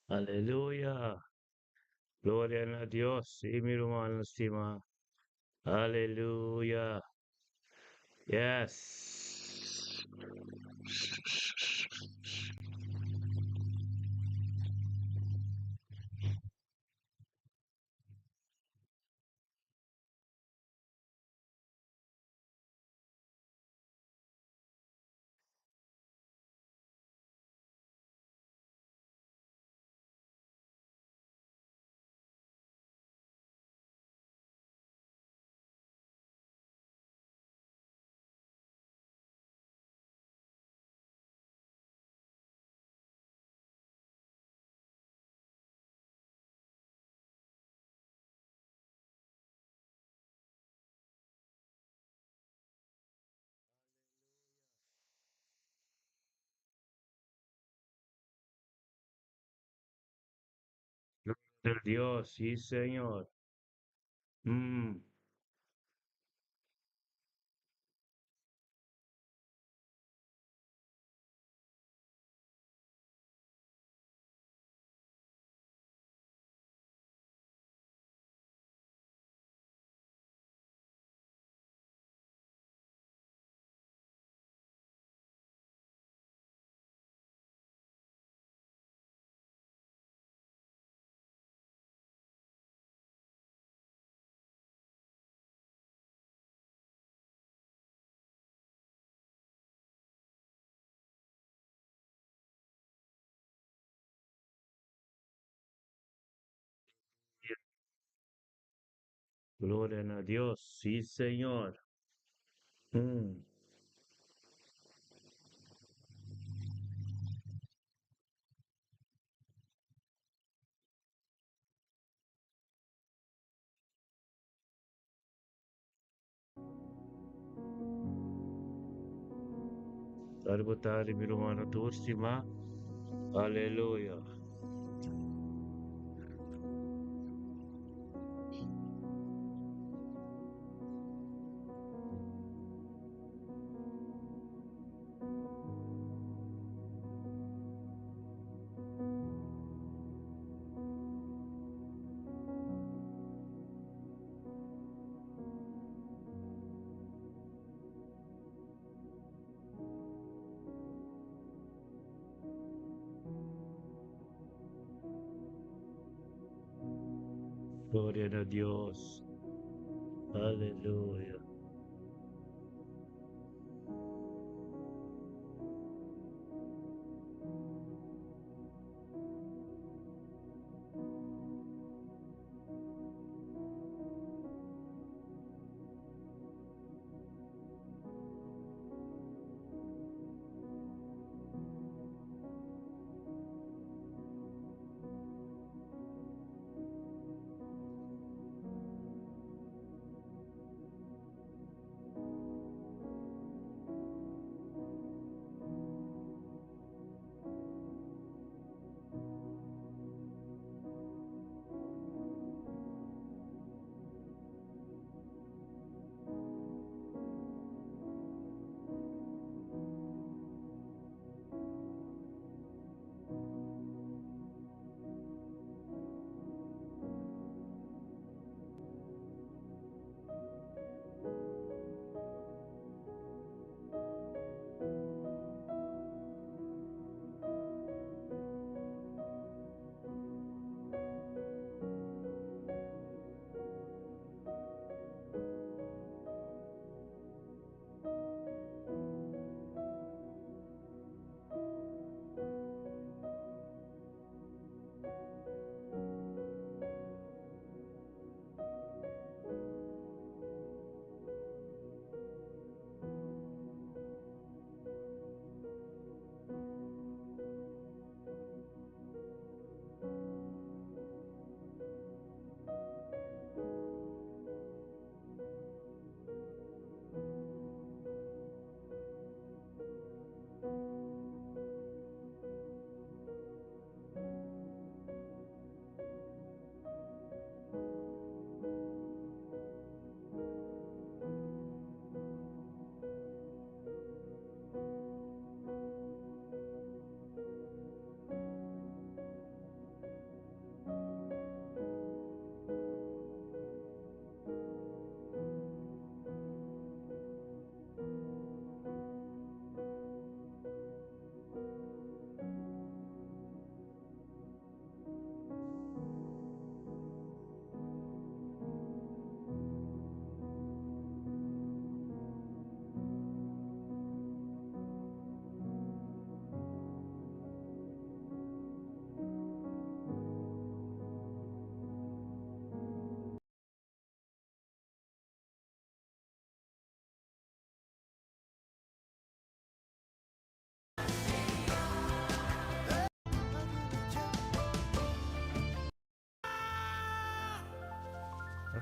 Aleluya. Gloria a Dios. Sí, mi hermano estima. Aleluya. Yes. Gloria a Dios. Sí, Señor. Mm. Gloria a Dios. Sí, Señor. Mm. Salvatore, mi hermano, tu estima. Aleluya. Gloria a Dios. Aleluya.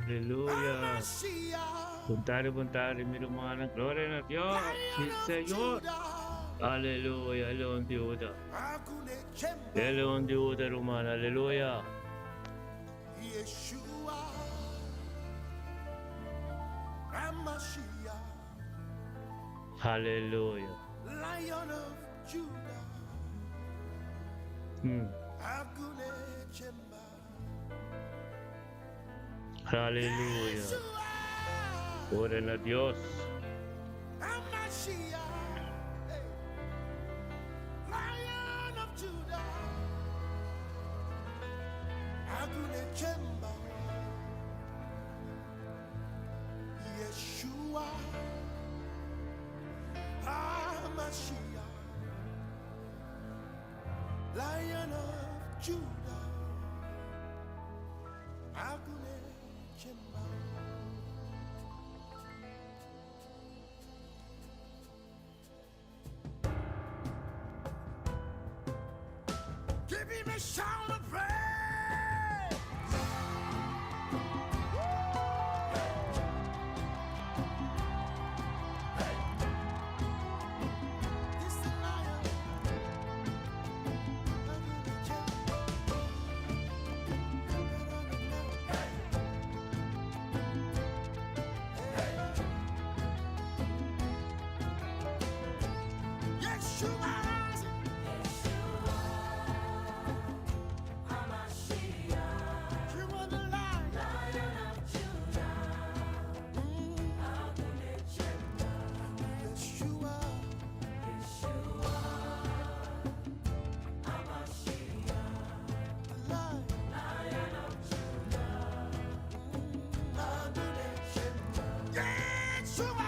Aleluya. Puntare, mi rumana. Gloria a Dios. Sí, Señor. Aleluya. El León de Judá. El León de Judá, rumana. Aleluya. Yeshua, Hamashiach, Aleluya. Lion of Judah, Mm. Agune Chemba, Aleluya. Yeshua, Oren a Dios. Hamashiach, hey, Lion of Judah, Agune Chemba, Yeshua, Hamashiach, Lion of Judah, Agune Chemba. Give him a shout of praise. He's the lion. Yeshua. You are the lion. Yeshua. The lion. Yeshua.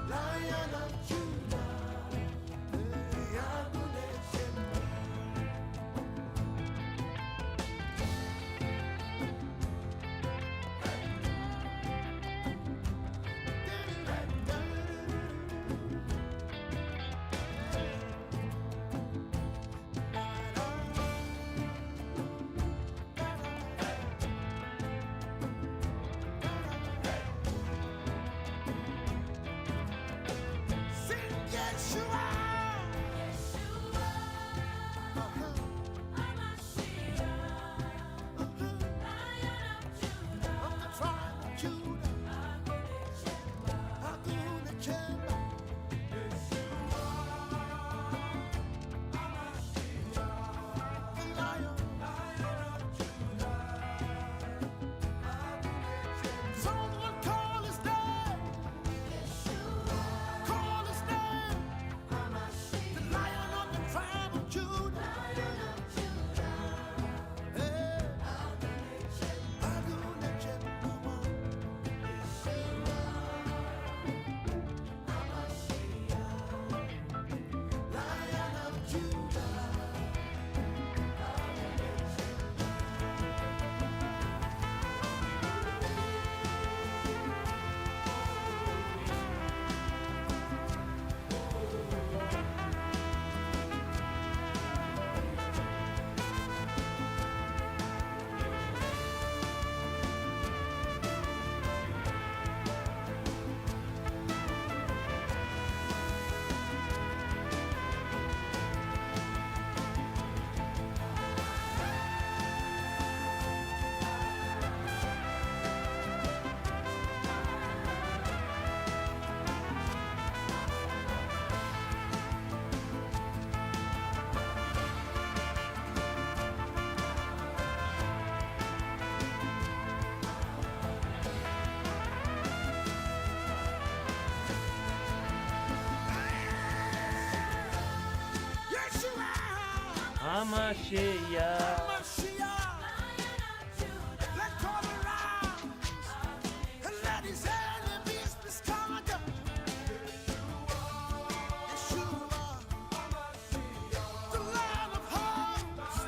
Lion of Judah, sing Yeshua. Of the tribe of Judah, Agune Chemba. The lion. Someone call his name. Call his name. The lion of the tribe of Judah. Hey. Agune Chemba. Lion of Judah. Yeshua. Hamashiach. Mashiach. Let God arise and let his enemies be scattered. Yeshua, the Lamb of hosts,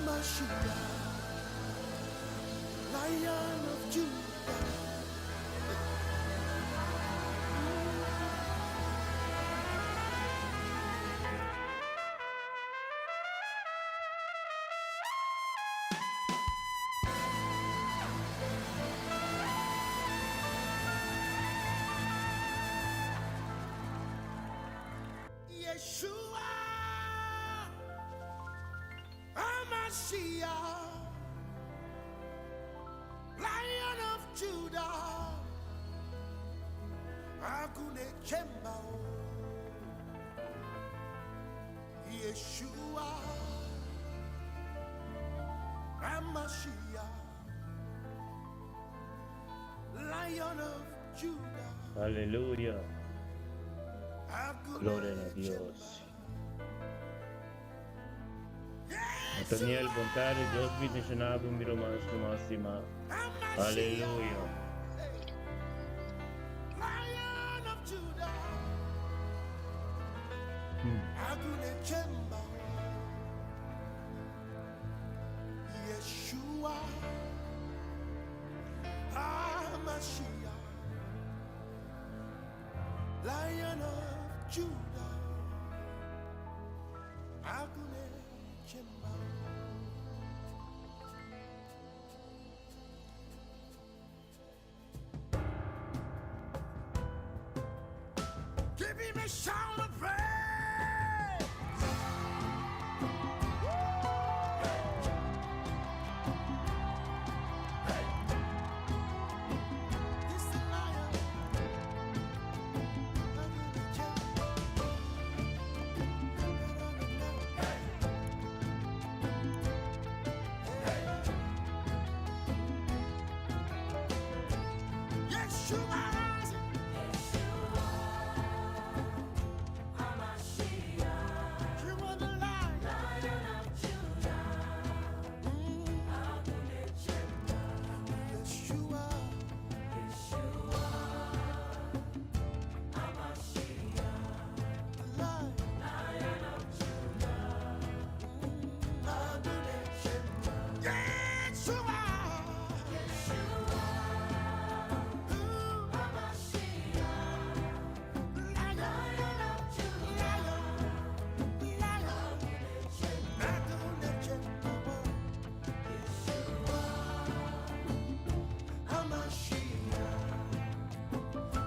Hamashiach, Lion of Judah. Yeshua, Hamashiach, Lion of Judah, Akune Chembao, Yeshua, Hamashiach, Lion of Judah, Aleluya. Akune Gloria a Dios. Nathaniel Bontare, Diyos binasyonabi mirumas lumasima. Aleluya. Lion of Judah, Akune Chemba, Yeshua, Hamashiach, Lion of Judah, Akune Chemba. Give him a shout of praise. He's the lion. Yeshua. You are the lion. Yeshua. The lion. Yeshua.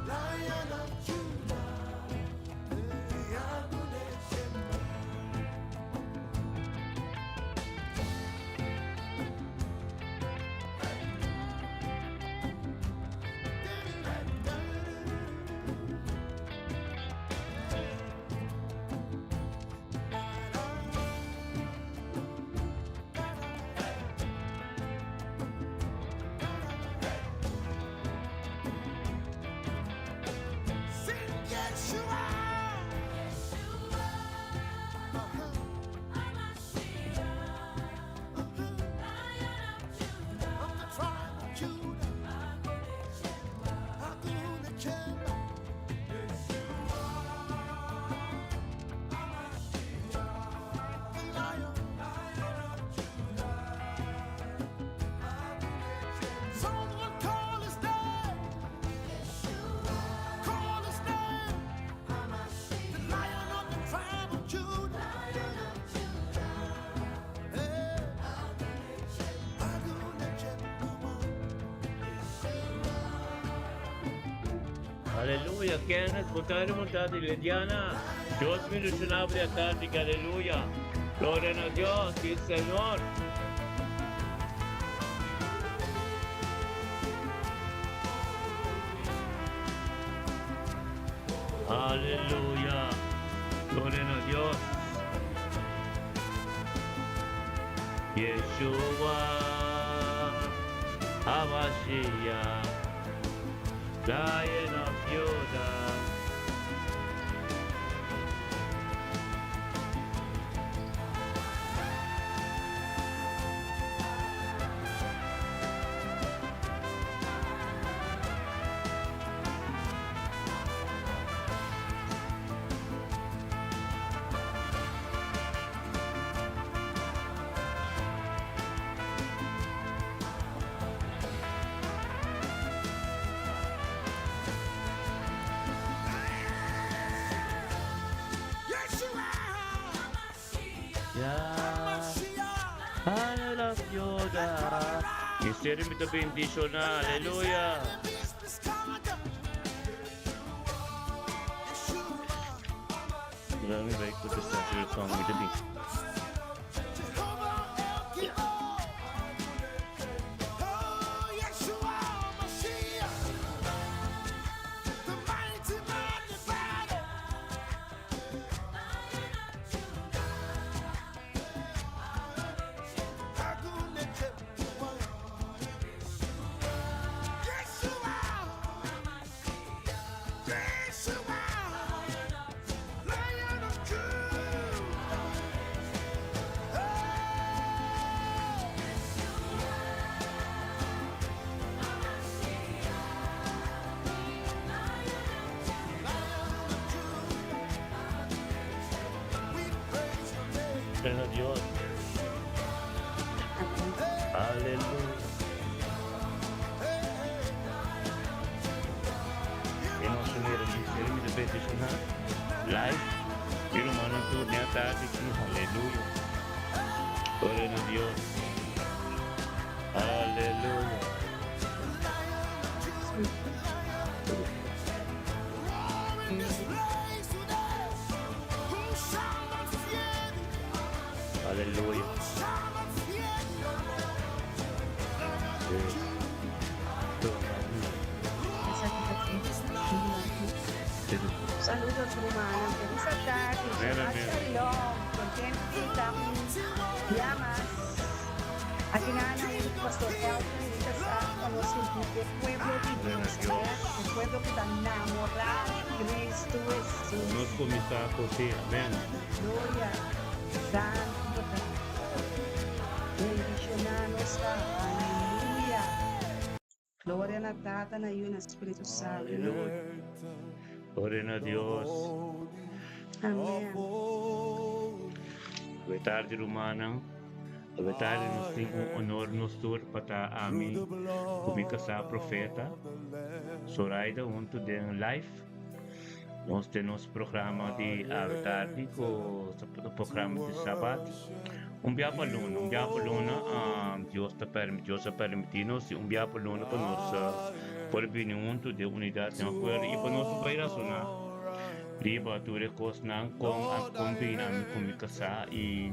Lion of Judah, sing Yeshua. Of the tribe of Judah, Hakuna Chemba. The lion. Someone call his name. Call his name. The lion of the tribe of Judah. Hey. Hakuna Chemba. Aleluya. Kenneth Bontare Montati, Liliana. Diyos binasyonabi at ating aleluya. Gloria a Dios, sí, Señor. Aleluya. Gloria a Dios. Yeshua, Hamashiach, Lion of Judah. Yeah. I love Yoda. Instead of the bendition, hallelujah. Let me wait for the secular song with the beat. Reino de Dios. Aleluya. E nós unirmos de peticionar live e no mano tu ne tarde aqui. Aleluia. Glória a Deus. Aleluia. Aleluia. Saludos hermanos, feliz tarde, Shabbat Shalom, contento que estamos llamas. Aquí nada, el pastor Elton y a los pueblo de Dios, el pueblo que está enamorado de Cristo Jesús. Nos começar a você, amém. Gloria, santo, bendicionanos, aleluya. Gloria na Tata, na Hijo, na Espíritu Santo. Glória a Deus. Amém. Boa tarde, Romana. Boa tarde, nós temos honor nos tur para a mim, como casa profeta. Soraida, junto de live. Nós temos programa de tarde, com o programa de sábado. Dia para luna, Deus está permitindo, se dia para luna para nós por vir junto de unidade na acordo e para nós vai razonar. Riba tu recos nang com ang combinam com casa e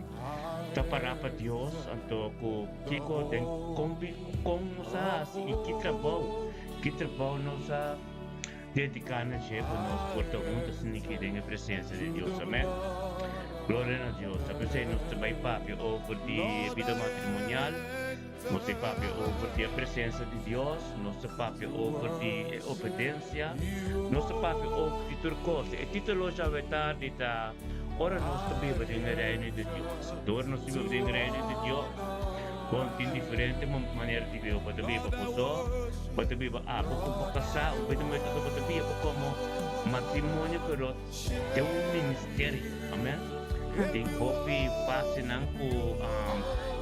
tapara para Deus anto ko kiko den combi com sa e que trabalho nos a dedicar na chefe nós porta juntos nem que tem a presença de Deus, amém. Glória a Deus. A pessoa nos também papi over de vida matrimonial, nos papi over de presença de Deus, nos papi over de obediência, nos papi over de turcos. E título já vai estar de ta ora nós também vamos em reino de Deus. Dor nós vamos em reino de Deus. Com diferente maneira de viver, pode viver para pessoa, pode viver para casar, pode viver como matrimônio, pero é ministério, amém. Tem que passar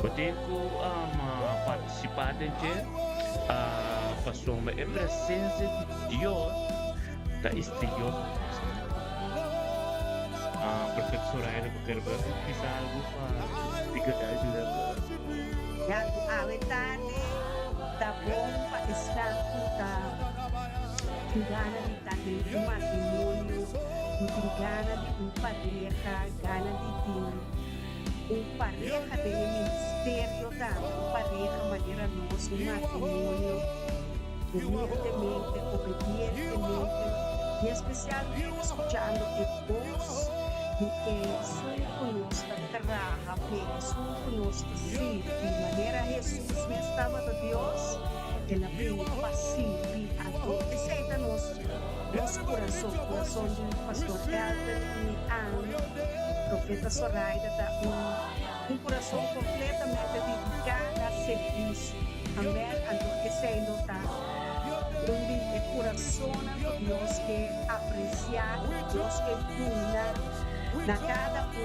por tem que participar de passou a presença de Deus da exterior. Professora era porque dizer algo para diga Tarde, tá bom para estar com gana de estar dentro do matrimônio, com gana de pareja, gana de pareja de ministério, pareja maneira nossa, matrimônio, humildemente, obedientemente, e especialmente escutando que voz de que sou conosco trabalha, sou conosco sim, de maneira Jesus me estava de Deus, que na primeira passiva, a toda aceita nosso coração do pastor Elton e a profeta Soraida, um coração completamente dedicado a serviço, amém, a tudo que se nota, onde é coração de Deus que apreciar, Deus que cuna, na cada de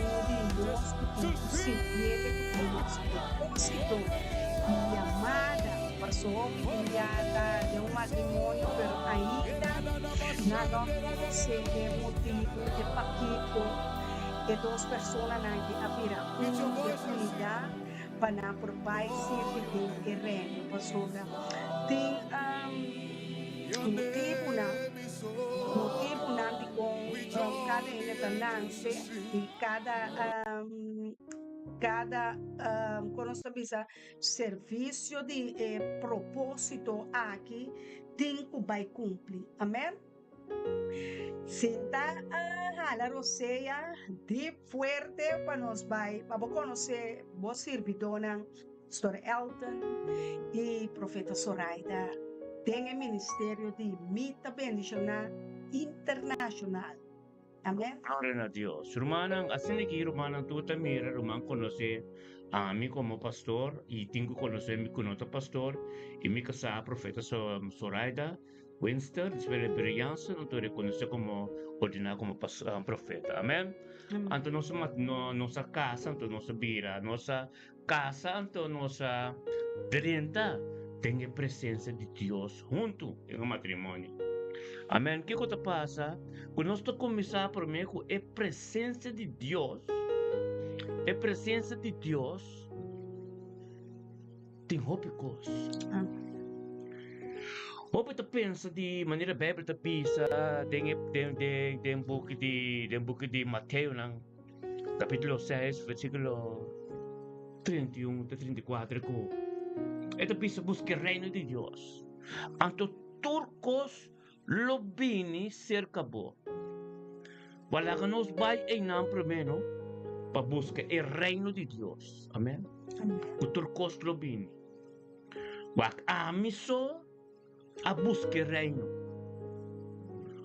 nós que se vê conosco, propósito e amada pessoa criada de um matrimônio, mas ainda não se vê motivo de paquico e duas pessoas que apira de unidade para provar servir de reino, pastor. Tem motivo na de com cada independência e cada quando está serviço de propósito aqui tem que vai cumprir. Amém? Sinta la roseia de fuerte para nos vai para conhecer vos servidona Pastor Elton e Profeta Zoraida tem o ministério de Mita Bendicional Internacional. Amém? Gloria a Dios. Hermanang, así que hermanang tuta mira, hermanang conoce a mí como pastor y tengo que conocer mi conota pastor y mi casa profeta Zoraida Winston, espera brillanza, no te reconoce como ordenado como profeta. Amén. Anto nossa casa, anto nossa vida, nossa casa, anto nossa renta, tenha presença de Deus junto em um matrimônio. Amém. O que está passa? Quando nós começamos por mim com a presença de Deus, a presença de Deus tem roupas. Hope tu pensa de maneira Bíblia tu pensa tem book de Mateus não capítulo 6 versículo 31 a 34 ko. Ito pensa busca o reino de Deus. Anto turcos lobini cerca bo. Wala ka nos vai em nam primeiro para buscar o reino de Deus. Amém. O turcos lobini. Wak amiso a buscar o reino.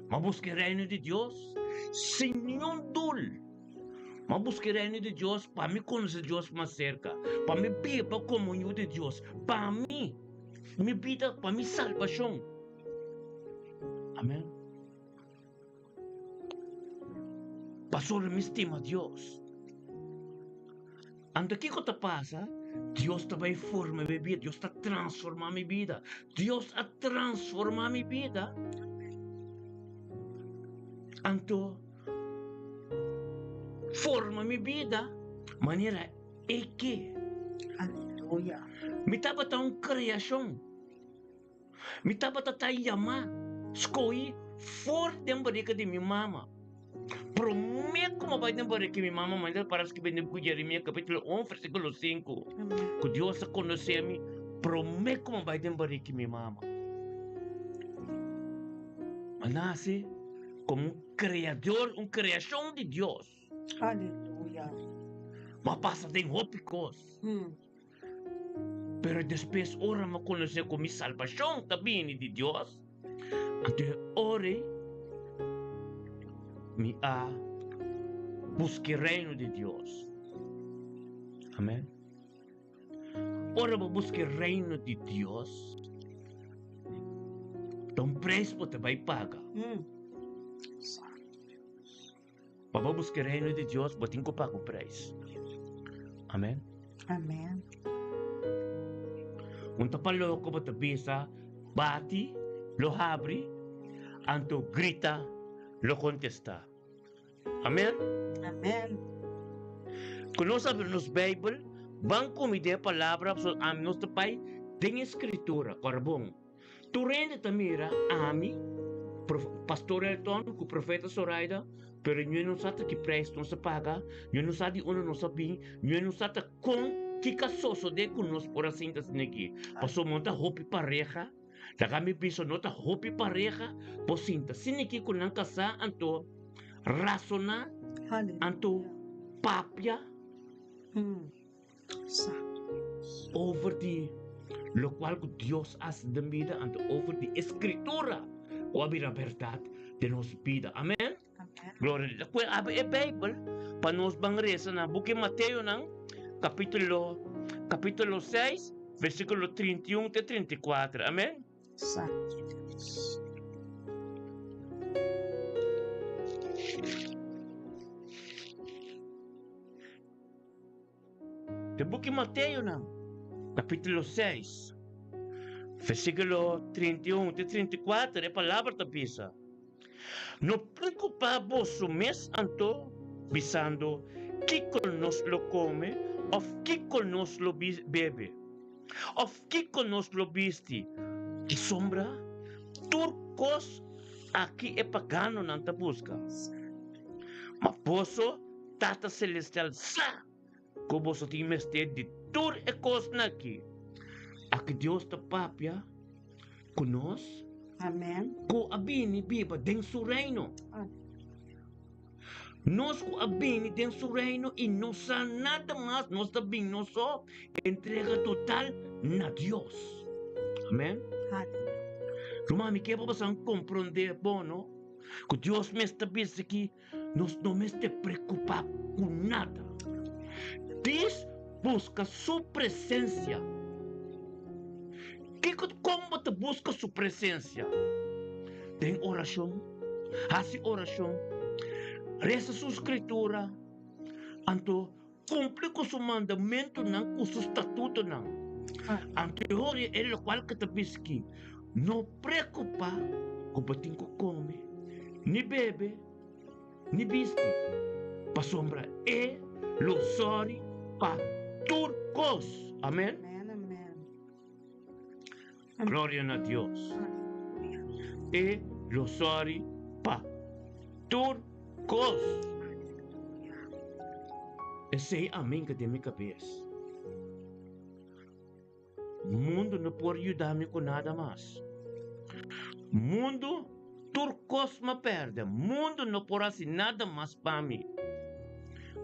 Mas buscar o reino de Deus sem nenhum dul. Mas buscar o reino de Deus para me conhecer Deus mais cerca. Para me viver a comunhão de Deus. Para mim, minha vida, para minha salvação. Amém? Pastor, me estima Deus. Ando aqui que te passa? Deus está vai formar minha vida, Deus está transformando minha vida, Deus está transformando minha vida. Então, forma minha vida, maneira é que, Aleluia. me estava tão criação, me estava tão yama, escolhi for dembarica de minha mama. Prometo como vai demorar que minha mamãe manda para que venha com Jeremias capítulo 1 versículo 5. Que Deus a conhecer-me, prometo como vai demorar que minha mamãe. Mas nasce como criador, criação de Deus. Aleluia. Mas passa tem roupas. Pero depois ora me conhecer como salvação também de Deus. Até ore me a busque o reino de Deus. Amém. Ora para buscar o reino de Deus. Então preço você vai pagar. Para buscar o reino de Deus, você tem que pagar o preço. Amém. Amém. Unta palo ko você bisa bati lo abre, anto grita lo contesta. Amém? Amém. Quando nós abrimos a Bíblia, vamos comer a palavra a nosso Pai, tem escritura, carbon. Tu rende tamira a mim, pastor Elton, com o profeta Zoraida, pero eu não sei que preço não se paga, eu não sei onde não sabe, eu não sei com que casoso de conosco por assim aqui. Passou monta roupa pareja, kami piso nota roupa pareja, posinta. Siniki ko nang kasa anto razona, anto papia, over the lo cual Dios hace de vida, anto over the escritura, o abrir a verdad de nos vida. Amén. Gloria. Kung abe e Bible, pa nos bangresa na buki Mateo ng capítulo 6, versículo 31 a 34. Amén. The book of Mateo na, capítulo 6, versículo 31 a 34, é palavra da pisa. No preocupavo su mes anto, visando que nos lo come, o que nos lo bebe, o que nos lo viste. Que sombra, turcos aqui é pagano não te busca. Mas posso, Tata Celestial, sa, como se tem de tur e cosna aqui. Aqui Deus te papia, conosco, Amém. ko abini biba den su reino. Nós ko abini den su reino e não sa nada mais, nós também não só entrega total na Deus. Amém? Romami, que vamos a compreender, bono, que Deus me está dizendo que nós não me está preocupado com nada. Deus busca sua presença. Como te busca sua presença? Tem oração, faz oração, reza sua escritura, então cumpre com seu mandamento, não com seu estatuto, não. Anterior é o qual que te diz que não preocupa com o que come, nem bebe, nem viste. Para sombra é losori para turcos. Amém? Glória a Deus. É losori para turcos. Esse é amém que tem minha cabeça. O mundo não pode ajudar-me com nada mais. O mundo, turcos me perde. O mundo não pode fazer nada mais para mim.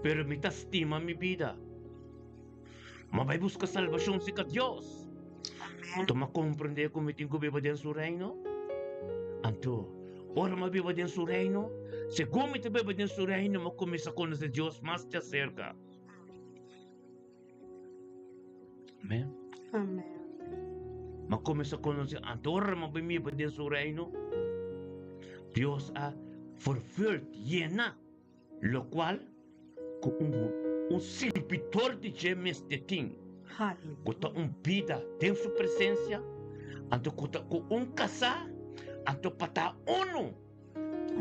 Pero me estima minha vida. Mas vai buscar salvação se com Deus. Então, me compreender como eu tenho que viver dentro do reino? Então, ora me viver dentro do reino? Se como eu viver dentro do reino, eu começo a conhecer Deus mais de cerca. Amém? Amém. Mas começa a conhecer, agora me viver dentro do reino. Deus a fulfilled, llena, lo qual, com servidor de gemes de tim. Com vida dentro da sua presença, então com casar, então para uno,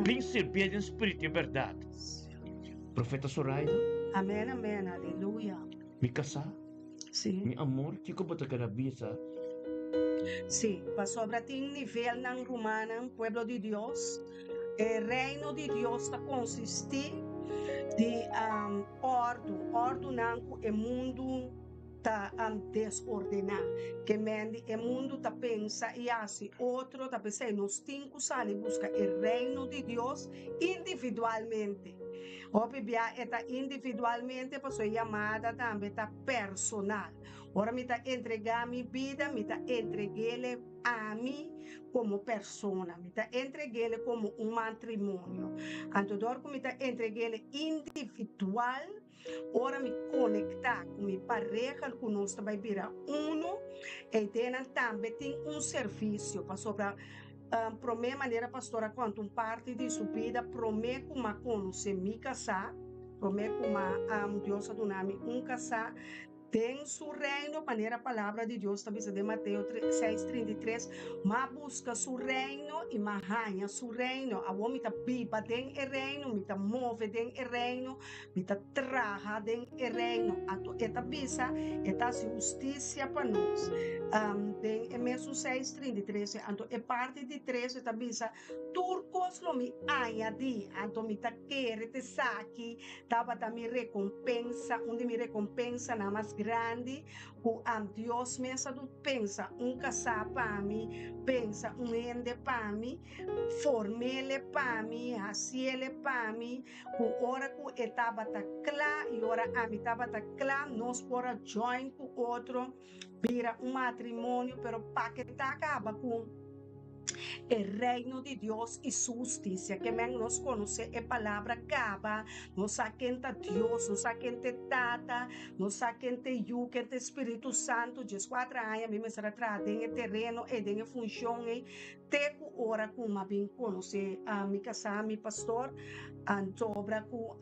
bem servir em espírito e verdade. Profeta Soraya. Amém, amém, aleluia. Me casar. Sim. Mi amor, que ko ba ta karabisa? Sí, sobre ti nivel nan romana, pueblo de Dios, el reino de Dios está consistir de ordenando o mundo tá desordenar, que mende o mundo tá pensa e assim outro tá pensa nos cinco sale busca o reino de Deus individualmente. Obvia está individualmente, por sua chamada também está personal. Ora me está entregar minha vida, me está entregar a mim como persona, me está entregar como matrimônio. Então, me está entregar individual. Ora me conectar com minha pareja, com nós vai virar uno, e também tem serviço para sobre para minha maneira pastora quanto parte de sua vida promete uma conhecer me casar, promete uma Deus do nome casar. Tem seu reino, maneira a palavra de Deus, também de Mateus 6:33, mas busca seu reino e marranha seu reino. A homem está viva dentro do reino, me está move dentro do reino, me está traja dentro do reino. Esta bisa, esta justiça para nós. Em Efésios 6:33, então é parte de 3, esta bisa, turcos lo me añadi, então me está querer te saque, tava da me recompensa, onde me recompensa na mais grande, o Deus pensa do pensa casar para mim, pensa rende para mim, formele para mim, haciele para mim, o hora que estava tá claro e hora a mim estava tá claro, nós bora join com outro, vira matrimônio, pero para que tá acaba com el reino de Dios y su justicia, que nos conoce la palabra caba, nos saquen a Dios, nos saquen a Tata, nos saquen a Yu, que el Espíritu Santo, de 4 años, a mí me será traído en el terreno, en la función, te ora como bem conoce a mi casa, mi pastor, antobra ku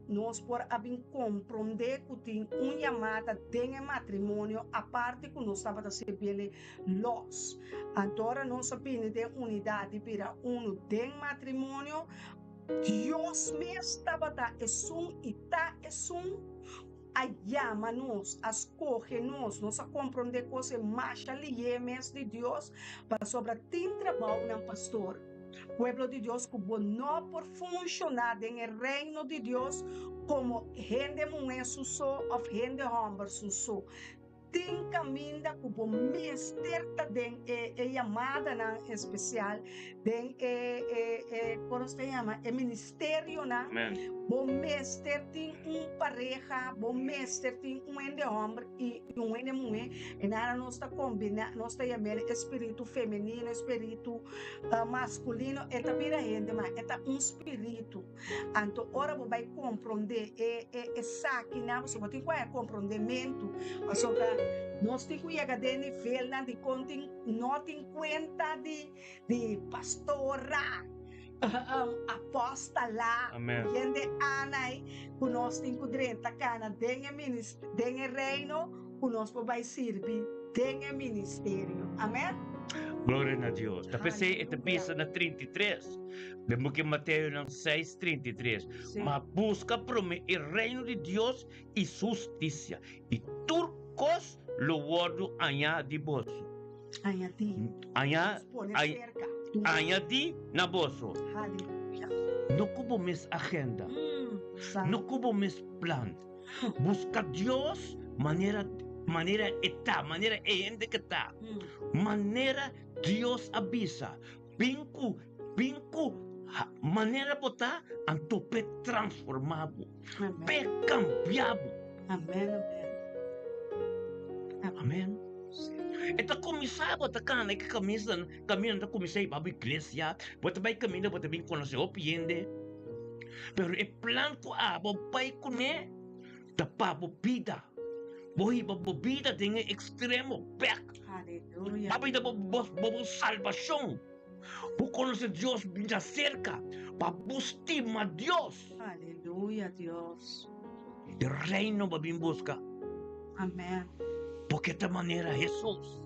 nos por abin compreender que tem chamada de matrimônio a parte que nós estava a servir los. Agora nós sabemos de unidade para de matrimônio Dios me estaba da esum e tá esum. Ayama-nos, escorre-nos, nós a compreender coisa mais ali de Deus para sobre tem trabalho não pastor. Pueblo de Deus que não por funcionar no reino de Deus como gente mulher suso ou gente homem suso. Tem caminho que o ministerta den chamada na especial den como se chama ministério na Amen. bom mestre tem pareja bom mestre tem ende homem e ende mulher e nada nós está combina nós está chamando espírito feminino espírito masculino e também a gente mas é espírito então ora vai compreender saque na você tem que compreendimento sobre nós temos que chegar de nível de não tem conta de pastora apóstola Amen. gente anai que nós temos que drenta cana dengue reino que nós vai servir dengue ministério amém Glória a Deus. Tapos Aleluia. esta pista na 33. Vemos que Mateus 6:33. Sim. Mas busca primeiro o reino de Deus e justiça. E turcos lo guardo añadi bolso. Añadi. Añadi cerca. na bolso. Aleluia. No como mis agenda. Santo. No como mis plan. Busca Dios manera está, manera que está. Manera Dios avisa. Pinku, manera botar antope transformado. Amém. Pe cambiado. Amém. Amén. Esta comisava ta kana que caminho da comisei para a igreja, bota vai caminho, bota bem conhecer o piende. Pero e plan ko abo pai kune da pabo vida. Bohi babo vida tem extremo back. Aleluia. Papai da bobo salvação. Por conhecer Deus de cerca, para buscar a Deus. Aleluia, Deus. O reino para vir buscar. Amém. Porque de maneira Jesus.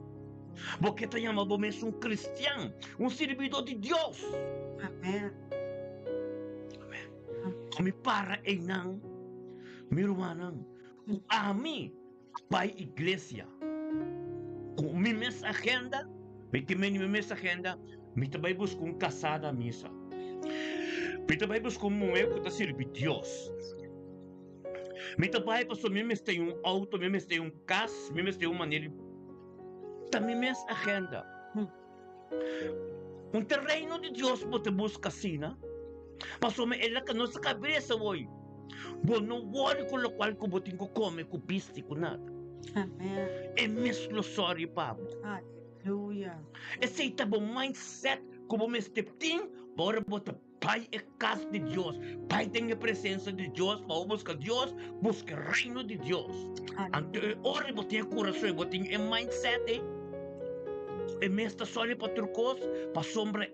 Porque te chama como cristiano, servidor de Deus. Amém. Me para e não, meu irmão, a mim, para a igreja, com a minha agenda, porque minha agenda, me também busco casada à missa. Me também busco mulher que está servindo Deus. Me também para mim tem auto, me tem casa, me tem maneira. Também minha agenda. Terreno de Deus você busca assim, né? Pastor, me ela que nossa cabeça hoje. Bom, não worry com o qual que você tem que comer, com piste, com nada. Amém. É mesmo sorry, Pablo. Aleluia. Esse é o mindset que você tem para botar Pai é casa de Deus. Pai tem a presença de Deus, para buscar Deus, busca o reino de Deus. Então, ora você tem o coração, você tem o mindset, é mesmo sorry para turcos, para sombra,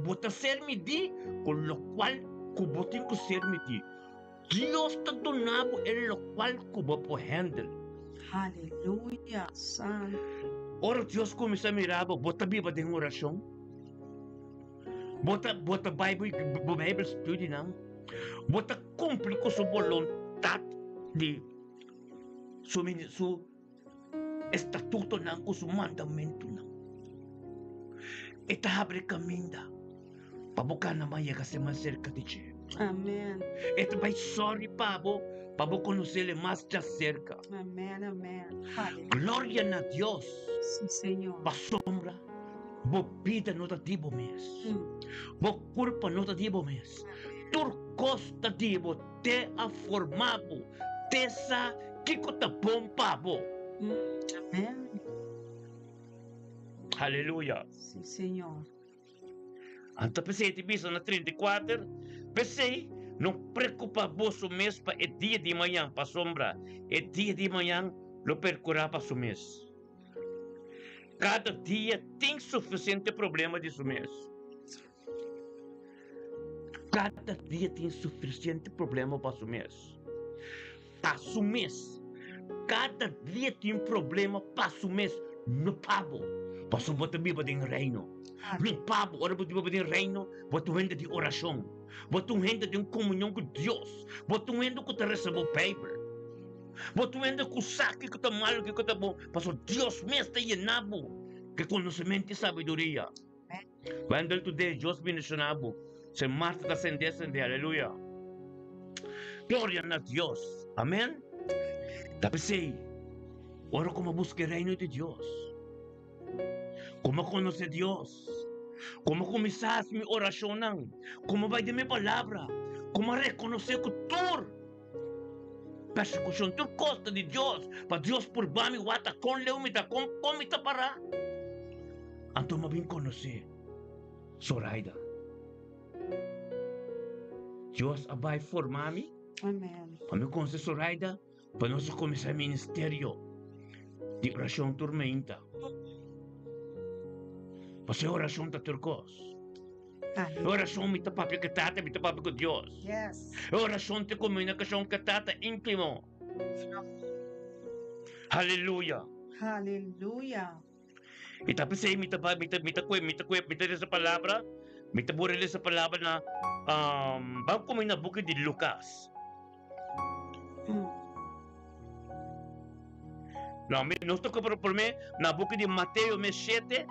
você ser medir, com o qual que você tem que ser medir. Deus está donando o qual que você pode handle. Aleluia, Santo. Ora Deus começa a mirar, você viva de oração. Bota Bible study não. Bota cumpre com sua vontade de seu estatuto não, com seu mandamento não. Eta abre caminho para buscar na manhã que se mais cerca de ti. Amém. Eta vai sorry para conhecer ele mais de cerca. Amém, amém. Aleluia. Glória a Deus. Sim, Senhor. Para sombra, bo vida não te dibo mesmo. Bo corpo não te dibo mesmo. Turcosta dibo te a formado. Tessa que te bom pabo. Amém. Aleluia. Sim, Senhor. Anta pensei te bisa na 34. Pensei, não preocupa vosso mês para o dia de manhã, para sombra. O dia de manhã, lo percurar para o mês. Cada dia tem suficiente problema de seu mês. Cada dia tem suficiente problema para seu mês. Para seu mês. Cada dia tem problema para seu mês. No pabo. Pastor, bota biba din reino. No pabo, ora bota biba din reino, bota um renda de oração. Bota um renda de comunhão com Deus. Bota um renda que te recebeu paper. Bota um renda que saque que tá malo, que tá bom. Pastor, Deus me está llenando que conhecimento e sabedoria. Vandal today, Deus mencionado. Se Marta da ascendência, aleluia. Glória a Deus. Amém? Tapi sei, ora como busque o reino de Deus. Como conhecer Deus. Como começar a minha oração. Como vai de minha palavra. Como reconhecer que tu persecução, tu costa de Deus. Para Deus por bami, wata com leumita, com comita para. Então, me bem conhecer. Zoraida. Deus vai formar-me. Amém. Para me conhecer Zoraida, para nós começar o ministério de oração tormenta. Para ser oração da turcos. Oração me papi que tata, me papi com Deus. Yes. Oração de comunicação que tata íntimo. Aleluia. Hallelujah. E tapos say, mita sa palavra, mita burili sa palavra na, bang kung may nabuki di Lucas. No, no estoy por mí, nabuki di Mateo 7,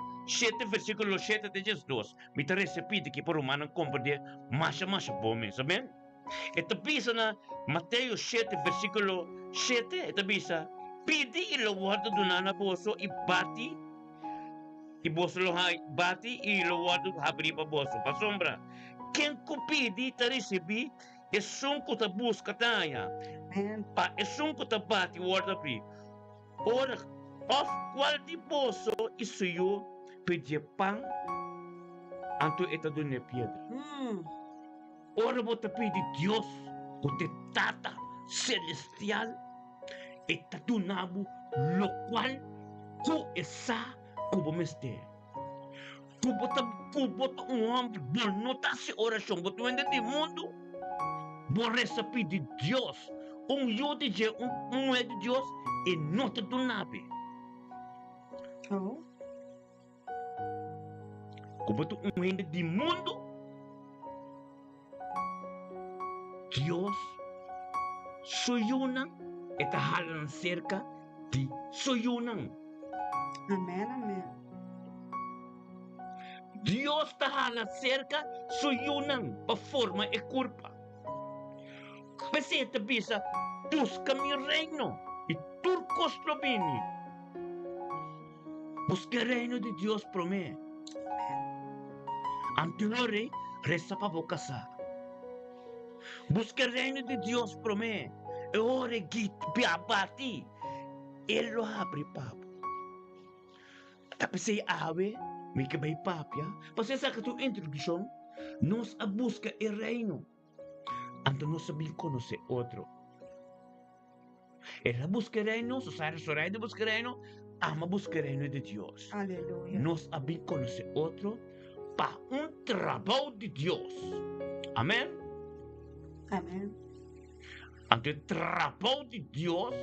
versículo 7 de Jesus. Mita resepide que por humano compreende masha bome, saben? Ito bisa na Mateo 7, versículo 7, ito bisa, pidi ilawado dunana boso ibati, iboso lo bati ilawado habri pa boso, pasombra. Quem cupidi ta recebi, e sunko ta busca taya, pa e sunko ta bati warda pri. Ora, of quality boso isuyo, pedi pang, anto ita dunne piedra. Ora mo te pedi Dios, o te tata celestial, ita dunabo, lo cual tu esa kubo meste. Kubota homem, bonota si oração, boto ende de mundo, borresa pedi Dios, yo de je, é de Dios, e nota dunabe. Oh. Kubota ende de mundo, Dios suyunang itahalan cerca di suyunang. Amém, amém. Dios tahala cerca suyunang pa forma e curpa. Kasi ita bisa busca mi reino e turcos lo bini. Busca reino de Dios pro me. Anteriore resta pa bocasa. Busca el reino de Dios pro me. E ore git biabati. Ele lo abre papo. Tapi say ave, may kabay papia. Kasi sa kato introduction, nos a busca el reino. Anto nos sabihin conoce otro. Ela busca el reino, Susana Zoraida busca el reino, ama busca el reino de Dios. Aleluya. Nos sabihin conoce otro pa un trabajo de Dios. Amén. Amém. Ante el trabajo de Dios,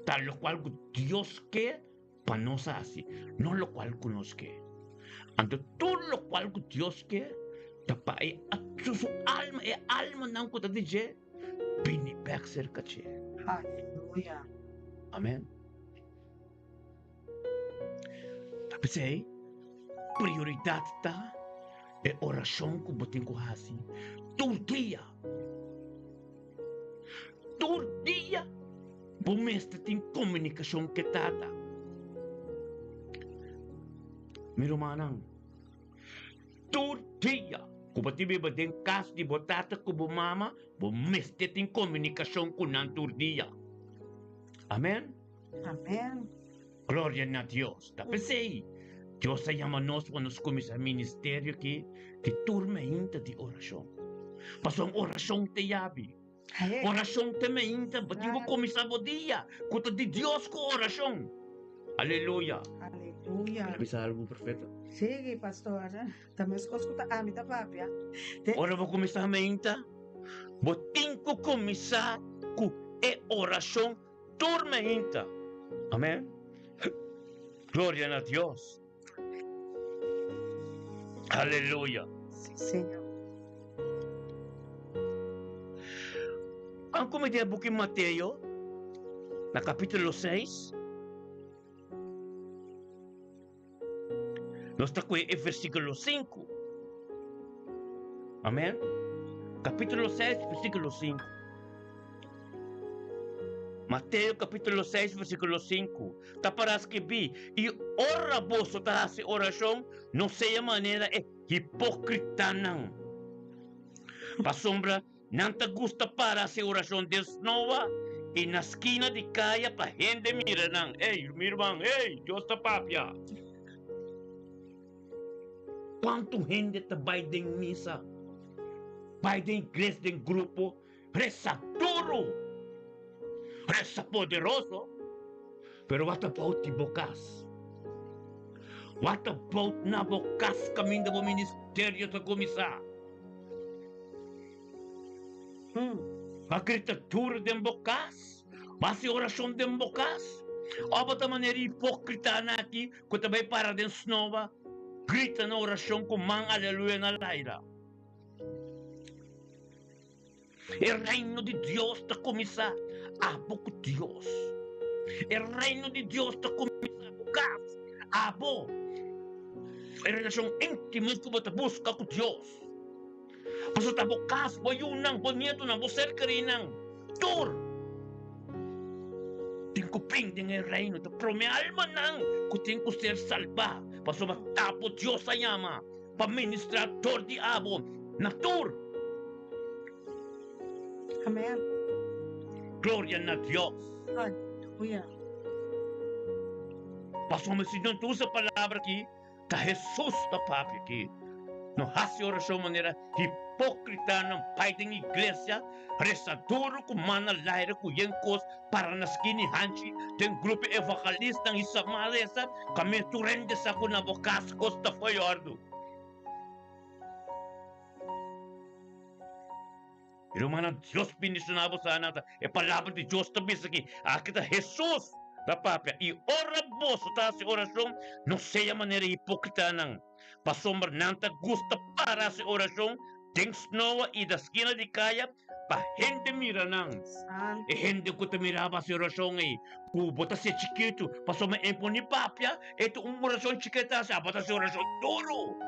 tal lo cual Dios quiere, para nos así, no lo cual nos quiere. Ante todo lo cual Dios quiere, tapa su alma não kuta dije, bini back cerca che. Aleluya. Amén. Tapi say, prioridade ta é oração que botin ko hasi. Todo dia, bumesta tem comunicação que tata. Meu manang, todo dia, kuba tibi ba din kas di botata kubo mama, bumesta tem comunicação com nan todo dia. Amém? Amém. Glória a Deus. Tapi sei, Deus se llama nós quando nos começa ministério que turma ainda de oração. Pastor, oração te yabi. Oração te ainda, batingo começar o dia. Kuta de Deus com oração. Aleluia. Aleluya. Bisa algo profeta. Sige, pastor. Tamas ko skuta kami ta papia. Ora vou começar ainda. Botingo começar com oração turma ainda. Amém? Gloria a Dios. Aleluya. Sí, Señor. Ang komedia bukin Mateo, na kapitulo 6, nos takoy versículo 5. Amén. Capítulo 6, versículo 5. Mateo capítulo 6, versículo 5. Taparas que vi, y ora vos ta hace oración, no sea manera hipócrita nang. Pasombra, nanta gusta para hacer oración desnova, y na esquina de calle pa gente mira nang, mirman, Dios ta papia. Quanto gente ta vai den misa, vai den igreja, den grupo, reza duro, reza poderoso, pero what about the bocas? What about na bocas caminho do ministério da comissão? Acreditatura de bocas, mas oração de bocas. Aba da maneira hipócrita na aqui, que também para de snova, grita na oração com man aleluia na laira. O reino de Deus está começar a pouco Deus. O reino de Deus está começar a bocas, a bo. A relação íntima que você busca com Deus. Pasal tak bokas, boyunang, bonito nang, boserkari nang, tur. Tingkuping dengan reino, te prome alma nang, kuting ku ser salva, pasal matapo Diyos sa yama, paministrador di abo, na tur. Amén. Gloria na Diyos. Aleluya. Pasal masinon tu sa palabra ki, ta Jesus na papi ki. No hace oração maneira hipócrita ng pai da igreja, rezador com mana laira com yankos para nas kini hanchi, tem grupo evangelista ng isamaresa, kami turende sa ko na bokas costa foyordo. Irmã, Deus bendicionava sana, é palavra de Deus também aqui, aqui da Jesus da papia, e ora bolso tá se oração, não sei a maneira hipócrita não. Pasombra nanta gusta para essa oração, tem snowa e da esquina de caia, pa gente mira nang. E gente que te mirava essa oração aí, ku bota se chiquito, pasombra emponi papia, eto oração chiquita, sa bota se oração duro.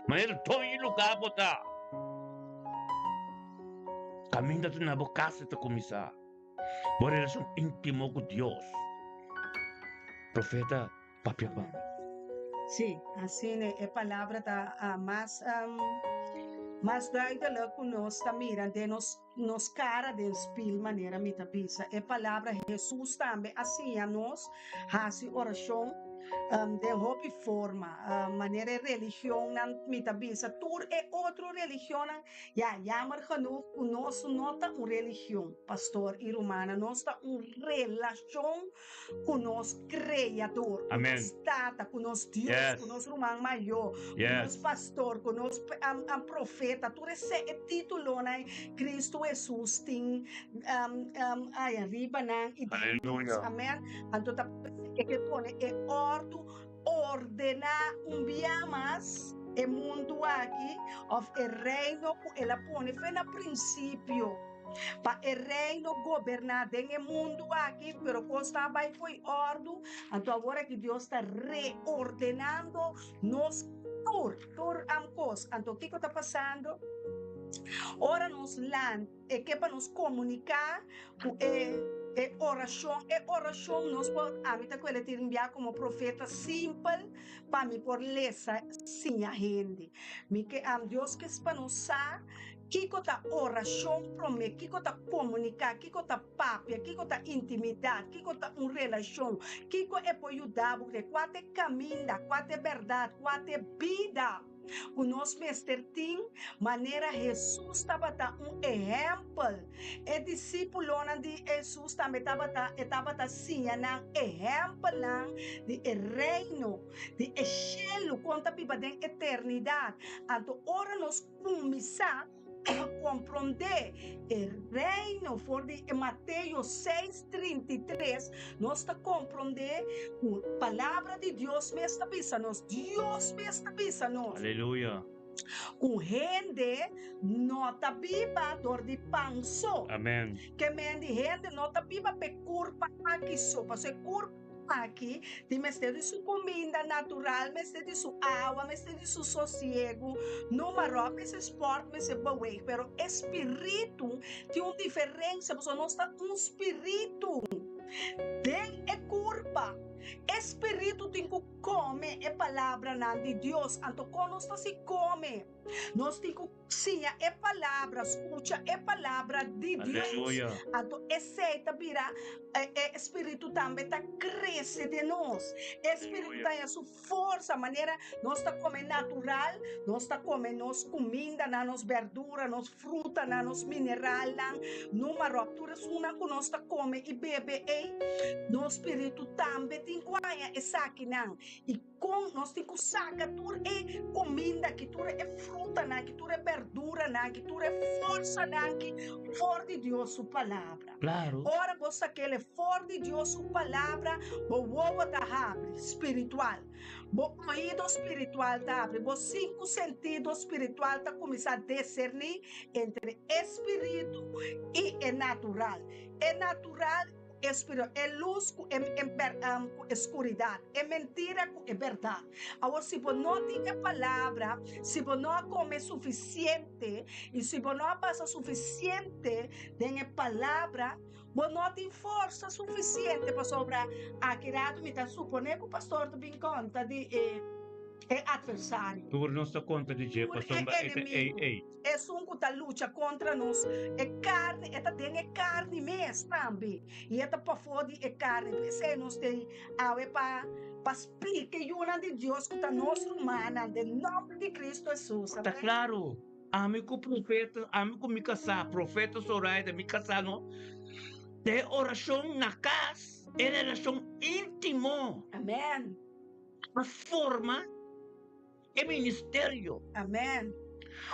Maneira todo lugar bota. Caminho da na boca se te começar. Boa relação íntima com Deus. Profeta, papia papia. Sí, así es palabra da más duidelijk que nós está mirando de nos cara de spil maneira mita pisa. É palavra Jesus também assim a nós hace oração de hobby forma maneira religião nan mita pisa. Tur é outra religião ja jammer genoeg que nós nota uma religião pastor e romana nós tá relação com nós criador Amém. Stata com nós Deus Yes. com nós romano maior Yes. com pastor, com nós profeta, tudo esse é título, né? Cristo Jesus tem aí arriba, né? Aleluia. Amém. Então tá que pone é ordenar biamas o mundo aqui, of o reino que ela pone foi no princípio. Para o reino governar no mundo aqui, pero costa vai foi ordem. Então agora que Deus está reordenando nos tur amcos. Então o que está passando? Ora nos land é que para nos comunicar com oração nós podemos a mim tá com ele te enviar como profeta simples para me por lesa sim a gente. Me que Deus que para nos sa Kiko ta oração promete, Kiko ta comunicar, Kiko ta papia, Kiko ta intimidade, Kiko ta relação, Kiko é para ajudar porque quate caminho, quate verdade, quate vida. O nosso mestre tem maneira Jesus estava exemplo. E discípulo de Jesus também estava assim, exemplo de reino, de céu, conta pipa de eternidade. Então, ora nós começar compreender o reino, for de Mateus 6:33, nós está compreender a palavra de Deus me está nos, Deus me está nos. Aleluya. O rende nota biba dor de panso. Amen. Que mendi rende nota biba pe curpa aqui sopa, se curpa aqui, de mestre de sua comida natural, mestre de sua água, mestre de seu sossego, no marroco, esse esporte, mestre bawei, pero espírito tem uma diferença, você não está um espírito, tem é curpa. Espírito tem que comer a palavra de Deus, então quando nós se come, nós temos que sim a palavra, escuta a palavra de Deus. Aleluya. Então aceita virar, Espírito também está cresce de nós. Espírito tem a sua força, maneira nós está comendo natural, nós está comendo nos comida, nos verdura, nos fruta, nos mineral, numa ruptura uma que nós está comendo e bebe, no Espírito também tem que é saque não. E com nós temos que sacar tudo é comida, que tudo é fruta, que tudo é verdura, que tudo é força, que for de Deus sua palavra. Claro. Ora você que for de Deus sua palavra, o ovo tá abre espiritual. O ouvido espiritual tá abre, os 5 sentidos espiritual tá começar a discernir entre espírito e é natural. É natural espírito, é luz com escuridade, é mentira com é verdade. Agora, se você não tem a palavra, se você não come suficiente, e se você não passa suficiente de palavra, você não tem força suficiente para sobrar. Aqui, me está supondo que o pastor tem conta de adversário. Tu não está conta de que pastor É um que está luta contra nós. É carne, é carne mesmo também. E para fora é carne. Se nós temos para explicar a de Deus que está nossa humana, em nome de Cristo Jesus. Está claro. Amigo profeta, amigo me casar, profeta Zoraida, me casar, não? De oração na casa, é relação íntimo. Amém. A forma é ministério. Amém.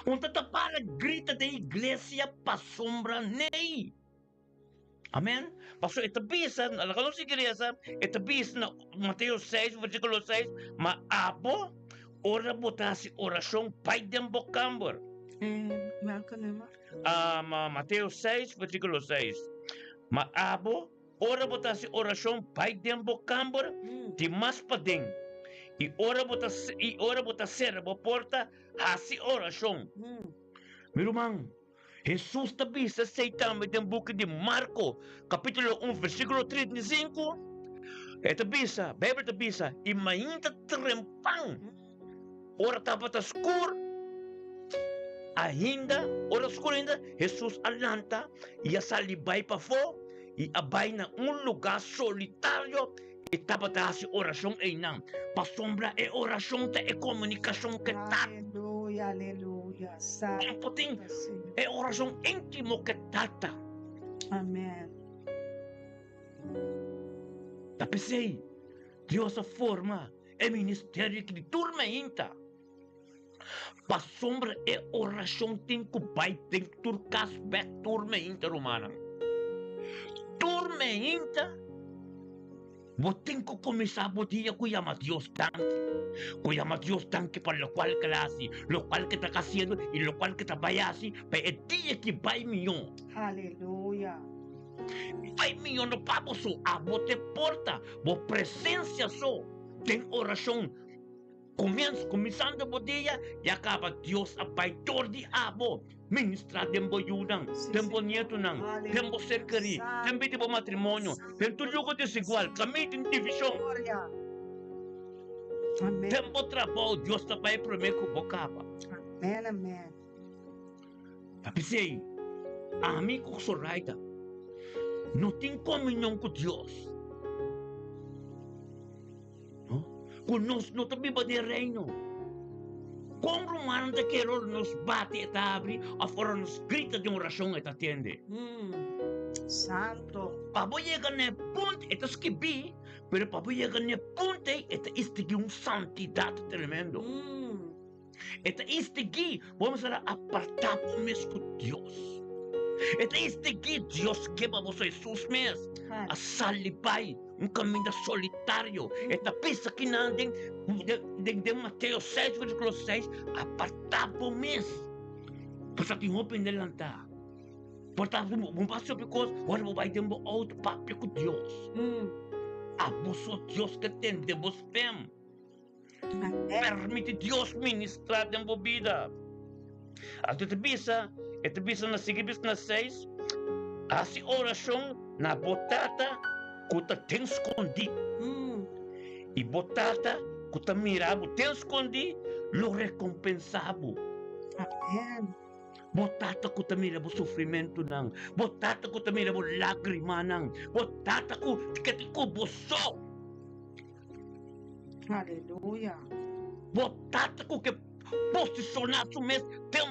Onde tá para grita da igreja para sombra nem. Amém? Pastor, esta bisa, na nossa igreja, esta bisa na Mateus 6, versículo 6, ma abo, ora botasse oração pai de bocambor. Mateus 6, versículo 6. Ma abo, ora botasse oração pai de bocambor, de mais padem. E ora bota serva porta hasi oração. Meu irmão, Jesus também se aceitava no book de Marco, capítulo 1, versículo 35. Esta bisa, Bíblia da bisa, e ainda trempang. Ora estava escuro, ora escuro ainda, Jesus alanta, e a salibai para fora, e abai na lugar solitário, e estava a oração aí não. Para sombra é oração, é comunicação que está. Aleluia, aleluia. É oração íntimo que trata. Amém. Tá pensei, Deus a forma é ministério que turma ainda. Para sombra é oração tem que vai tem que turcas back turma ainda romana. Turma ainda. Você tem que começar a dia com o Deus tanque. Com o Deus tanque para o qual classe, o qual que está fazendo e o qual que está baiando, para o dia que vai milhão. Aleluia. Vai milhão no papo só, a você porta, a presença só, tem oração. Começando o dia e acaba Deus a pai todo de abo. Ministrar tempo yudang, tempo nieto nang, tempo cercari, tempo matrimônio, tempo jogo desigual, kami tem divisão. Tempo trabalho, Deus está pai primeiro com bocaba. Amém, amém. Tapi sei, amigo Zoraida, não tem comunhão com Deus. Conosco não também vai ter reino. Quando o humano te quer nos bate e abre, afora nos grita de oração e te atende. Santo. Para chegar no ponto, é que vi, mas para chegar no ponto, é que este é santidade tremendo. Eta istigi, vamos a apartar mes com Deus. Eta istigi, Deus quebra você Jesus mesmo. A salipay, caminho solitário. Eta pisa que não de Mateus 6, versículo 6, apartar mes. Pois tem open delanta. Portanto, vamos passar por coisas, agora vai ter outro papo com Deus. Abuso Deus que tem de vos pem. Permite Deus ministrar de vossa vida. Até te bisa na seguinte na 6, assim oração na botata que tem escondido. E botata que mirava, tem escondido, lo recompensava. Amém. Botata ko tamira bo sofrimento nang. Botata ko tamira bo lagrima nang. Botata ko tikati ko boso. Aleluia. Botata ko que posicionar su mes tem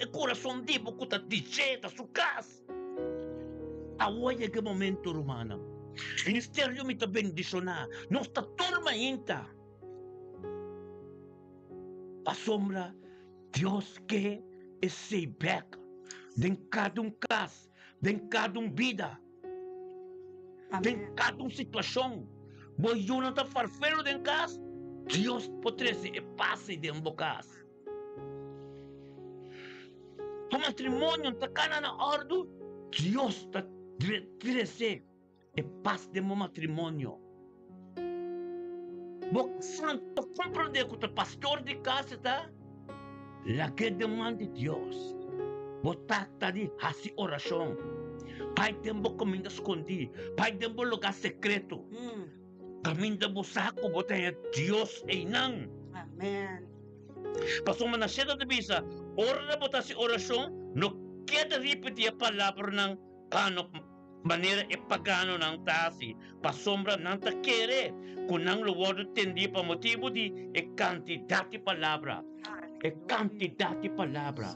o coração de bo kuta digeta su casa. Awoya que momento romana. Ministério me ta bendicionar. Nós ta turma inta. A sombra Deus que esse beca, em cada caso, em cada vida, em cada situação. Boi eu não está farfelo em casa, Deus pode ser passe de casa. O matrimônio está cana na ordem, Deus está trazer e paz de meu matrimônio. Bom, santo, compreender que o pastor de casa está la que demanda de Deus. Botar de assim oração. Pai tempo caminho escondido. Pai tempo lugar secreto. Caminho de saco botar Deus e não. Amém. Pastor na chega de bisa. Ora botar si oração. No queda repetir a palavra ng kano maneira e pagano ng tasi. Pasombra não ta querer. Kung nang luwado tendi pa motivo de e quantidade de palavra. E quantidade de palavra.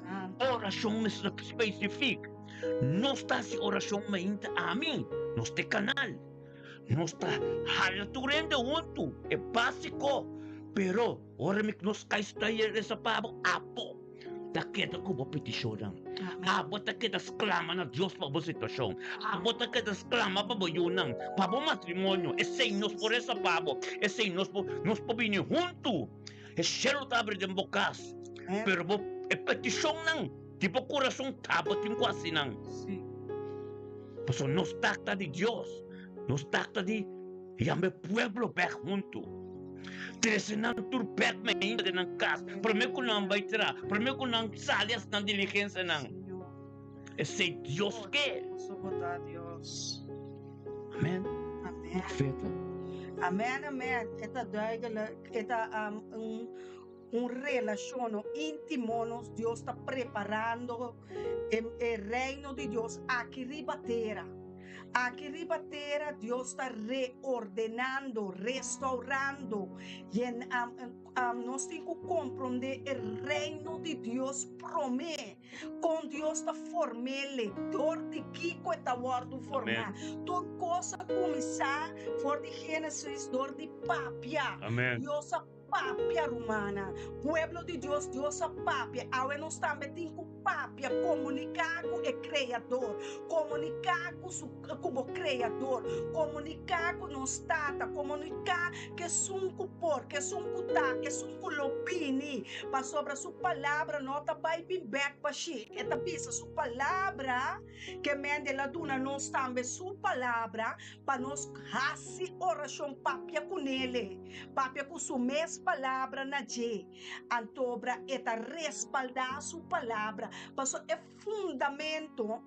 Oração específica. Não está se oração mainta a mim. Não está canal. Não está halaturendo junto. É básico. Pero, ora me nos caistay essa pabo apo. Taketa ko ba petisyonan. Abo taketa exclama na Diyos pa bo sitwasyon. Abo taketa exclama pa bo yunang. Pa bo matrimônio. Esse nos por essa pabo. Esse nos po bini junto. E cielo tabre de bocas. Pero bo e petisyon nang. Tipo coração tabo ting quasi nang. Paso nos takta de Dios. Nos takta de yame pueblo back junto. Tresenang turpek me ainda de nang casa. Para mim ko nang baitira. Para mim ko nang salias nang diligência nang. Esse Dios que. Suportar Deus. Amém. Amém. Profeta. Amém, amém. Esta duidelijk, esta relação íntimo, Deus está preparando o reino de Deus aqui ribatera. Aqui ribatera, Deus está reordenando, restaurando. E nós temos que compreender o reino de Deus promete. Com Deus está formele, dor de Kiko está guardo formar. Toda coisa começar, for de Gênesis, dor de papia. Amém. Deus a papia romana. Pueblo de Deus, Deus a papia. Agora nós também temos que papia comunicar com o Criador, comunicar com o Criador, comunicar com nós tata, comunicar que sunco por, que sunco tá, que sunco lopini, para sobre a sua palavra, nota vai bem back para si. Esta pisa sua palavra, que mende la duna nós também sua palavra, para nós hasi oração papia com ele, papia com sua mesma palavra na je, antobra eta respaldar sua palavra. Pastor, é fundamento,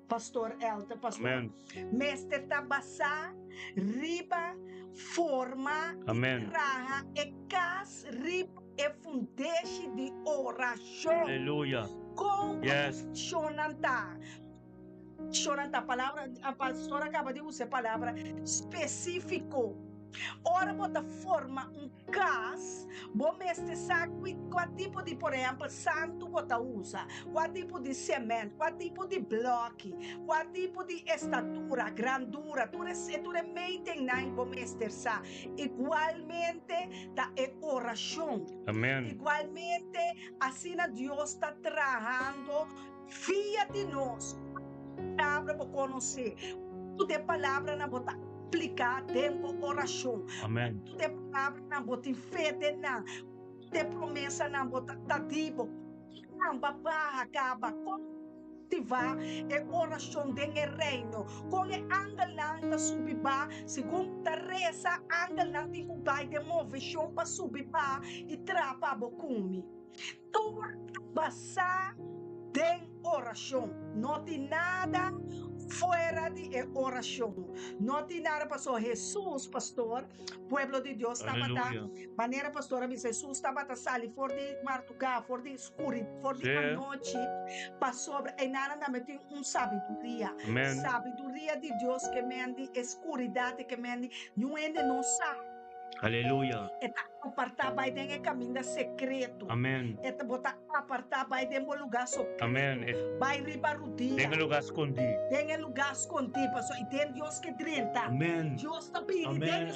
Pastor Elta, Pastor. Amém. Mestre tabasa, riba, forma, Amém. raha, e cas, riba, e fundeixe de oração. Aleluia. Com Yes. chonanta. Chonanta, palavra, a pastora acaba de usar a palavra específico. Ora bota forma cas, bom este sabe qual tipo de, por exemplo, santo bota usa, qual tipo de cimento, qual tipo de bloco, qual tipo de estatura, grandura, tu mentem na bom este sa. Igualmente da oração. Amén. Igualmente, assim Deus está trabalhando via de nós. Palavra para conhecer. Tudo é palavra na bota aplicar dentro da oração. Amén. Tudo é palavra na bota fé de na. Tudo é promessa na bota tadibo. Amba barra acaba cultivar é oração dentro do reino. Com o angel não subir segundo a reza, angel não tem que vai de mover para subir e trapa bocumi. Tu passar de oração. Não tem nada fora de oração. Não tem nada, pastor. Jesus, pastor, pueblo de Deus, estava maneira, pastor, Jesus estava a sair fora de martucar, fora de escuridão, fora de a noite, passou, e nada tem sabedoria. Amém. Sabedoria de Deus que mende escuridão, que mende, não sabe. Aleluia. Eta apartar vai dentro caminho secreto. Amém. Eta botar apartar vai dentro lugar secreto. Amém. Vai ribarudia. Tem lugar escondido. Tem lugar escondido, pastor. E tem Deus que trinta. Amém. Deus está pedindo. Amém.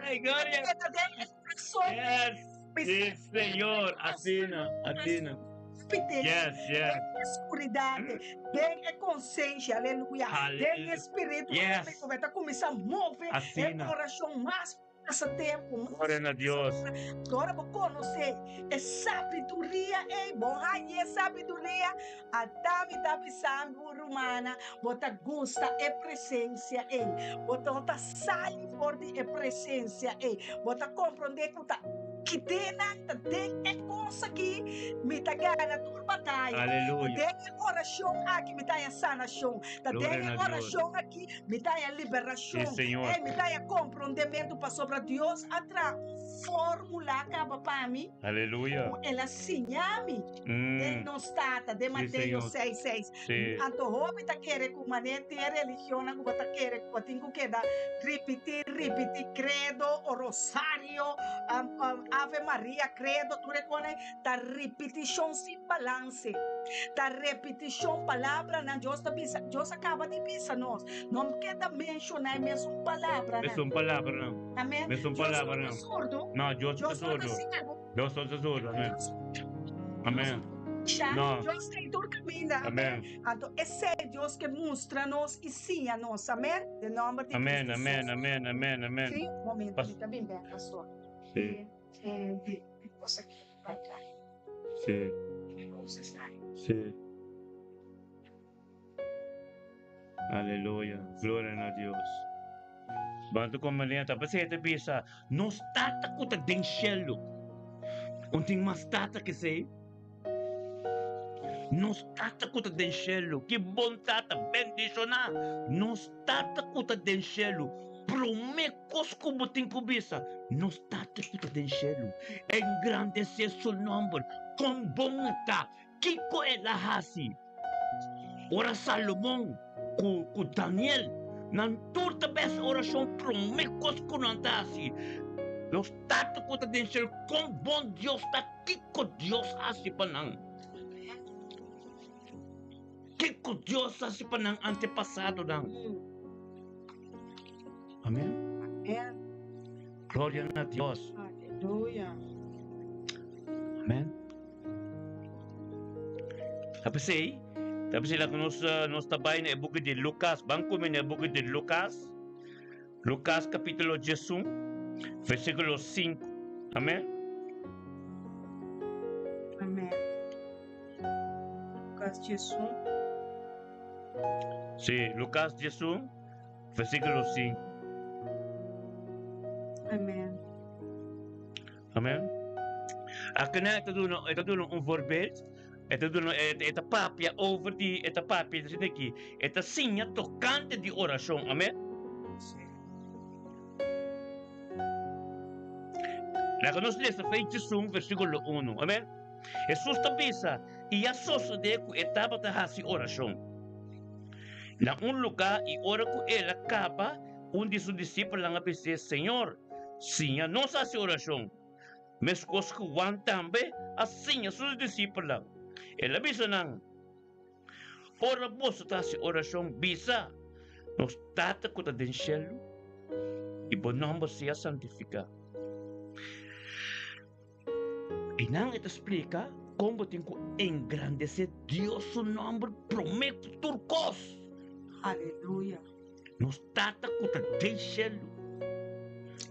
Ai, glória. Eta tem expressão. Yes, Senhor. Atina. Yes. Escuridão. Tem consciência. Aleluia. Tem espírito. Yes. Vai começar a mover. É oração mais. Esse tempo, glória a Deus. Agora vou conhecer é sabedoria, bom, aí é sabedoria. A Davi está pensando romana, bota gosta é presença, bota sai forte é presença, bota compreender que tem coisa que me tá ganhando tua batalha. Aleluia. Tem oração aqui me tá a sanação. Tem oração aqui me tá a liberação. Sim, Senhor. Me tá a compreendimento para sobre Deus atrás fórmula acaba para mim. Aleluia. Ela sinhame. Não está de Mateus 6:6. Anto hoje tá querendo com maneira de religião, não tá querendo com tenho que dar repetir credo, o rosário, Ave Maria, credo, tu reconhece, ta repetição sem balance, ta repetição palavra na Deus acaba de pensar nós, não queda mencionar mesmo palavra, mesmo palavra não, amém, mesmo palavra não, surdo, não, Deus é surdo, Deus é surdo, amém, não, Deus tem tudo caminho, amém, então esse é Deus que mostra nos e sim a nós, amém, de nome de amém, amém, sim, momento, está bem, pastor, sim. Cosa que vai dar. Sim. Aleluia. Glória a Deus. Bantu ko malianta. Kasi ito bisa. Nos tata ko ta den cielo. Unting mas tata kasi. Nos tata ko ta den cielo. Que bom tata. Bendición na. Nos tata ko ta den cielo. Promecos como tem cobiça, nos tata que tem cielo, engrandecer seu nome, com bom está, Kiko é la hasi, ora Salomão, com Daniel, nan turta bes oração promecos com antasi, nos tata que tem cielo, com bom Deus está, Kiko Deus hasi panang, Kiko Deus hasi panang antepassado nang. Amém. Amém. Glória a Deus. Aleluia. Amém. Tapos lá que nós trabalhamos na book de Lucas, banco na book de Lucas capítulo 11, versículo 5. Amém. Amém. Lucas 11. Sim, Lucas 11, versículo 5. Amém. Amém. Aqui na ito doon voorbeeld. Ito doon ito papia over die ito papia dito aqui. Ito sinha tocante de oração. Amém. Lá que nós lemos Efésios 1 versículo 1. Amém. Jesus tabisa e a sociedade que estava a fazer oração. Na lugar e ora que ela acaba um de seus discípulos lá disse, Senhor, sim, a nossa oração. Mas os que vão também, assim, os seus discípulos. Ele avisa não. Ora, você está se oração, bisa. Nós tata com o denchelo. E bom nome seja santificado. E não te explica como tem que engrandecer Deus o nome prometo turcos. Aleluia. Nos trata com o denchelo.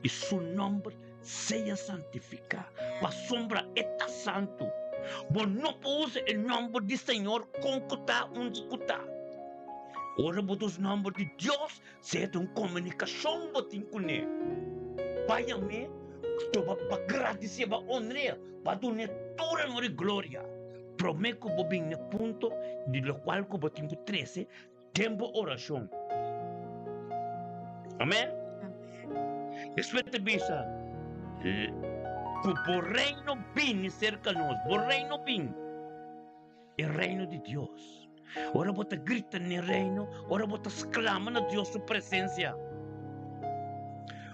E seu nome seja santificado. Para sombra está santo. Bom não pode usar o nome do Senhor com cuta onde cuta. Ora, os nomes de Deus seja uma comunicação com ele. Pai, amém. Estou para agradecer, para honrar, para dar toda a glória. Prometo que vou vir no ponto de lo qual eu vou ter 13 tempo oração. Amém? Espera, bisa. O reino vem cerca de nós. O reino vem. O reino de Deus. Ora você grita no reino. Ora você exclama na Deus sua presença.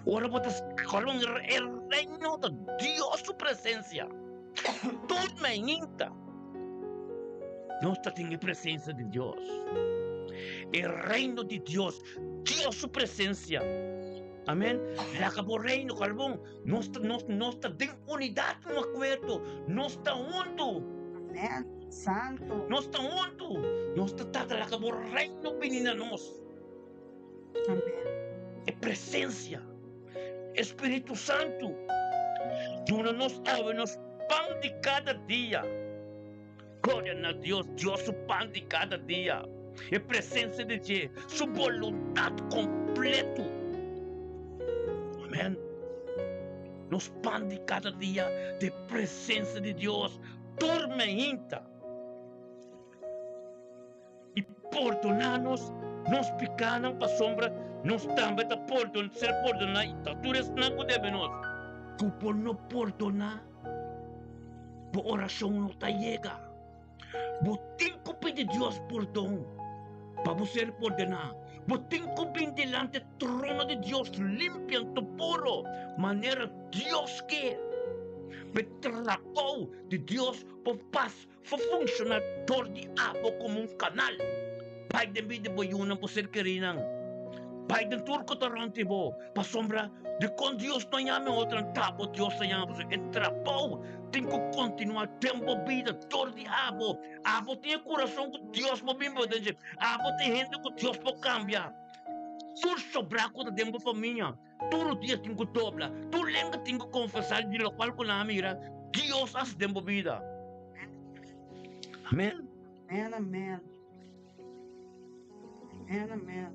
Ora você exclama o reino de Deus sua presença. Tudo me inta. Nós temos a presença de Deus. O reino de Deus. Deus sua presença. Amém? Acabou o reino, Calvão. Nós estamos em unidade no acordo. Nós estamos juntos. Amém. Santo. Nós estamos juntos. Nós estamos acabou o reino menina nós. Amém. É presença. Espírito Santo. Dura nós nos pão de cada dia. Glória a Deus. Deus o pão de cada dia. É presença de Deus. Sua vontade completa. Amém. Nos pão de cada dia de presença de Deus, tormenta. E perdonar-nos, nós pecaram para a sombra, nós também ser perdonar e taturas não podemos. Por não perdonar, a oração não está chega. Você tem que pedir a Deus perdão para você perdonar. Você tem que vir delante do trono de Deus, limpiando puro, maneira Deus quer. Betracou de Deus para paz, para funcionar todo de água como canal. Pai de vida boiuna para ser querido. Pai de turco tarante bo, para sombra de com Deus não chama outra tabo, Deus não chama. Entrapou, tem que continuar tempo vida todo de água. Água tem coração que Deus para mim pode dizer. Água tem gente que Deus para cambiar. Tudo sobrar com o tempo família. Todo dia tem que dobrar. Tu lembra tem que confessar de lo qual com a mira. Deus faz tempo vida. Amém. Amém, amém. Amém, amém.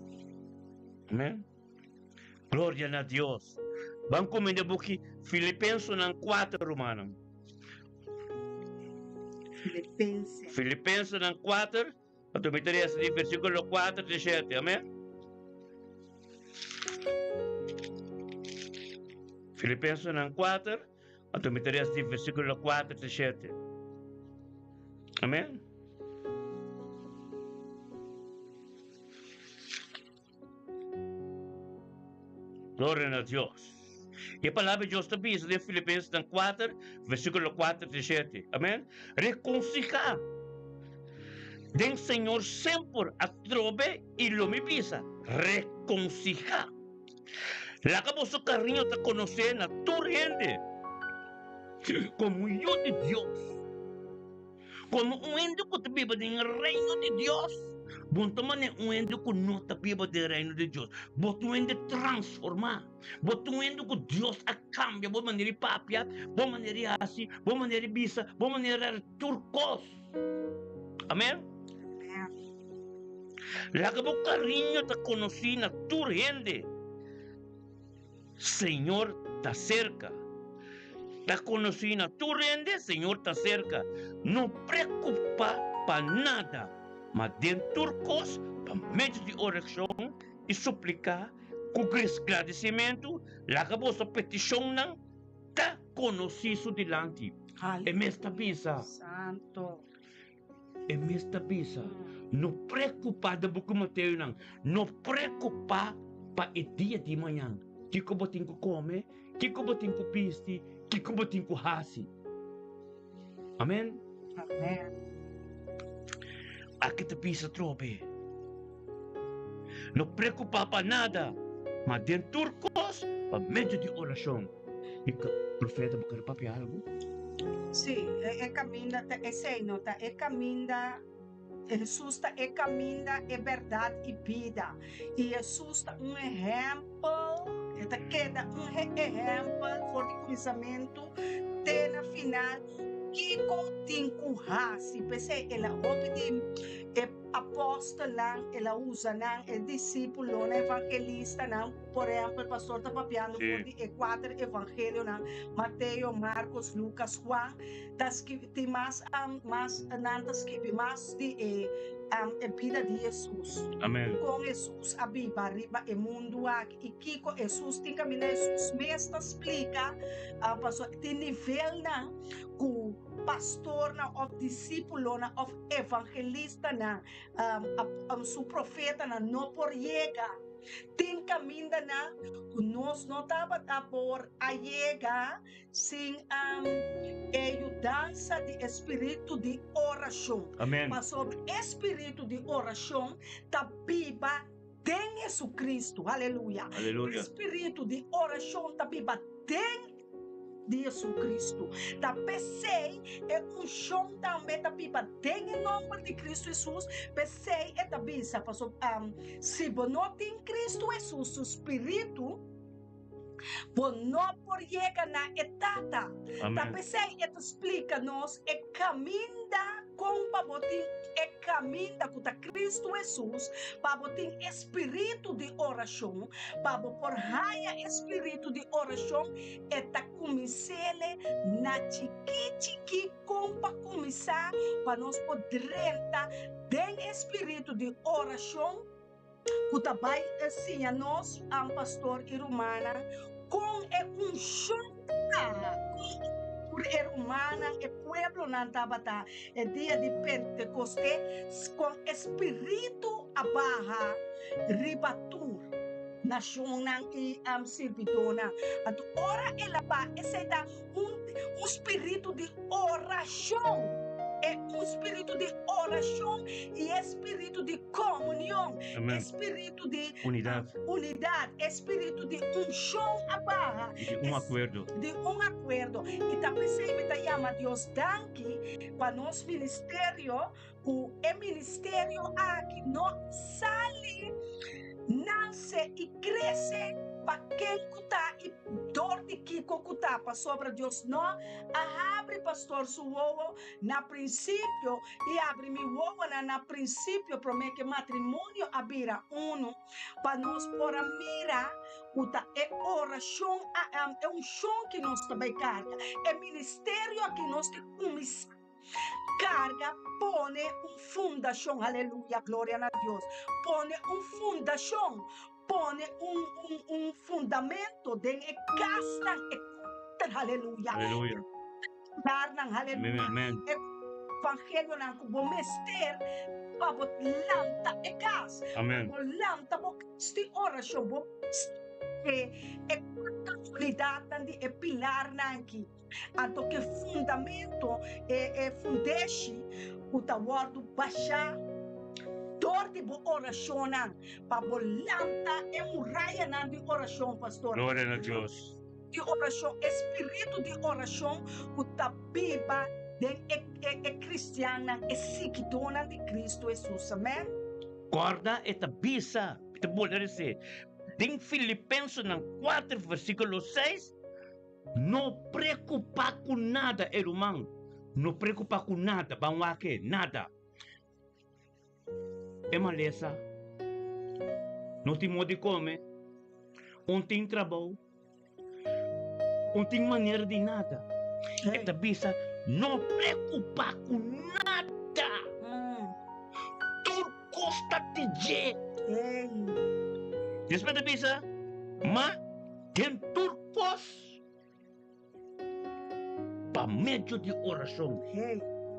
Amém. Glória a Deus. Vamos comer o book Filipenses 4, romano. Filipenses 4, a meteria de versículo 4 de 7. Amém. Filipenses 4, a meteria de versículo 4 de 7. Amém. Glória a Deus. E a palavra de Deus também diz em Filipenses 4, versículo 4 e 7. Amém? Reconciliar. Den Senhor sempre a trobe e lo me pisa. Reconciliar. La que vos carinho te conocer na tu gente. Como yo de Dios. Como un ente que te vive en el reino de Dios. Bom também um ente que não está vivo do reino de Deus. Boto um ente transformar. Boto um ente que Deus a cambia. Boa maneira de papia. Boa maneira de assim. Boa maneira de bisa. Boa maneira de turcos. Amém? Lá que o carinho te conheci na tua gente. Senhor está cerca. Te conheci na tua gente. Senhor está cerca. Não preocupa para nada. Mas dentro turcos, para meio de oração e suplicar, com agradecimento, lá que a vossa petição não está conhecido delante. É mesta pisa. Santo. É mesta pisa. Não preocupar de boca Mateus não. Não preocupar pa dia de manhã. Kiko botin ko come, kiko botin ko pisti, kiko botin ko hasi. Amen? Amen. Aqui te pisa trope. Não preocupa para nada, mas dentro turcos, pa meio de oração. E profeta, quer papi algo? Sim, é caminho, é sei, nota, é caminho. Jesus é caminho, é verdade e vida. E Jesus é exemplo, queda exemplo for de começamento, até na final, que continua hasi. Pensei, ela obedece, é apóstola, ela usa, é discípulo, é evangelista, por exemplo, pastor está papiando por de quatro evangelhos, Mateus, Marcos, Lucas, Juan, das que tem mais nantas que mais de a vida de Jesus. Amém. Com Jesus, a Bíblia, arriba, o mundo aqui, e Kiko, Jesus tem caminho, Jesus mesmo explica, pastor, tem nível, o pastor, o discípulo, o evangelista, o profeta, não por chegar. Tem caminho nós não estava por a chegar sem ajudança de espírito de oração. Amém. Mas sobre espírito de oração, tá viva tem Jesus Cristo. Aleluia. Aleluia. Espírito de oração tá viva tem de Jesus Cristo. Da PC é chão também da pipa tem em nome de Cristo Jesus. PC é da bisa, pastor. Se você não tem Cristo Jesus, o Espírito, você não pode chegar na etapa. Da PC é explica-nos é caminho com pabotim é caminho com Cristo Jesus, para botar espírito de oração, para por raia espírito de oração, é ta começar na chiqui com para começar, para nós podermos ter espírito de oração, que também assim a nós, pastor e romana, com chão por humana e pueblo nantabata é dia de Pentecostés com espírito abaja ribatur nação e servidona a ora ela ba esse dá espírito de oração é espírito de oração e espírito de comunhão, espírito de unidade, espírito de unção abaja, de acordo. E também sempre chama Deus danke para nosso ministério, o ministério aqui não sale, nasce e cresce para quem está e dor de que está para sobre Deus não abre pastor su ovo na princípio e abre mi ovo na princípio promete matrimônio abira para nós por mira uta é oração é chão que nós também carga é ministério que nós temos carga pone fundação aleluia glória a Deus pone fundação pone fundamento de casa aleluia Aleluia. Aleluia. Amen. Evangelho não como mester para lanta e casa. Amen. Lanta bo sti oração bo é consolidade de pilar nanki. Anto que fundamento é fundeixe o tawardo baixa dor de oração para lanta é muralha de oração pastor. Glória a Deus. De oração, espírito de oração, o tabiba é cristiana, é seguidora de Cristo Jesus, amém? Guarda esta bisa, te poder dizer, em Filipenses 4, versículo 6, não preocupa com nada, irmão, não preocupa com nada, vamos aqui, nada. É maleza, não tem modo de comer, não tem trabalho, não tem maneira de nada. Esta bisa não preocupa com nada. Tudo custa de jeito. Respeita a bisa, mas tem turcos para meio de oração.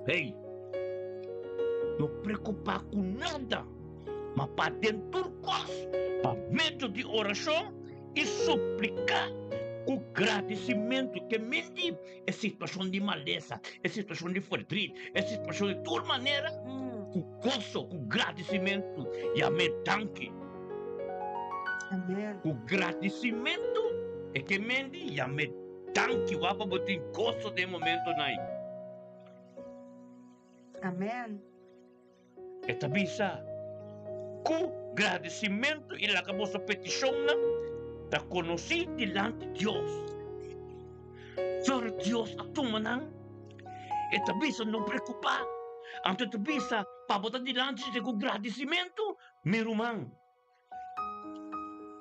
Ei, não preocupa com nada. mapatenturcos, para meio de oração e suplicar com agradecimento que mente é situação de maleza, é situação de fredrid, é situação de toda maneira, com gozo, com agradecimento e a tanque. Amen. Com agradecimento é que mente e a tanque o apa botin gozo de momento nai. Amen. Eta bisa com agradecimento e la cabosa petição da conheci diante de Deus. Sobre Deus a tu manang, eta bisa não preocupar. Anto tu bisa para botar diante de com agradecimento, meu irmão.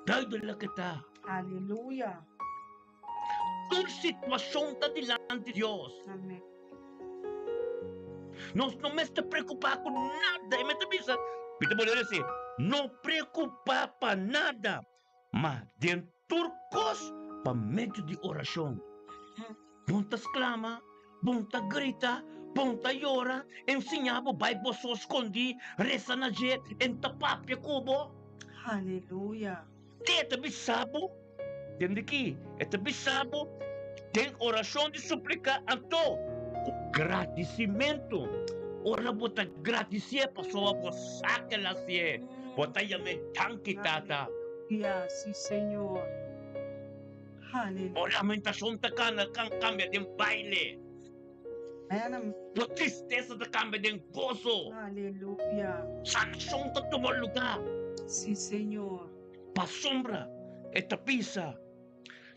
Dai dela que tá. Aleluia. Toda situação está diante de Deus. Amém. Nós não me está preocupar com nada. E me está bisa, pita boleh dizer, não preocupar para nada. Mas dentro turcos para meio de oração. Bom ta exclama, bom ta grita, bom ta llora, ensinava vai bosso escondi, reza na jet, entapapia cubo. Aleluia. Teta bisabo, entende aqui? Eta bisabo, tem oração de suplicar anto, com agradecimento. Ora bota agradecer pessoa você que lá se é, bota yame tanque tata. Aleluia. Sim, Senhor. Aleluia. Ornamentação da cana cambia de baile. Amen. A tristeza da cambia de gozo. Aleluia. Sanação da tomar lugar. Sim, Senhor. Pa sombra, eta pisa.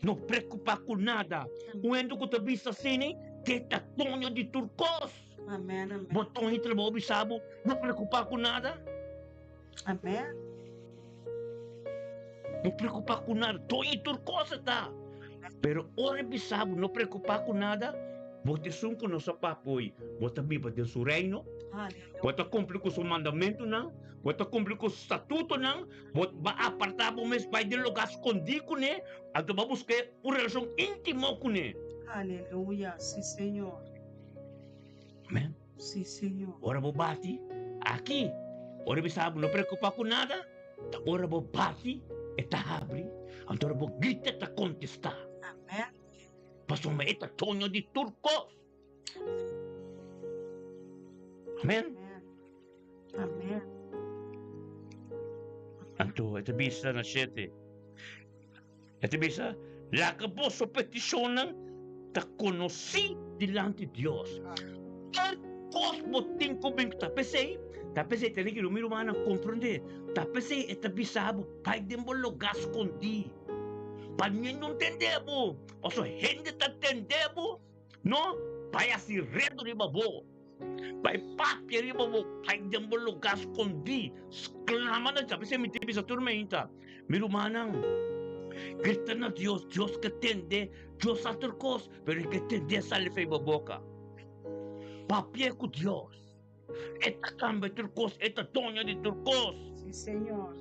Não preocupar com nada. O endo que te bisa sini, que tá tonho de turcos. Amém. Amém. Botão entre o bisabo, não preocupar com nada. Amém. Não preocupar com nada. Tonho turcos tá. Pero ora bisabo, não preocupar com nada. Bote sunco no seu papo e bota biba de seu reino. Aleluia. Bota cumprir com seu mandamento não. Bota cumprir com o estatuto não. Bota apartar o mês vai de lugar escondido né. Então vai buscar uma relação íntima com ele. Aleluia. Sim, Senhor. Amém. Sim, Senhor. Ora vou bate aqui. Ora bisabo, não preocupar com nada. Ora vou bate e tá abre. Então ora vou grita e contestar. Amém. Pastor me eta tonho de turcos. Amém. Amém. Anto, ito bisa na siyete. Ito bisa, laka po sa petisyonan, ta konosi dilante Dios. Turcos boting kubing tapesay, teni que lumiro mana comprender. Tapesay, ito bisa mo, pai din mo lugas kundi. Panyan não entendemos. Oso, gente tá entendendo. No, pai assim, redo de babo. Pai papi de babo. Pai de um lugar escondi. Exclama na sabe, se me tipi sa tormenta. Miro manang. Grita na Deus, Deus que atende. Deus a turcos, pero que atende sa lefei baboca. Papi é com Deus. Eta cambia turcos, eta tonha de turcos. Sim, Senhor.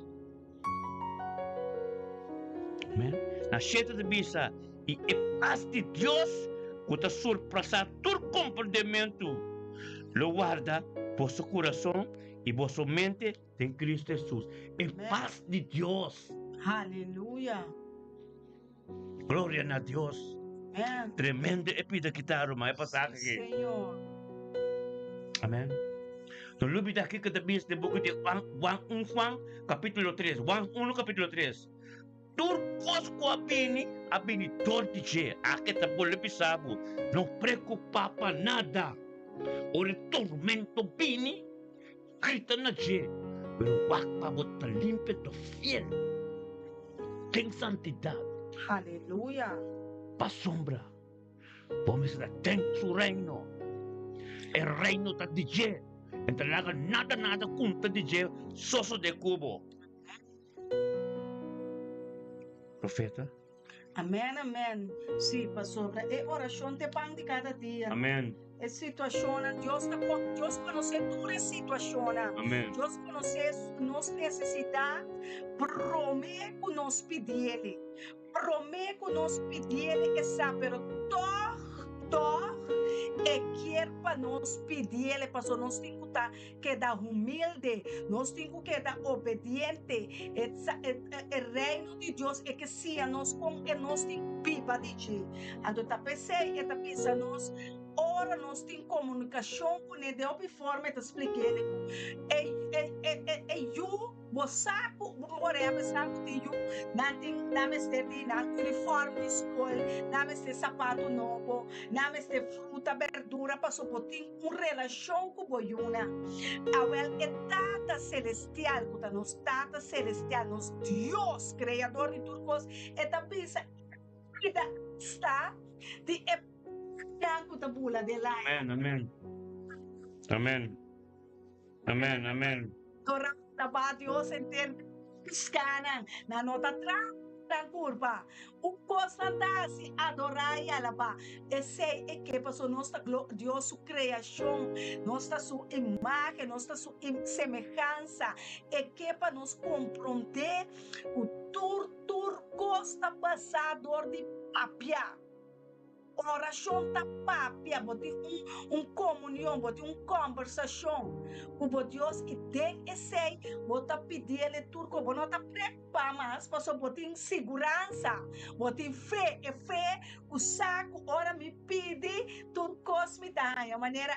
Amém. Na cheta de bisa e paz de Deus que te surpresa todo comportamento lo guarda vosso coração e vossa mente em Cristo Jesus. É paz de Deus. Aleluia. Glória a Deus. Amém. Tremendo é pida que tá mas é passar Sim, aqui. Senhor. Amém. No lubi daqui que te bis de book de Juan 1 capítulo 3. Juan 1 capítulo 3. Turcos com a bini tortiche, aqui tá por lepisabo, não preocupar para nada. O tormento bini, grita na je, pero waka bota limpe to fiel. Tem santidade, Aleluia. pa sombra. Vamos lá, tem su reino. El reino tá de je, entrega nada conta de je, soso de cubo. Profeta. Amém, amém. Sim, pastor. É oração de pão de cada dia. Amém. É situação. Deus conhece toda a situação. Amém. Deus conhece nossa necessidade. Promete que nós pedimos. Promete que nós pedimos. Essa, pero todo é que poder para nós pedir ele, pastor, nós temos que dar humilde, nós temos que dar obediente. O reino de Deus é que se nós com que nós temos pipa de ti. Então tá pensei, e tá pensando nós ora nós temos comunicação com ele de outra forma, eu te expliquei eu você morrer saco de you nating names de uniforme escola names de sapato novo names de fruta verdura passou por relação com boiuna awel etata celestial kuta nos tata celestial nos Dios creador de turcos eta bisa kita está de yang kuta bula de la Amen. Amen. Amen. Amen. Torang taba Dios entende kanan na nota ng curva o constante si adorar e alabar esse é que passou nossa Deus sua criação nossa sua imagem nossa sua semelhança é que para nos compreender o costa passador de papia oração da papia bote comunhão bote conversação o Deus e tem esse bota pedir ele turco bota prepa mas passou bote segurança bote fé e fé o saco ora me pede turcos me dá a maneira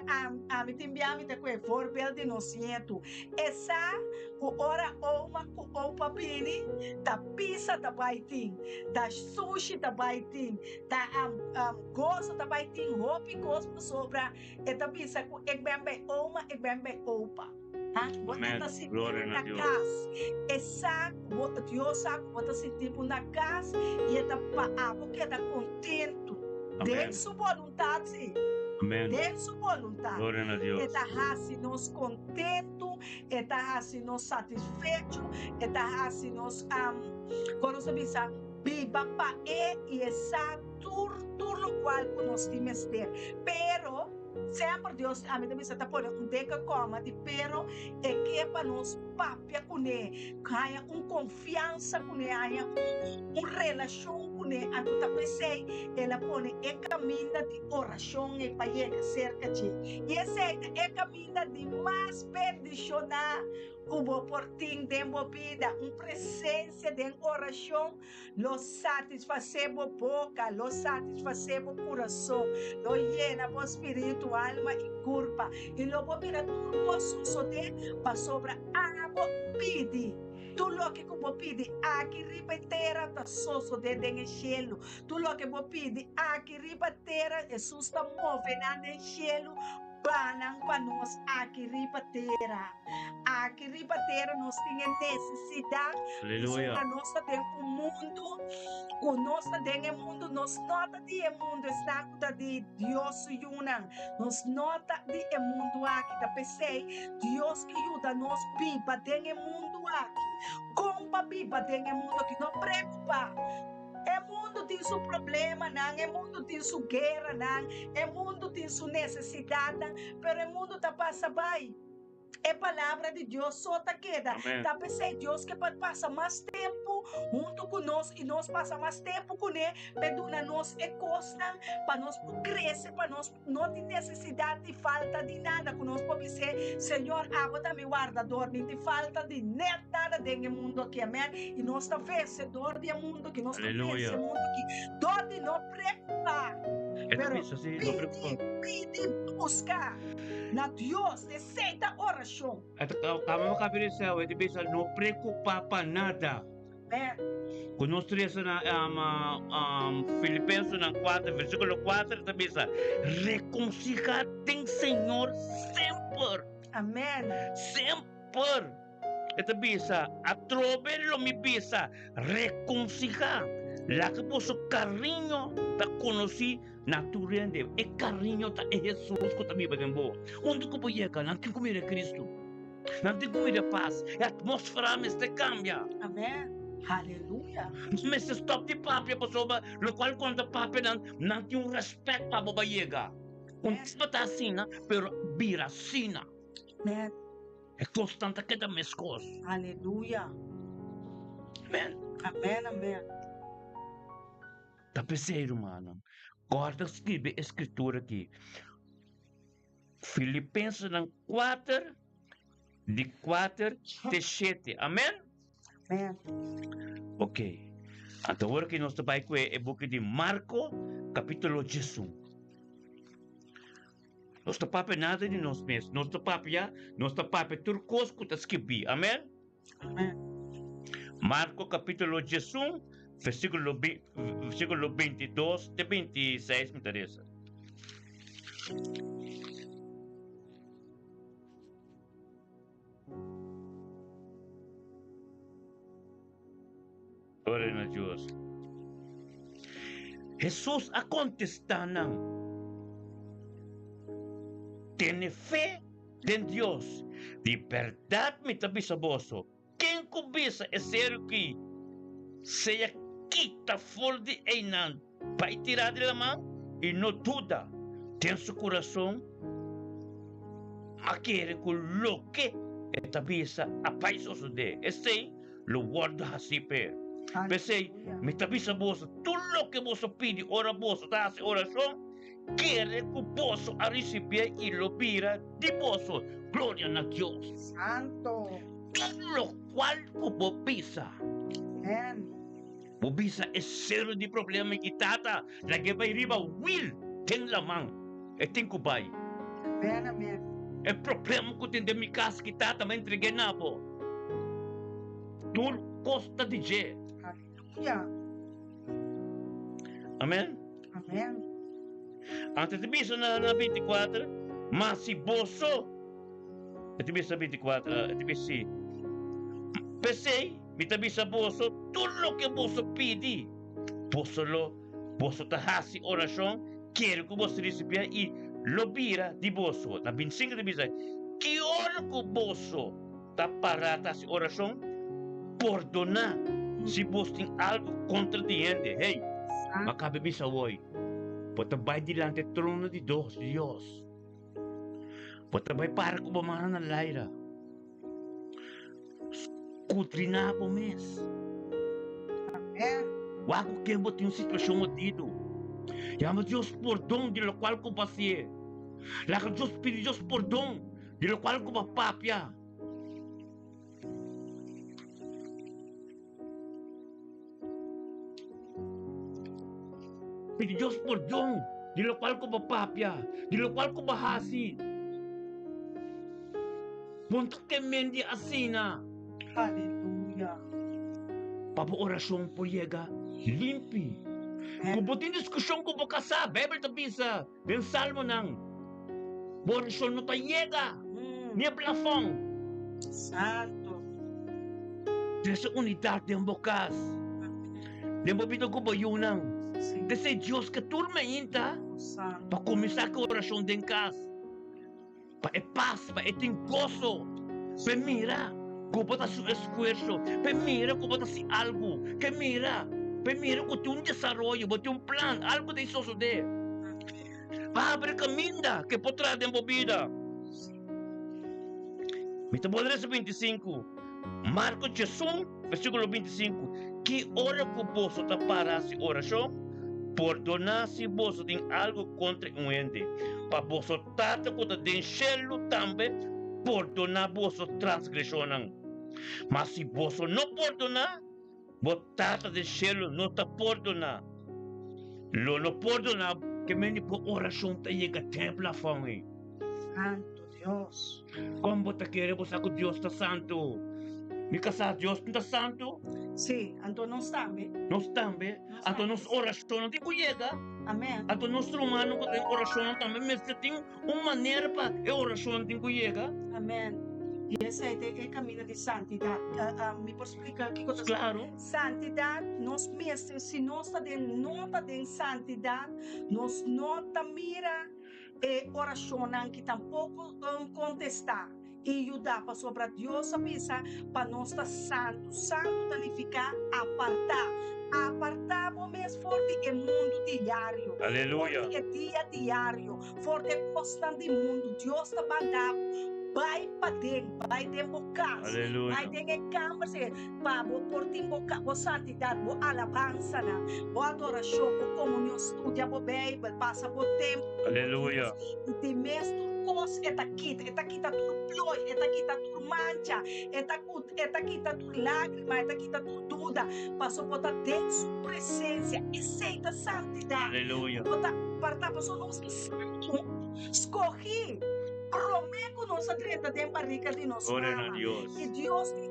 a me enviar me com voorbeeld de nociento essa o ora uma o papini da pizza da baiting da sushi da baiting da gosto da baiting roupa gosto sobra e da pizza com ek bembe opa bota se na casa essa Deus sabe bota se tipo na casa e é da porque da contento de sua vontade Amém. de sua vontade Glória a Deus. Eta hasi nos contento, eta hasi nos satisfeito, eta hasi nos quando se bisa biba pa e essa tudo qual nós temos ter. Pero sempre Deus a mim também está por deca coma de pero é que para nós papia com ele, haya confiança com ele, haya relação com ele, a tu tá pensei, ela põe é caminho de oração e para ele cerca de e esse é caminho de mais perdicionar Ubo por ti tempo vida, presença de oração, lo satisfacemos boca, lo satisfacemos coração, lo llena o espírito, alma e corpo, e lo mira tudo suso de para sobra água pide. Tu lo que como pide aqui ripetera ta soso de den cielo. Tu lo que mo pide aqui ripetera Jesus ta move na den cielo. Banang panos aqui ripetera. Aqui ripetera nós tem necessidade. Aleluia. Nós tem mundo. O nós tem mundo. Nós nota de mundo está de Deus yunang. Nós nota de mundo aqui. Da pensei Deus que ajuda nós pipa tem mundo aqui. Compa pipa tem mundo que não preocupa. É mundo tem seu problema, não. É mundo tem sua guerra, não. É mundo tem sua necessidade, pero é mundo tá passa bem. É palavra de Deus só tá queda. Tá pensei Deus que passa mais tempo junto conosco e nós passa mais tempo com ele, peduna nós é costa para nós crescer, para nós não tem necessidade de falta de nada, que nós podemos dizer, Senhor, água da minha guardador, não tem falta de nada dentro do mundo aqui, amém? E nós tá vencedor do mundo que nós tá vencedor mundo que dor de não preocupar. Pero pide buscar na Deus, aceita oração. Kami makapirisa, ito bisa no preocupa pa nada. Kung nós três na Filipenses 4, versículo 4, ito bisa reconciliar tem Senhor sempre. Amém. Sempre. Ito bisa atrobe lo mi bisa reconciliar. Laki po sa carinho ta conosci naturalmente e carinho ta é Jesus ko tabi bagembo. Onde ko poyeka nanti ko mira Cristo. Nanti ko mira paz. A atmosfera me se cambia. Amém. Aleluia. Me se stop di papia po soba, lo qual quando papia nanti un respeto pa babayega. Un spata sina pero bira sina. Amém. É constante que da mescos. Aleluia. Amen. Amém, amém. Tapeceiro, mano. Guarda, escreve a escritura aqui. Filipenses ng 4, de 4 te 7. Amen? Amen. Ok. Então, agora que nós trabalhamos com o book de Marco, capítulo 11. Nós trabalhamos nada de nós mesmos. Nós trabalhamos turcos que está escrito. Amen? Amen. Marco, capítulo 11, versículo 22 de 26, me interessa. Glória a Deus. Jesus a contestar não. Tem fé em Deus. De verdade me tabisa boso. Quem cobiça é ser que seja quita fora de einan. Vai tirar de la mão e não duda. Tem seu coração. A querer coloque e tabisa a paisoso de. Esse lo guarda assim per. Pensei, me tabisa boso. Tudo lo que boso pide, ora boso, dá a oração. Quer que o poço a receber e lo vira de poço. Glória a Deus. Santo. Tudo lo qual que bobisa. Amen. Bobisa é zero de problema que tata. Lagi vai riba will. Tem lamang. E tem que vai. Amen. Amen. É problema que tem de mi casa que tata me entreguei na po. Tudo costa de je. Hallelujah. Amém? Amen. Antes de bisa na 24, mas si boso. Ito bisa 24, ito bisa. Pensei, mita bisa boso, tudo que boso pidi. Boso tahasi oração, quero que boso recebia e lo vira de boso. Na 25 de bisa, que hora que boso ta parata si oração, perdonar se boso tem algo contra de gente. Hey, makabe bisa woy. Potabay dilante trono de Dios. Potabay para ko bamana na laira. Kutrina po mes. Amen. Wago que bote uma situação modido. Llama Dios perdão de lo cual ko pasie. Laga Dios pide Dios perdão de lo cual ko papapia. Pide Dios perdão, de lo cual ko papapia, de lo cual ko bahasi. Punta que mendi asina. Hallelujah. Papa oração po llega limpi. Kung buti diskusyon ko baka sa Bible tabisa, ben salmo nang. Oração no ta llega. Ni plafong. Santo. Dessa unidade de bokas. Lembra bito ko ba yun nang? Sim. Desse Deus que turma ainda. Santo. Para começar com a oração de casa. Para paz, para ter gozo. Para mira, como bota seu esforço. Para mira, como bota si algo. Que mira, para mira, como tem desenvolvimento, como tem plano, algo de suceder. Para abrir caminho que poderá ter vida. Mita Bolres 25. Marcos 11, versículo 25. Que hora que posso tapar essa oração? Perdonar se você tem algo contra um ente. Para você trata quando tem celo também, perdonar você transgressão. Mas se você não perdonar, você trata de celo, não está perdonar. Lo não perdonar, que me por oração te chega tempo lá fome. Santo Dios. Como você quer você que Deus está santo? Me casar Deus não está santo? Sí, Anto não sabe. Nós também, a nossa oração não tem que chegar. Amém. A nosso humano que tem oração também, mas tem uma maneira para a oração tem que chegar. Amém. E esse é o caminho de santidade. Me pode explicar que coisa? Claro. Santidade, nós mesmos, se nós não temos santidade, nós não mira oração que tampouco contestar. E ajudar para sobre Deus a pensar para nós estar santo. Santo significa apartar o mais forte é mundo diário. Aleluia. Forte é dia diário. Forte é constante mundo. Deus está mandando vai tem bocas, vai Aleluya. tem em câmara, pa, por tem boca, bo santidade, bo alabança, bo adoração, bo comunhão, estudia, bo Bíblia, passa bo tempo, Aleluya. e tem mesmo cos, eta kita tu ploi, eta kita tu mancha, eta kita tu lágrima, eta kita tu dúvida, passou botar dentro de sua presença, aceita a santidade, Aleluya. botar, para passou nos santo, escorri, romé com nossa treta de barriga de nossa Gloria a mama, Dios. e Deus tem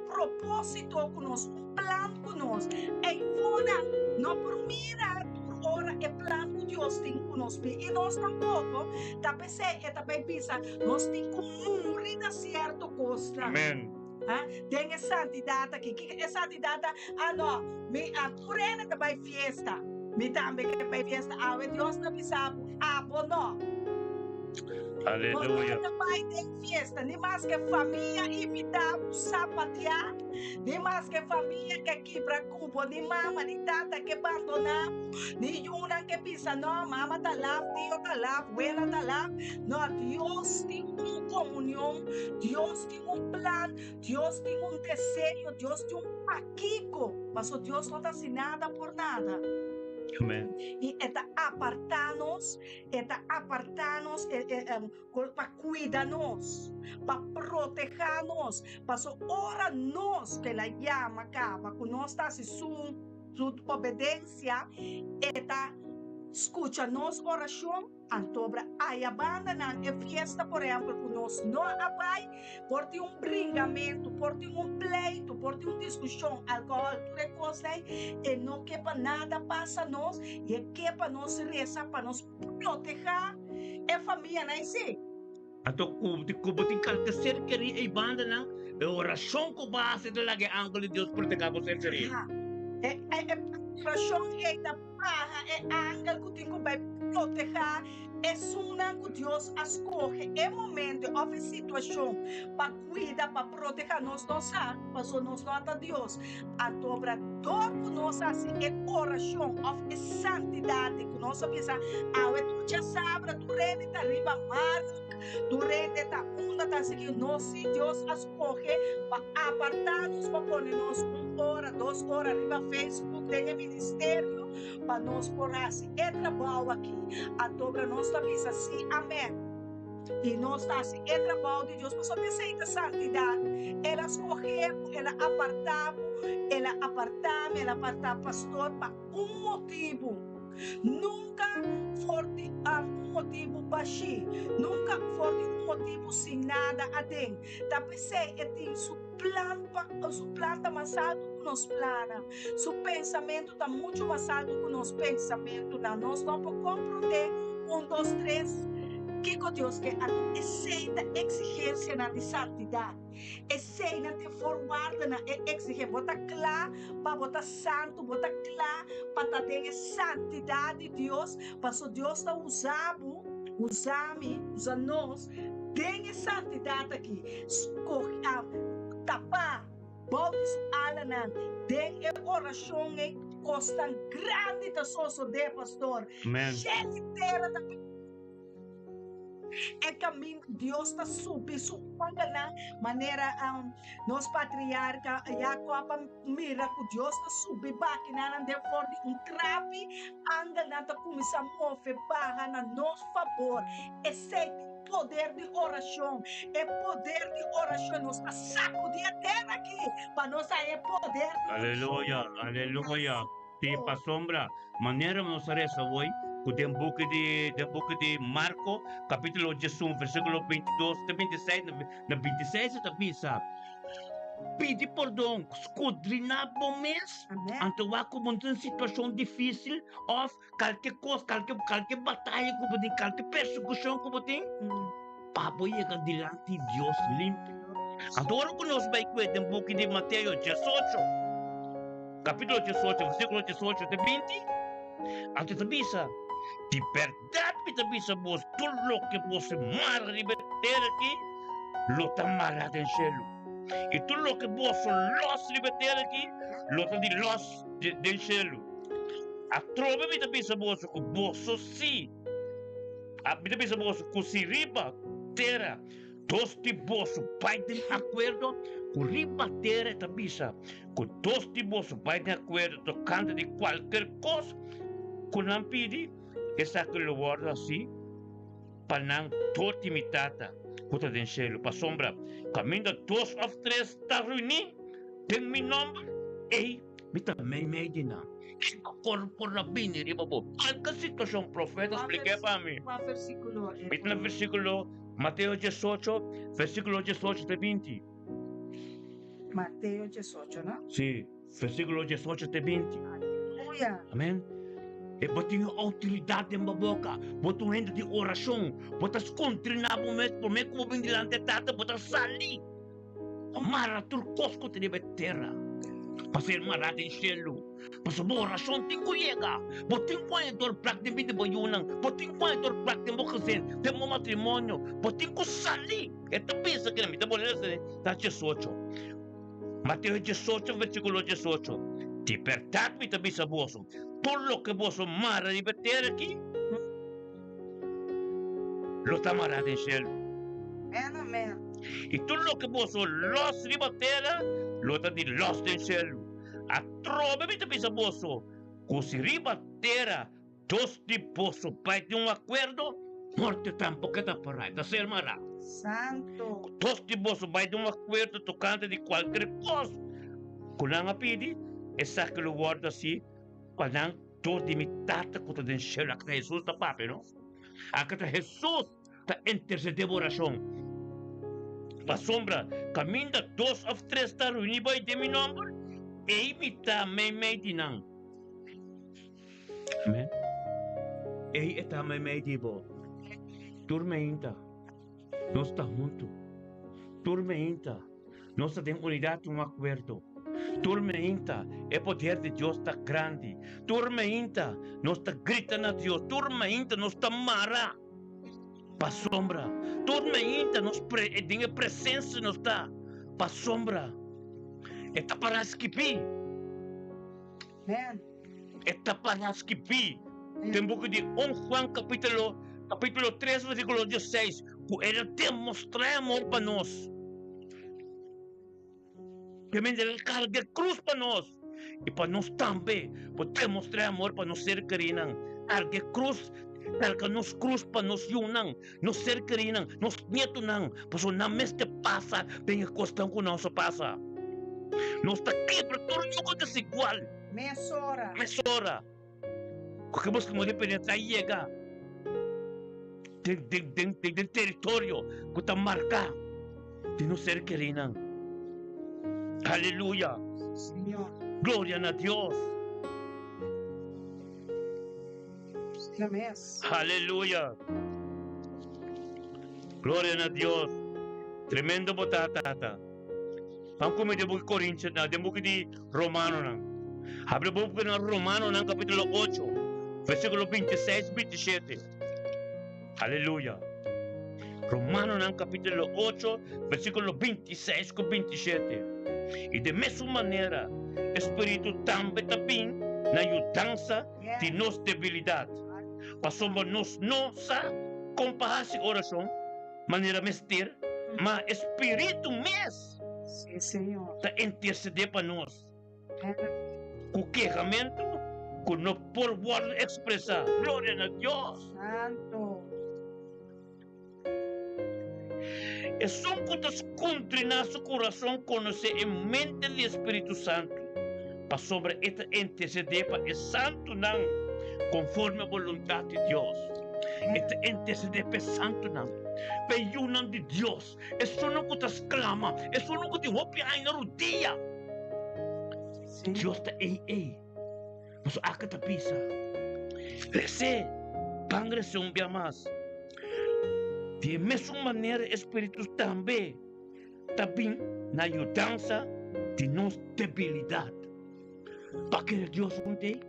propósito conosco, plano conosco, e fora, não por mira, ora é plano que Deus tem conosco, e nós tampouco, também sei, e também pensa, nós temos que morrer a certo custo. Amén. Tem a santidade aqui, que é santidade, não, a turena também festa, me também que vai festa, Deus também sabe, não. Aleluya. Também tem festa, nem mais que família invitar o sapatear, nem mais que família que quebra cubo, nem mama, nem tata que abandonar, nem uma que pensa, não, mama tá lá, tio tá lá, abuela tá lá, não, Deus tem uma comunhão, Deus tem um plano, Deus tem um desejo, Deus tem um paquico, mas o Deus não está assim nada por nada. Amén. E está apartar-nos para cuidar-nos, para proteger-nos, para orar-nos que a chama acaba, que nós estamos sua obediência, está escucha-nos oração, antobra aí abandona a fiesta, por exemplo, que nós não abai, por ter bringamento, por ter pleito, por ter discussão, alcohol, tudo é coisa, e não quer para nada passa nós, e quer para nós rezar, para nos proteger, é família, não é assim? Atau kubutin kalkasir kari ay banda ng orasyon ko base talaga ang angkol ni Diyos proteger po sa seri. Oração é da barra, é angel que tem que vai proteger, é suna que Deus escolhe, é momento, houve situação para cuidar, para proteger nós, mas nós não é Deus. A dobra dor que nós assim é oração, houve santidade que nós pensamos, tu já sabe, tu rende tá riba mar, tu rende tá onda, tá seguindo, nós Deus escolhe para apartar-nos, para pôr-nos 1 hora, 2 horas, riba Facebook, tem ministério, para nós pôr assim, é trabalho aqui, a dobra nós também assim, amém. E nós está assim, é trabalho de Deus, mas só pensei na santidade, ela escolheu, ela apartava pastor para um motivo, nunca for de um motivo baixo, nunca for de um motivo sem nada a dentro, tá pensei, é tem su planta mais alto que nos plana, su pensamento está muito mais alto que nos pensamento, nós não podemos compreender 1, 2, 3, que Deus quer, aceita exigência de santidade, aceita te forward na exigência, bota claro, para botar santo, bota claro, para ter santidade de Deus, para que Deus está usando nós, tem santidade aqui, tapar, bota alana, tem oração costa grande da sua de pastor, gente inteira da é caminho Deus está subindo na maneira nos patriarca Jacob mira que Deus está subindo aqui na de fora trave anda na começar a mover barra na nosso favor esse poder de oração nós está sacudir a terra aqui para nós é poder de Aleluia tipo sombra maneira nos reza hoje o book de Marco, capítulo 1, versículo 22 a 26, na 26 também sabe. Pede perdão, escudrinar bom mês, então há como uma situação difícil, ou qualquer coisa, qualquer batalha, qualquer persecução, para chegar diante de Deus limpo. Agora que nós vamos ver no book de Mateus 18, capítulo 18, versículo 18 a 20, então também sabe. De verdade, me também sabemos tudo o que você mara libertar aqui, lo está marado em céu. E tudo o que você los libertar aqui, lo está de los de céu. A trova me também sabemos que você sim, Vida bisa boso, kusiriba, tera, dos de boso, pai de acordo, kuriba tera tabisa, com dos de boso, pai de acordo, tocando de qualquer coisa, com não pedi, essa que lo guarda assim, para não torti mitata, puta de enchelo, para sombra, caminho 2 ou 3, tá reunido, tem meu nome, ei, me também me dina. Por na bini, riba po. Alka sitwasyon, profeta, explique para mim. Qual versículo? Mita no versículo Mateo 18, versículo 18 de 20. Mateo 18, ¿no? Sí, versículo 18 de 20. Aleluya. Amém? E botinha autoridade em boca, botou ainda de oração, botas contrinar por mim como vem delante tata, botas sali. Amara turcosco te deve terra. Pasir marada em cielo. Pasir oração tem cuiega. Botin quando plak de vida boyunang, botin quando plak de mocasin, de mo matrimônio, botin ko sali. Esta pensa que na mita bolera se tá 18. Mateo 18, versículo 18. Libertad mi tabisa boso. Todo lo que vos mara libertar aquí, lo está marado en cielo. Amén. Y todo lo que vos los libertar, lo está de los en cielo. A trove mi tabisa boso. Que si libertar dos de boso para de un acuerdo, morte tampoco está por ahí. Está ser mara. Santo. Dos de boso para de un acuerdo tocante de cualquier cosa. Con la pidi, esa que lo guarda así. Quando todo de mitata que está enchendo a Jesus da papi, não? A que Jesus está intercedendo oração. Para sombra, caminho 2 ou 3 está reunido em meu nome, e imita me dinam. Amém? E está me dibo. Turmenta. Nós está junto. Turmenta. Nós temos unidade, acordo. Tormenta, o poder de Deus está grande. Tormenta, nós está gritando a Deus. Tormenta, nós está mara. Para sombra. Tormenta, nós tem a presença, nós está. Para sombra. Está para esquipir. Amén. Está para esquipir. Tem boca de 1 Juan capítulo 3, versículo 16. Que ele demonstrar amor para nós. Que ele carga cruz para nós. E para nós também podemos mostrar amor para nós ser queridos. Carga cruz, carga nos cruz para nós unam, nós ser queridos, nós netos não. Pois na mesma passa, bem a questão que nós passa. Nós está aqui para todo mundo desigual. Mesora. Mesora. Porque nós como penetrar e chegar. Tem território que está marcado de nós ser queridos. Aleluya. Señor. Gloria a Dios. Amén. Aleluya. Gloria a Dios. Tremendo botata. Vamos comer de book Corinthians na, de book di Romano na. Habla book na Romano na capítulo 8, versículo 26, 27. Aleluya. Romano na capítulo 8, versículo 26 com 27. E de mesma maneira, Espírito também na ajudança de nossa debilidade. Passou nós não comparar-se oração, maneira mestre, mas Espírito mesmo Sí, Señor. está interceder para nós. Amén. Com queixamento, com não por expressar. Glória a Deus. Santo. É só quando contrinar seu coração conhecer em mente do Espírito Santo. Para sobre esta interceder para o santo não, conforme a vontade de Deus. Esta interceder para o santo não, para o nome de Deus. É só não que te exclama, é só não que te roupa aí na rodilha. Deus está ei. Mas a que te pisa. Rece, pangre-se bem mais. De mesma maneira, Espírito também na ajudança de nossa debilidade. Para que Deus conte,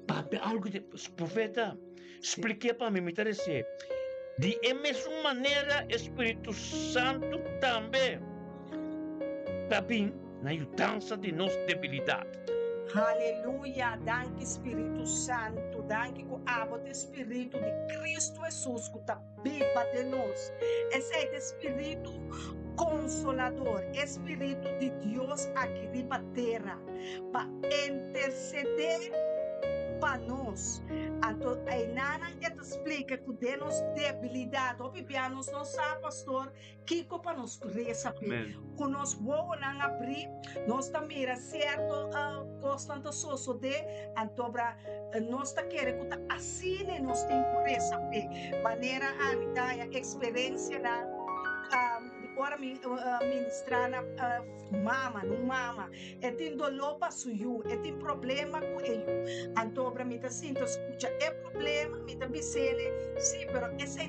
para ver algo de profeta, expliquei para mim, me interessa. De mesma maneira, Espírito Santo também na ajudança de nossa debilidade. Aleluia, danke Espírito Santo, danke com abo do Espírito de Cristo Jesus que está viva de nós. Esse é o Espírito Consolador, Espírito de Deus aqui na terra, para interceder para nós. Então, a Nana te explica que de nos debilidade, o pianos não sabe, pastor, que para nos reza, que nós vamos abrir, nós também mira certo, constante sosso de, então, nós está querendo que assim, nós temos que reza, maneira a experiência na ora ministrar na mama, no mama, tem dolor para suyo, tem problema com ele. Então, para mim, sinto, escuta, é problema, me tá bisele, sim, pero esse é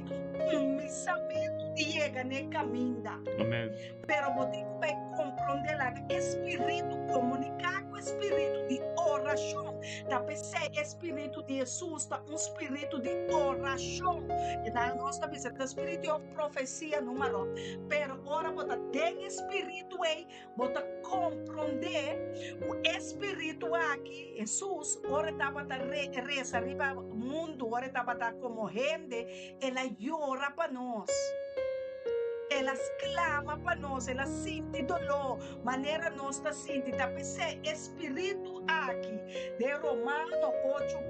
um pensamento que chega no caminho. Amém. Pero você vai compreender o espírito, comunicar com o espírito de oração. Também é espírito de Jesus, um espírito de oração. E nós também temos espírito de profecia número. Pero ora você tem espírito aí, você compreender o espírito aqui, Jesus, ora estava reza arriba mundo, ora estava como gente, ela llora para nós. Elas clama para nós, elas sentem dolor, maneira nós está sentindo, também espírito aqui, de Romanos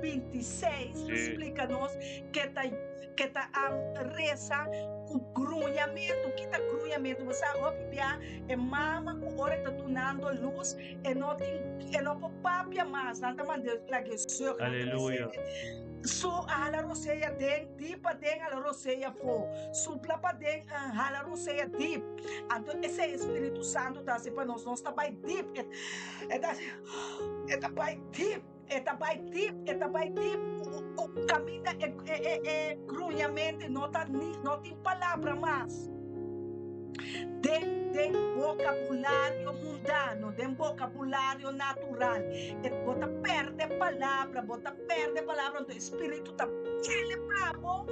8:26, explica-nos que tá reza com grunhamento, que tá grunhamento, você sabe, é mama com hora tá tunando luz, e não papia mais, não tá mandando lá que sou. Aleluia. So hala roseia den dipa den hala roseia fo supla pa den hala roseia deep. Então esse Espírito Santo tá se para nós tá by deep tá by deep o caminho é grunhamento, não tem palavra mais. Den vocabulário mundano, den vocabulário natural. Bota perde palavra, então o Espírito está bravo,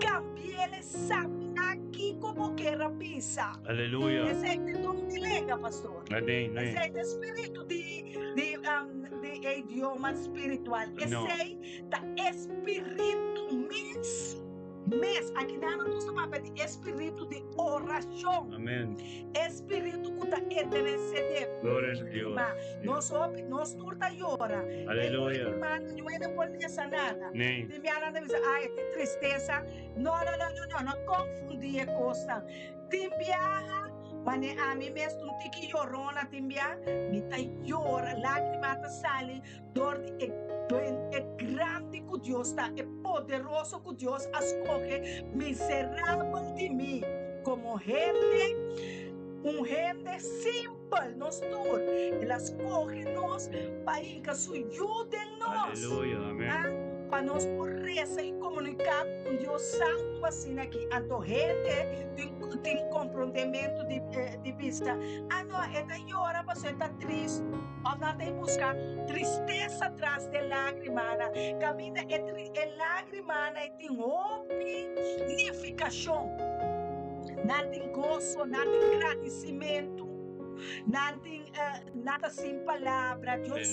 cambia, ele sabe aqui como quer pensar. Aleluia. Esse é o nome de língua, pastor. Amém. Esse é o Espírito de idioma espiritual. Esse é o Espírito aqui nós estamos falando de espírito de oração. Amém. Espírito que está intercedendo. Glória a Deus. Nós turta llora. Aleluia. Não pode nada. Nem. Tem minha nada dizer, ai, tem tristeza. Não confundir a coisa. Tem viaja, mas a mim mesmo não tem que llorar, tem viaja, me tá llora, lágrima tá sale, dor é grande que Deus está, é poderoso que Deus escolhe, miserável de mim, como gente, gente simples, nós todos, Ele escolhe nós para que ajudem nós. Aleluia, amém. Para nós reza e comunicar com Deus Santo assim aqui. Então, gente tem comprometimento de vista. Não, ela llora, você está triste. Não tem que buscar tristeza atrás de lágrima. Caminha entre lágrima e tem unificação. Não tem gozo, não tem agradecimento. Nada sem palavra. Deus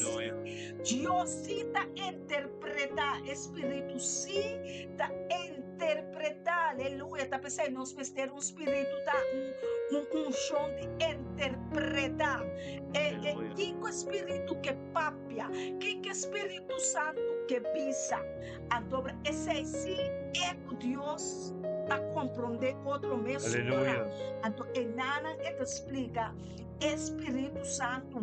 sim está interpretar. Espírito sim está interpretar. Aleluia. Está pensando, nós vamos ter espírito, um chão de interpretar. Que espírito que papia, que Espírito Santo que pisa. Então, esse sim é o Deus a compreender outro mesmo. Aleluia. Então, Enana te explica, Espírito Santo,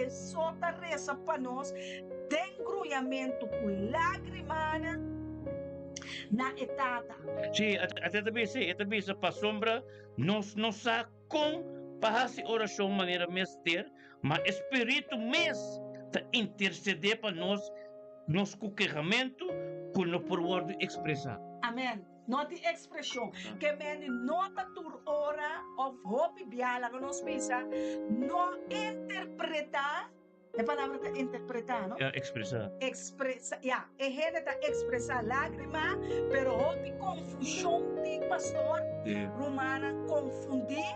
só tá reza para nós, tem grunhamento com lágrima na etapa. Sim, até também se para sombra, nós não sa com para oração maneira mestre, mas Espírito mesmo tá interceder para nós qualquerramento com o por expressar. Amém. Nota expressão que men nota tur ora of hope biala que nos pisa no interpretar a palavra de interpretar, ¿no? Expressar. Expresa, ya, gente está expresa lágrima, pero hope confusão de pastor romana confundir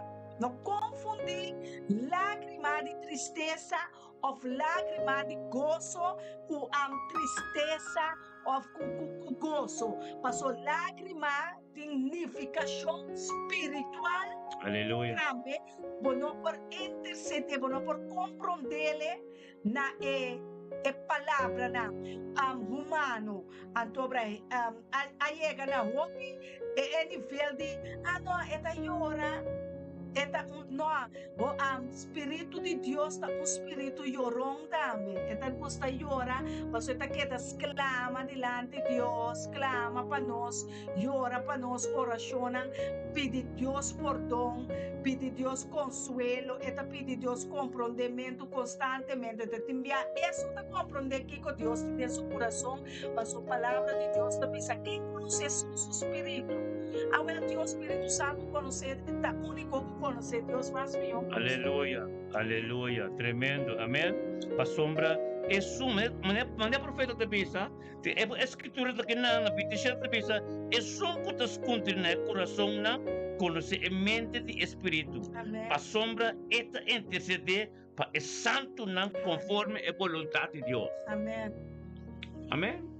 lágrima de tristeza of lágrima de gozo ku tristeza of ku gozo. Paso lágrima dignificación espiritual Aleluya. grande, bueno por interceder, bueno por comprenderle na palavra na humano, antobra llega na hopi nível de no, esta llora. Esta no, espírito de Deus está espírito llorão também. Esta custa llora, mas esta queda clama delante de Deus, clama para nós, llora para nós, oraciona, pede Deus perdão, pede Deus consuelo, esta pede Deus compreendimento constantemente. Esta te envia isso para compreender que Deus tem seu coração, mas a palavra de Deus também sabe quem conhece seu espírito. Ahora Dios Espíritu Santo conocer, está único que conoce Dios más mío. Aleluya, aleluya, tremendo, amén. Pa sombra, isso, mané profeta te bisa, te escritura da que na petição te bisa, isso que te esconde na coração na conhecer mente de espírito. Amén. Pa sombra, esta interceder para é santo não conforme a vontade de Deus. Amén. Amém.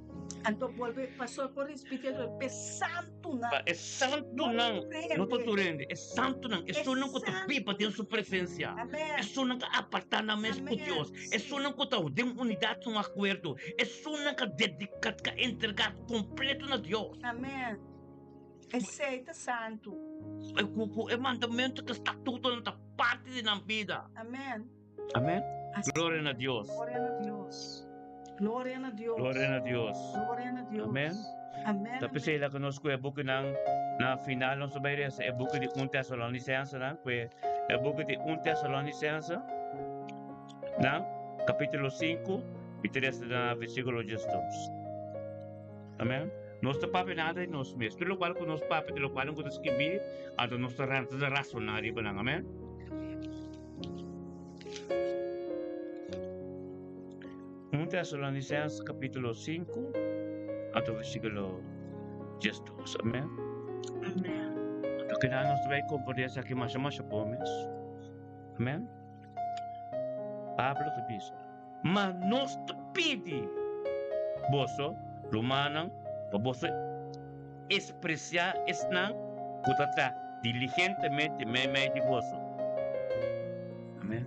Então volve pastor por Espírito santo na. É santo não tô durando, é santo não, é só não que tu pipa tem sua presença. Amém. É só não que apartar na mesa com Deus. É só não que tu tem unidade um acordo. É só não que dedicar, que entregar completo na Deus. Amém. Aceita santo. É mandamento que está tudo na parte da vida. Amém. Amém. Glória a Deus. Glória a Deus. Glória a Deus. Glória a Deus. Glória a Deus. Amém. Amém. Tapi sila conosco é book na final não sobre isso é book de 1 Tessalonicenses não é book de 1 Tessalonicenses não capítulo 5 e 3 na versículo de estamos. Amém. Nós está papo nada e nós mesmos. Pelo qual que nós papo, pelo qual que nós escrever, então nós está racionário para não, amém. 1 Tessalonicenses capítulo 5 atau versículo 10. Amén. Amém. Então, que nós também compreendemos aqui mais pomes. Amém. Pablo te diz, mas nós te pedi, boso, Romano, para você expressar esse não, diligentemente meio de vosso. Amém.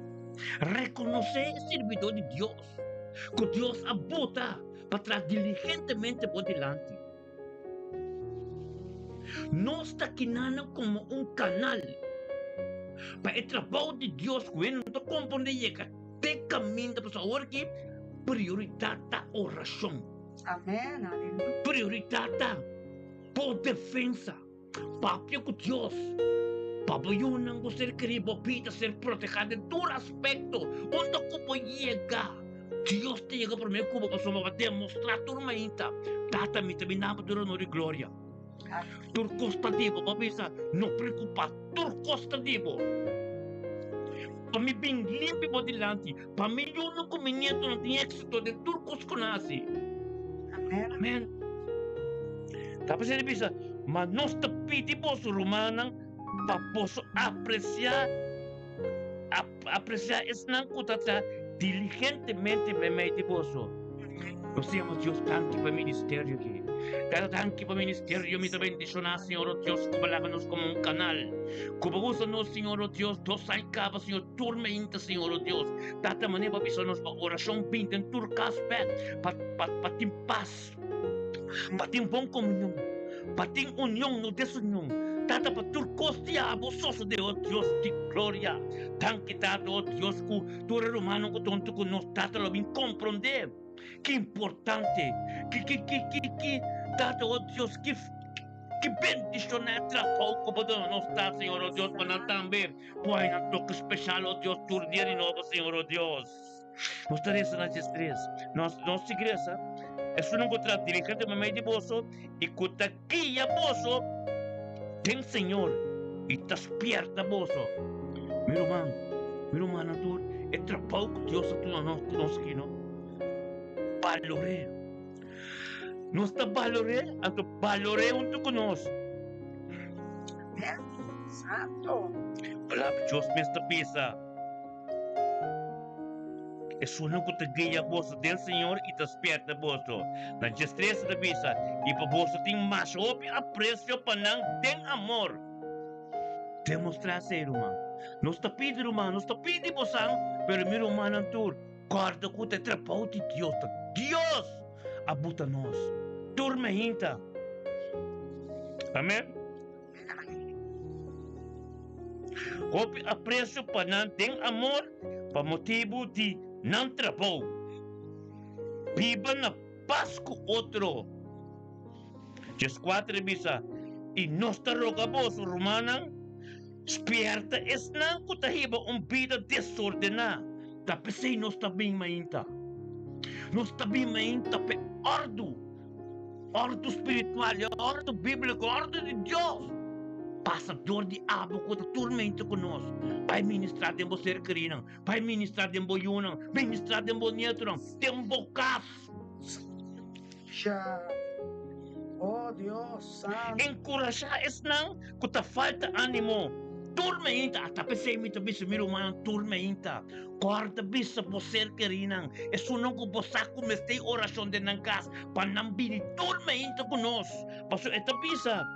Reconhecer o servidor de Deus, que Deus abota para trás diligentemente por delante. Nós está aqui como um canal para o trabalho de Deus, que não está compreendendo que tem caminho para saber que prioridade da oração. Amém. Aleluia. Prioridade por defesa. Papel com Deus. Papel eu não gostaria de ser protegido em todo aspecto. Onde eu vou chegar? Deus te chega para mim como pessoa para demonstrar tudo mais. Tata me também não para honor e glória. Tur costa dibo, papisa, não preocupa. Tur costa dibo. Para mim bem limpo por delante. Para mim eu não comunhento não tem êxito de tur costa conhece. Amém. Tapi saya bisa, mas nós te pedimos Romana para posso apreciar esse não que diligentemente me mete posso. Nós temos Deus tanto para ministério aqui. Cada tanto para ministério me também bendicionar, Senhor Deus, coloca-nos como um canal. Como usa-nos, Senhor Deus, dos acaba, Senhor, turmenta, Senhor Deus. Data maneira para pisar-nos para oração pinta em turca aspecto, para ter paz, para ter bom comunhão, para ter união no desunião. Tata para tur costia abososo de Deus de glória. Tan quitado Deus que tu romano que tonto que nós tata lo bem compreender. Que importante, que tata Deus que bendição é pouco para nós tá Senhor Deus para também. Põe um toque especial Deus tur dia de novo Senhor Deus. Nós teremos nas três. Nossa igreja é não contra dirigente mas meio de bolso e contra aqui a bolso. Tem Senhor e te despierta bolso. Meu irmão, tu é trabalho que Deus tu nós aqui não. Valore. Nós está valore, anto valore unto conosco. Santo. Olá, Deus me está pisa. es una que te guía vos del Señor y te despierta vos. La destreza de visa y para vos tem más obvio aprecio para ten amor. Demonstrarse, irmão. Não está pedindo, irmão, não está pedindo você, pero meu irmão, Antur, guarda que te trapou de Deus, Deus abuta nós, turma ainda. Amém? Houve apreço para não ter amor, para motivo de não trapou. Viva na paz com outro. Just 4 bisa, e nós te rogamos, romana, Spierta es na kutahiba vida desordenada. Tapi sei nós também mainta. Nós também mainta pe ordo. Ordo espiritual, ordo bíblico, ordo de Deus. Passador de abo que tormenta conosco. Vai ministrar de você querida. Vai ministrar de boiuna. Ministrar de bonito. Tempo caso. Já. Oh Deus santo. Encorajar es na que falta ânimo. Tormenta, tapi saya minta bisa miruman tormenta. Corta bisa você querida. É não que você comece oração de nangas para não vir tormenta conosco. Passo esta bisa.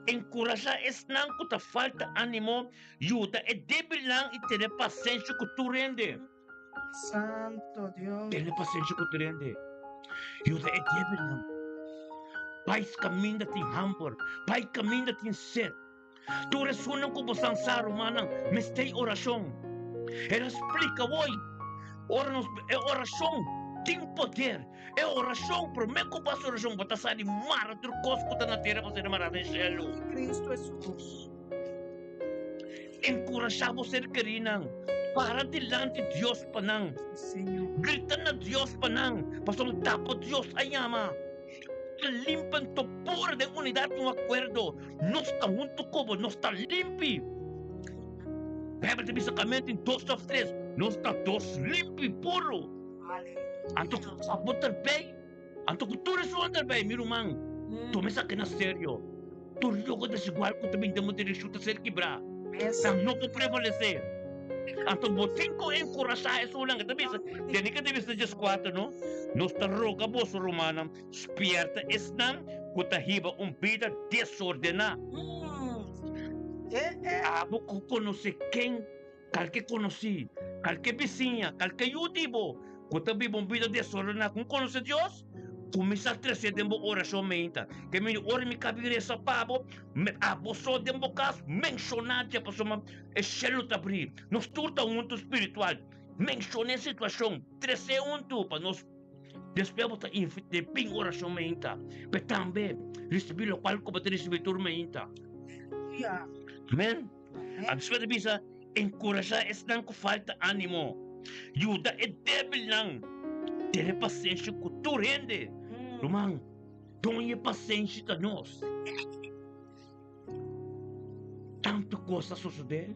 Encorajar es não que falta ânimo. Ajuda é débil lang e ter paciência que tu rende. Santo Deus. Ter paciência que tu rende. Ajuda é débil lang. Pai caminho tem hamburg. Pai caminho tem sede. Tu resuna ko bosang saro manang mistake oração. Ela explica hoje. Oração tem poder. É oração para mim que passa oração para sair de mar outro cosco tá na terra para ser marado em céu. Cristo Jesus. Encorajar você querida. Para delante de Deus panang. Senhor. Grita na Deus panang. Pastor tapo Deus ayama. Limpan tu pura de unidad no acuerdo. No está junto como, no está limpi. Bíblia te bisa kamente em 2 of 3. No está dos limpi puro. Anto sabotar bem. Anto cultura suandar bem, meu irmão. Tu me saca na sério. Tu jogo desigual que também temos direito a ser quebrar. Tam não pode prevalecer. Anto botin ko encorajar eso lang kita bisa. Jadi kita bisa just 4 no. Nos ta roga vos romana, spierta esnan kutahiba vida desordenada. Abo ko conoce quem, calque conheci, calque vizinha, calque yudibo, kutahiba vida desordenada. Kung conoce Dios, começa a trazer dembo oração menta. Que me ora me cabire sa pabo, me aboso dembo cas mencionar já passou uma exelo tabri. Nos turta um mundo espiritual. Mencionei a situação, trazer para nós después de ping oração menta. Mas também receber o qual como receber tormenta. Amém. A pessoa bisa encorajar esse que falta ânimo. Ajuda é débil não. Ter paciência que tu rende. Irmão, tenha paciência de nós. Tanto coisa suceder,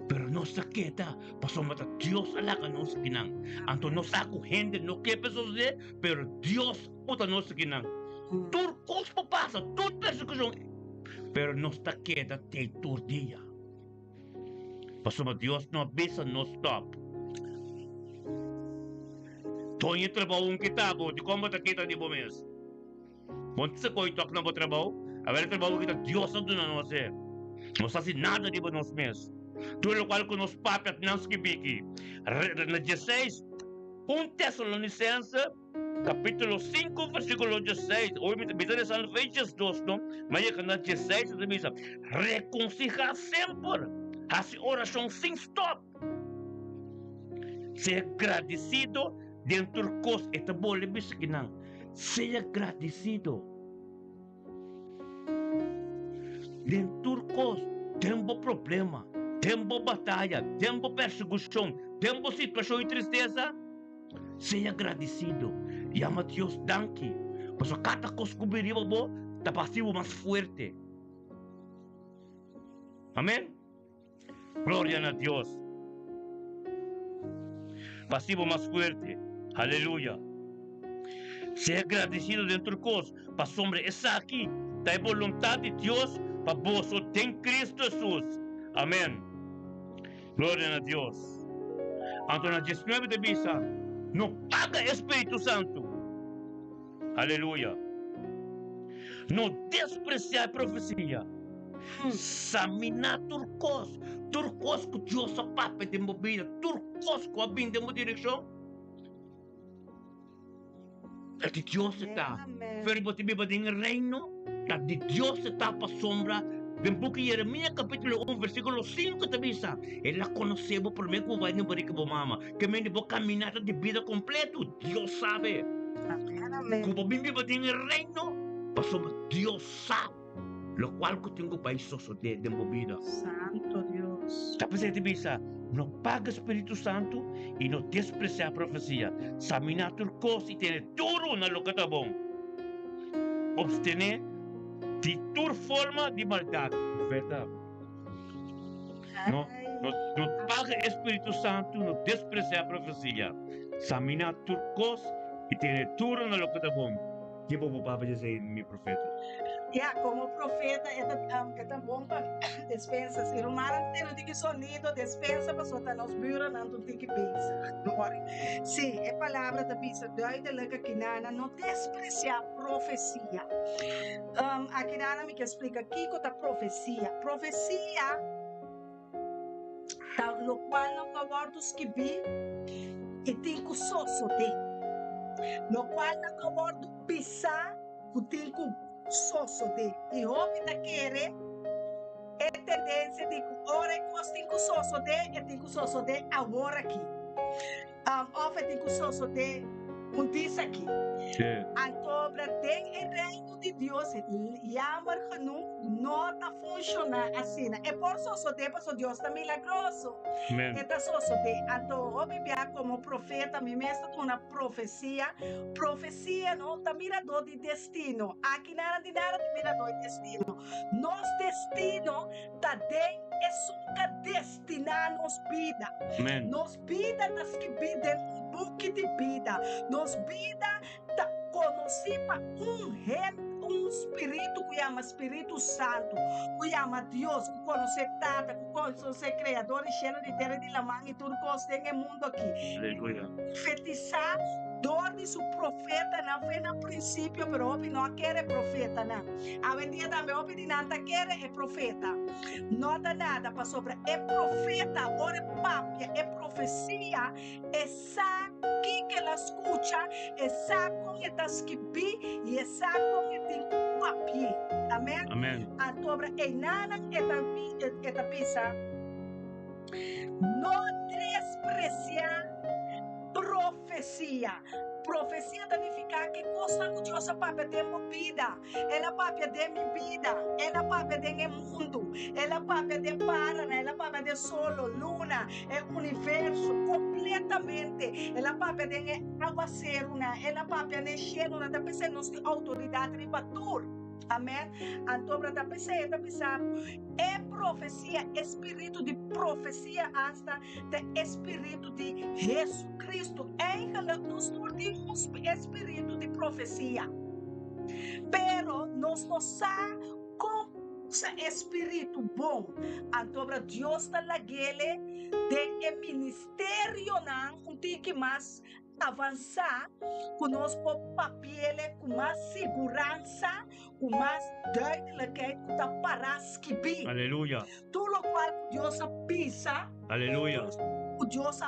pero não se queda, pasamos a Deus a la que nos quinan. Anto no saco gente, no que suceder, pero Dios puta nos quinan. Tu cospo passa, tu persecução, pero não está queda te tu dia. Pasamos a Deus não avisa, não stop. Tonho trabalho que tá bom, de como tá queda de bom mês. Quando você coi toca no trabalho, a ver trabalho que tá Deus não dá não sei. Não faz nada de bom nos mês. Tudo o qual que nos papas não se bique. Na 16, 1 Tessalonicenses, capítulo 5, versículo 16. Hoje me está dizendo Efésios 2, não? Mas é na 16, ele diz, reconciliar sempre. Faça oração sem stop. Ser agradecido dentro de coisas. Esta boa lebih que não. Ser agradecido. Dentro de coisas. Tempo problema. Tempo batalha, tempo perseguição, tempo situação e tristeza, seja agradecido e ama Deus danke, pois cada coisa que viria bom, está passivo mais forte. Amém? Glória a Deus. Passivo mais forte. Aleluia. Seja agradecido dentro de coisas, para sombra essa aqui, está a vontade de Deus para vós, tem Cristo Jesus. Amém. Glória a Deus. Então, na 19 de bisa, No paga Espírito Santo. Aleluia. No despreciar a profecia. Samina turcos. Turcos que Deus pape de movida. Turcos que abin de uma direção. É de Deus está. Amen. Verbo te biba de reino. É de Deus está para sombra. Vem book Jeremias capítulo 1 versículo 5 te bisa. Ela conheceu por mim que vai no barico bo mama. Que me vou caminhar de vida completo. Deus sabe. Amen. Amen. Como bem biba de reino. Para sombra Deus sabe. Lo cual que tenho para isso de movida. Santo Dios. Tapos te bisa. Não paga Espírito Santo e não desprezar a profecia. Samina turcos e ter tudo na locata bom. Obstener de toda forma de maldade. Profeta. Não paga Espírito Santo, não desprezar a profecia. Samina turcos e ter tudo na locata bom. Que vou para dizer, meu profeta? Como profeta, é tão bom para despensa. Se o mar não tem sonido, despensa para soltar nos buros, não tem que pensar. Sim, é palavra da Bíblia, duidelijk que não despreciar profecia. Aqui me que explica aqui que a profecia. Profecia, lo qual não abordos que vi, e tem que sosso de. Lo qual não abordo pisar, o tem que sosso de. E houve daquele é tendência de ora é que tem que sosso de, e tem que sosso de agora aqui. Houve tem que sosso de diz aqui. Antobra tem o reino de Deus, jammer genoeg, não está funcionando assim. É por isso que Deus está milagroso. É só de. Então, eu bebia como profeta, me mestre uma profecia. Profecia não está mirador de destino. Aqui nada de mirador de destino. Nosso destino está dentro. É destinar nos vida. Nos vida das que vida um buque de vida. Nos vida da conhecer um espírito que chama Espírito Santo, que chama Deus, que conhece Tata, que conhece Criador e cheiro de terra de lamang e tudo que tem no mundo aqui. Aleluia. Profetizar dor de seu profeta não foi no princípio, mas hoje não quer profeta não. A vendia também hoje não quer é profeta. Não dá nada para sobre é profeta, ora papia, é profecia, é saque que ela escuta, é saco que está escrito e é saco que tem papia. Amém? Amém. A dobra é nada que está pisa. Não despreciar profecia. Profecia significa que coisa que Deus papai de minha vida, ela papai de minha vida, ela papai de meu mundo, ela papai de Paraná, ela papai de solo, luna, é universo completamente, ela papai de aguaceiro, ela papai de cheiro, da pessoa não tem autoridade de batur. Amém? Então, para pensar, é profecia, espírito de profecia, hasta de espírito de Jesus Cristo. Nós temos espírito de profecia. Pero nós não sabemos como espírito bom. Então, para Deus está lá, de ministério, não tem que mais avançar conosco papel com mais segurança, com mais duidelijkheid, com a parasquibi. Aleluia. Tudo o qual Deus pisa. Aleluia. O Deus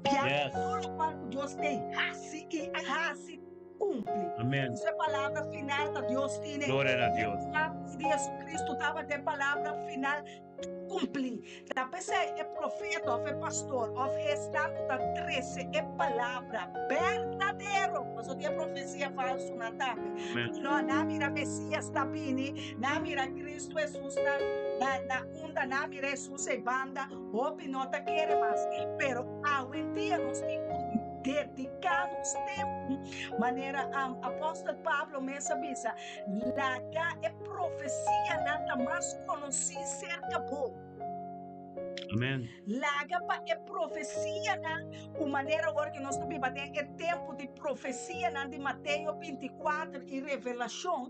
Yes. tudo o qual Deus tem raci e raci cumpre. Amém. Isso é a palavra final da Deus tem. Glória a Deus. Jesus Cristo estava de palavra final cumprir. Da pessoa é profeta, ou é pastor, ou é estado da 13, é palavra verdadeiro. Mas o que é profecia falso não está. Não mira Messias está bem, não mira Cristo Jesus na onda, não mira Jesus e banda, ou não está querendo mais. Pero hoje em dia nós temos dedicados tempo, maneira apóstolo Pablo me sabia, lá é profecia nada mais conheci cerca bom. Amém. Laga é profecia na maneira agora que nós estamos batendo é tempo de profecia na de Mateus 24 e revelação.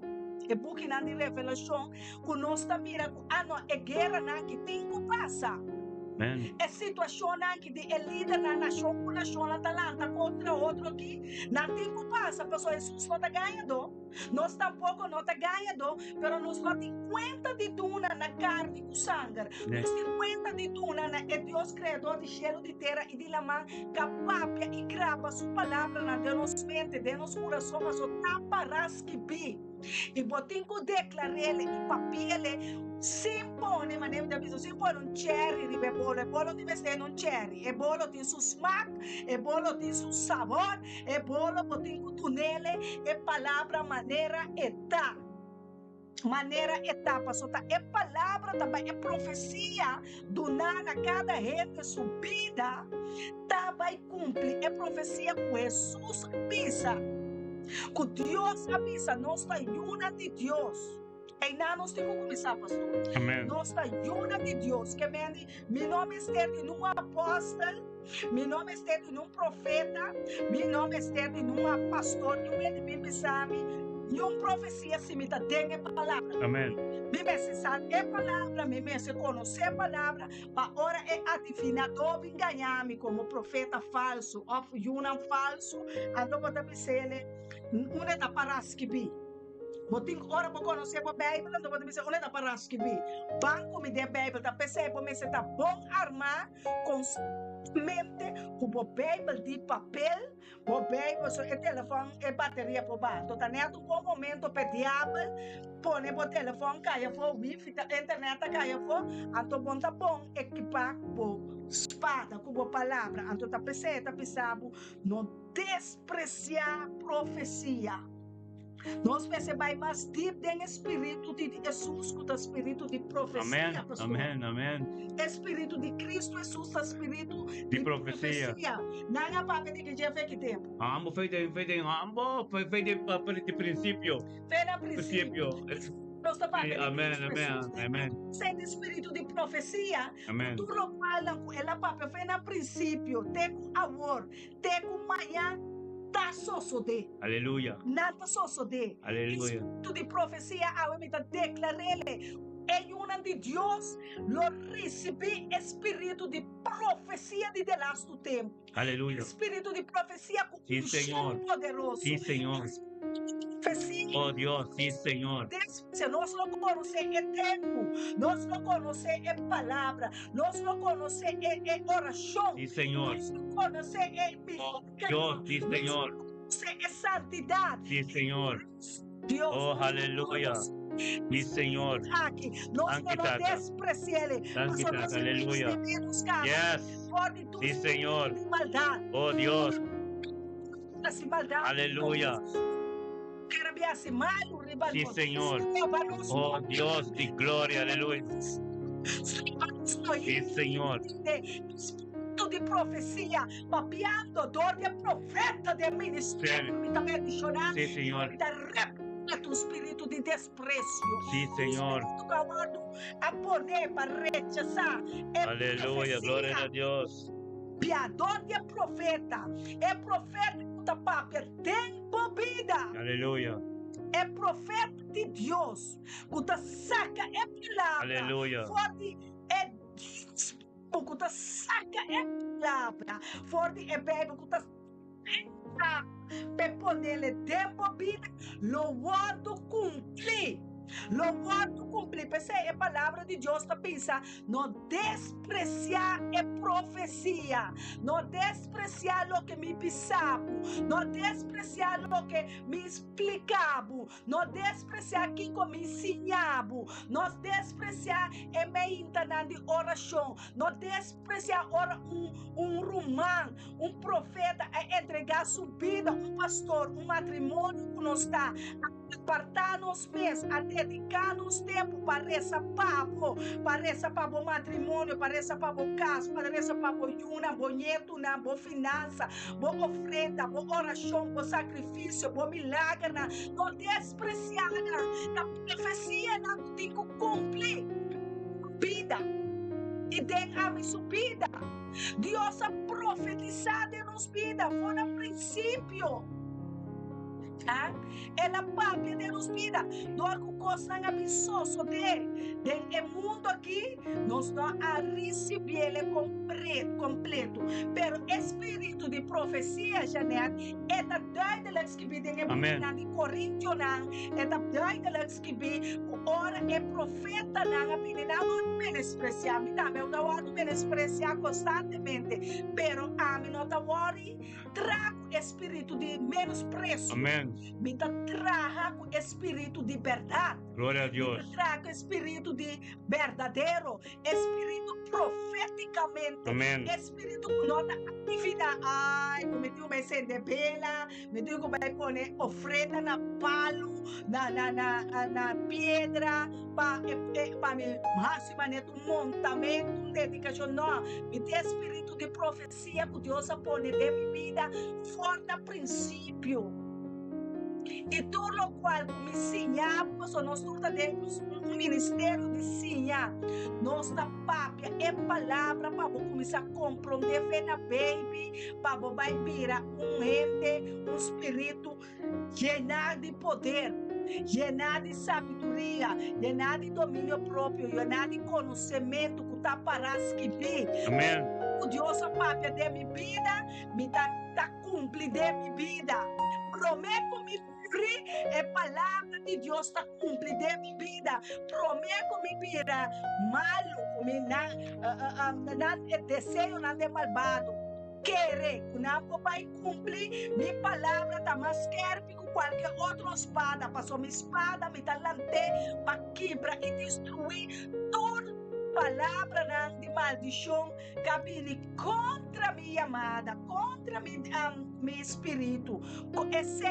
É book na de revelação que nós estamos mirando não é guerra na que tem que passar. Amen. É situação que de líder na nação com nação na talanta contra outro aqui. Não tem que passar, pessoal, Jesus não está ganhando. Nós tampouco não está ganhando, mas nós não temos conta de tuna na carne e sangue. Nós temos conta de tuna na é Deus criador de céu, de terra e de lama, capaz e grava sua palavra na de nos mente, de nos coração, mas o tapa rasquibi. E botinho que declarar ele e papel se impone, ma nem da bisogno, si impone un cherry di bolo, e bolo di vestire un cherry, e bolo di su smack, e bolo di su sabor, e bolo botinho tunele, e palavra maneira età. Maneira etapa, sota é palavra também, é profecia do nada, cada rede subida, tá vai cumprir, é profecia com Jesus pisa, com Deus avisa, nós está una de Deus. E não nós temos que começar, pastor. Amen. Nós está una de Deus, que meu nome está de um apóstolo, meu nome está de um profeta, meu nome está de um pastor, de ele sabe. E uma profecia se me dá a palavra. Amen. Me se sabe a palavra, me se conhece a palavra, para ora é adivinador enganar-me como profeta falso, ou um falso, então vou dizer, uma é da parasquibi. Botin ora para conhecer a Bíblia, então vou dizer, uma é da parasquibi. Banco me dê a Bíblia, tá percebe, me se tá bom armar com mente, com a Bíblia de papel, o Bíblia, o telefone e bateria por baixo. Então, neto um bom momento para o diabo, põe o telefone, caia fora, o wifi, a internet caia fora, então bom tá bom, equipar com espada, com a palavra, então tá pensando, não despreciar profecia. Nós percebemos mais deep do espírito de Jesus, com o espírito de profecia. Amen. Pastor. Amen. Amen. Espírito de Cristo Jesus, espírito De profecia. Não é para que já fez que tempo. Amo foi de princípio. Fez na princípio. Nós estamos Amen. Amen. Amen. Sem espírito de profecia, Amen. tu não fala com ela, papai, fez na princípio, tem com amor, tem com manhã, tá só de. Aleluia. Nada só de. Aleluia. Espírito de profecia, a mim declarele. Em uma de Deus, lo recebi espírito de profecia de last do tempo. Aleluia. Espírito de profecia com Sim, Senhor. poderoso. Sí, Señor. Profecia. Oh Dios, sí, Señor. Nós não conhecemos o tempo, nós não conhecemos a palavra, nós não conhecemos a oração, Sí, Señor. nós não conhecemos Oh Dios, sí, Señor. a santidade. Sí, Señor. Deus, Oh, aleluia. Sí, Señor. aqui, nós Thank you, não Tata. despreciamos, Thank you, Tata. Aleluia. Yes. Sí, Señor. Maldade, Oh Dios. essa maldade. Aleluia. Sí, Señor. Oh Dios, di gloria. Aleluya. Sí, Señor. Espírito de profecia, papiando, dor de profeta de ministério, me dá adicionar, Sí, Señor. me dá repleto espírito de desprezo. Sí, Señor. Espírito calado a poner para rechazar. Aleluya. Gloria a Dios. Piador de profeta, é profeta da papia, tem bobida. Aleluya. É profeta de Deus, que saca é palavra. Aleluia. Forte é que saca é palavra. Forte é bebo que para poder tempo vida, louvado cumprir. Louvado cumprir. Pensei, é palavra de Deus para pensar. Não despreciar é profecia. Não despreciar o que me pisava. Não despreciar o que me explicava. Não despreciar quem me ensinava. Não despreciar é me internar de oração. Não despreciar um romano, um profeta a entregar sua vida, um pastor, um matrimônio que nós está a apartar-nos mesmo, a dedicar-nos tempo para essa pavo, para essa pavo matrimônio, para essa pavo caso, para essa pavo yuna, bonito, na boa finança, boa ofrenda, boa oração, boa sacrifício, boa milagre, não despreciar, na profecia, não tem que cumprir vida e deixar-me subida. Deus a profetizado em nos vida, foi no princípio. Ah, ela papia de nos vida. Nós que coisa abençoso de mundo aqui, nós não a receber ele completo. Pero espírito de profecia, Janet, é da daidelex que vem Amen. de Coríntios, é da daidelex que vem, ora é profeta, não não menospreciar, me dá, eu não menospreciar constantemente, pero a mim não tá worry, trago espírito de menospreço. Amén. Me traga com espírito de verdade. Gloria a Me Dios. traga espírito de verdadeiro. Espírito profeticamente. Amén. Espírito com nota atividade. Ai, me digo vai acender vela. Me digo vai pôr oferta na palo, na pedra. Para me máxima neto montamento, dedicação. Não. Me dê espírito de profecia que Deus põe de minha vida. Forte a princípio. E tudo o qual me ensinar, porque nós temos um ministério de ensinar. Nossa papia é palavra para começar a compreender, ver na baby, para vai virar ente, espírito llenar de poder, llenar de sabedoria, llenar de domínio próprio, llenar de conhecimento que está para escrever. Amén. O Deus a papia de minha vida, me dá cumprir de minha vida. Prometo-me é palavra de Deus está cumprida em minha vida. Prometo me vida malo, me não desejo nada malvado. Querer que não vai cumprir minha palavra está mais quer que qualquer outra espada. Passou minha espada, me talante para quebrar e destruir toda palavra de maldição que vem contra minha amada, contra meu espírito. Esse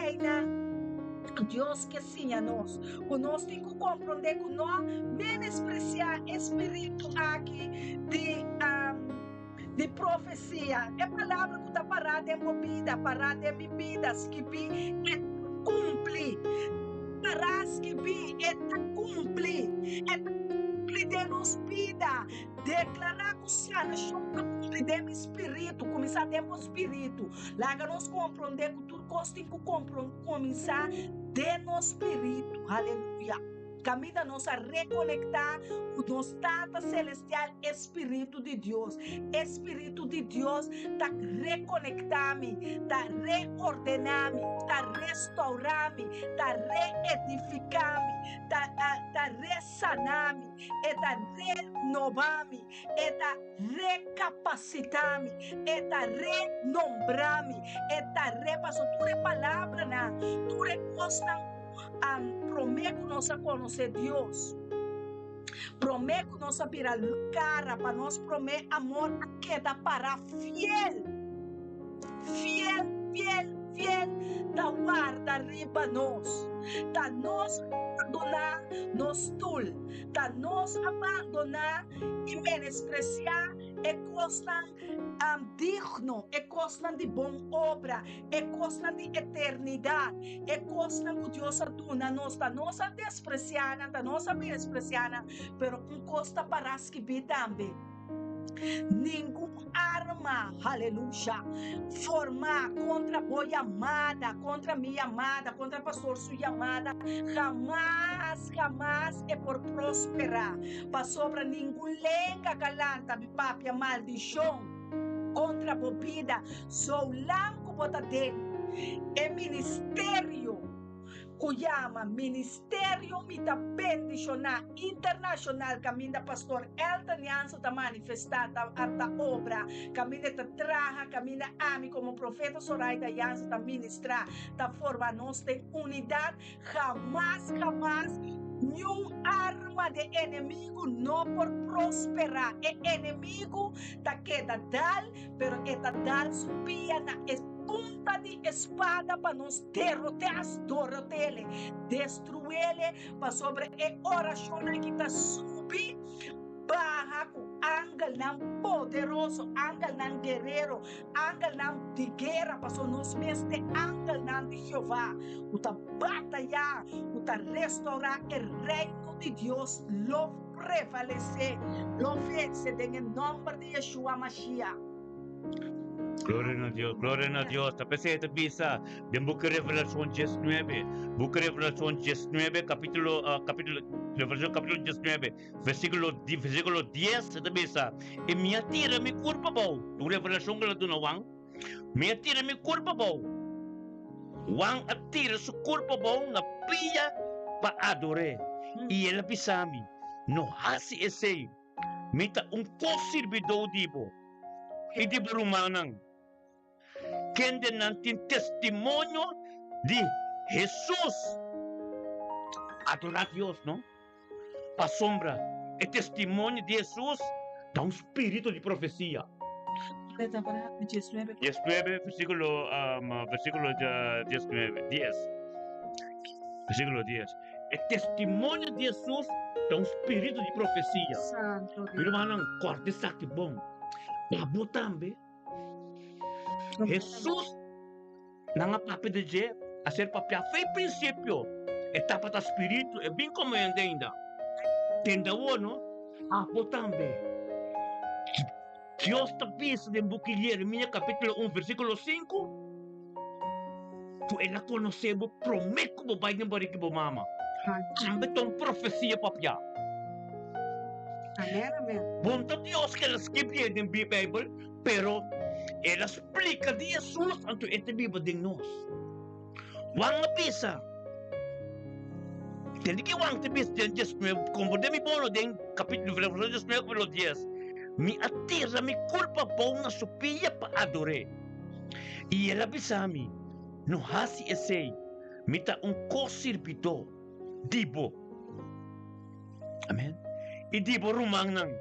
Deus que sim a nós. Nós temos que compreender que nós menospreciar espírito aqui de profecia. É palavra que está parada em minha vida, parada em minha vida, que é cumprir. Para que é cumprir. É cumprir de nossa vida. Declarar que sanação está cumprir de meu espírito, começar a ter espírito. Lá nós compreender que tudo tem que começar de nosso espírito. Aleluia. Caminha nós a reconectar o nosso Tata Celestial Espírito de Deus. Espírito de Deus está reconectar-me, está reordenar-me, está restaurar-me, está reedificar-me, está ressanar-me, está renovar-me, está recapacitar-me, está renombrar-me, está repassar. Tu é palavra, tu é costa. Prometo nós a conhecer Deus. Prometo nós a virar cara para nós prometer amor que dá para fiel. Da guarda riba nós. Da nós abandonar nos tul. Da nós abandonar e menospreciar é costa digno, é costa de boa obra, é costa de eternidade, é costa que Deus aduna nós, da nossa despreciada, da nossa menospreciada, pero com costa para escrever também. Nenhuma arma, aleluia, formar contra a amada, contra minha amada, contra pastor sua amada, jamais é por prosperar. Para sobre nenhum lenga galanta, mi papi, maldição contra a vida, sou lanco bota dele. É ministério que chama Ministério Mita Bendicionar Internacional, caminha pastor Elton Janso está manifestada a obra, caminha está traja, caminha ami como profeta Zoraida Janso está ministrar, está forma nós tem unidade, jamais nenhuma arma de inimigo não por prosperar. É inimigo da queda dal, pero esta dal subia na punta de espada para nos derrotar, destruir ele, para sobre a oração que está subir, barra com ángel não poderoso, ángel não guerreiro, ángel não de guerra, para sobre nós mesmos, ángel não de Jeová, o ta batalhar, o ta restaurar o reino de Deus, lo prevalecer, lo vencer em nome de Yeshua Mashiach. Gloria a Dios. Tapos ito bisa, din Book of Revelation 19. Book of Revelation 19, Revelation capítulo 19, versículo 10, ito bisa. E minha tira mi curva bau. Tu Revelation ka lang wang. Minha tira mi curva bau. Wang atira su curva bau na pia pa adore. E ela pisami. No hasi esay. Mita servidor dibo. Hindi barumanang. Kende nantin testimonio de Jesus. Adorar Dios, ¿no? Pa sombra. El testimonio de Jesús da un espíritu de profecía. Letra para 19. 19, versículo 19, 10. Versículo 10. El testimonio de Jesús da un espíritu de profecía. Santo Dios. Pero manang corte sakti bom. Pabo tambe. Jesus nangapapi de je a ser papia foi princípio etapa da espírito é bem como ainda tenda no apo também Deus te pisa de Jeremias capítulo 1 versículo 5 tu ela conhecebo prometo que vai embora que mama também tom profecia papia Amén. bom Deus que ela escreve na Bíblia pero ela explica de Jesus anto esta Bíblia de nós. Wang pisa. Tem que wang te pisa den just como de mi bono den capítulo Revelation 10. Mi atira mi culpa bom na supia pa adore. E ela pisa mi. No hasi esei. Mita co-servidor dibo. Amen. E dibo rumang nang.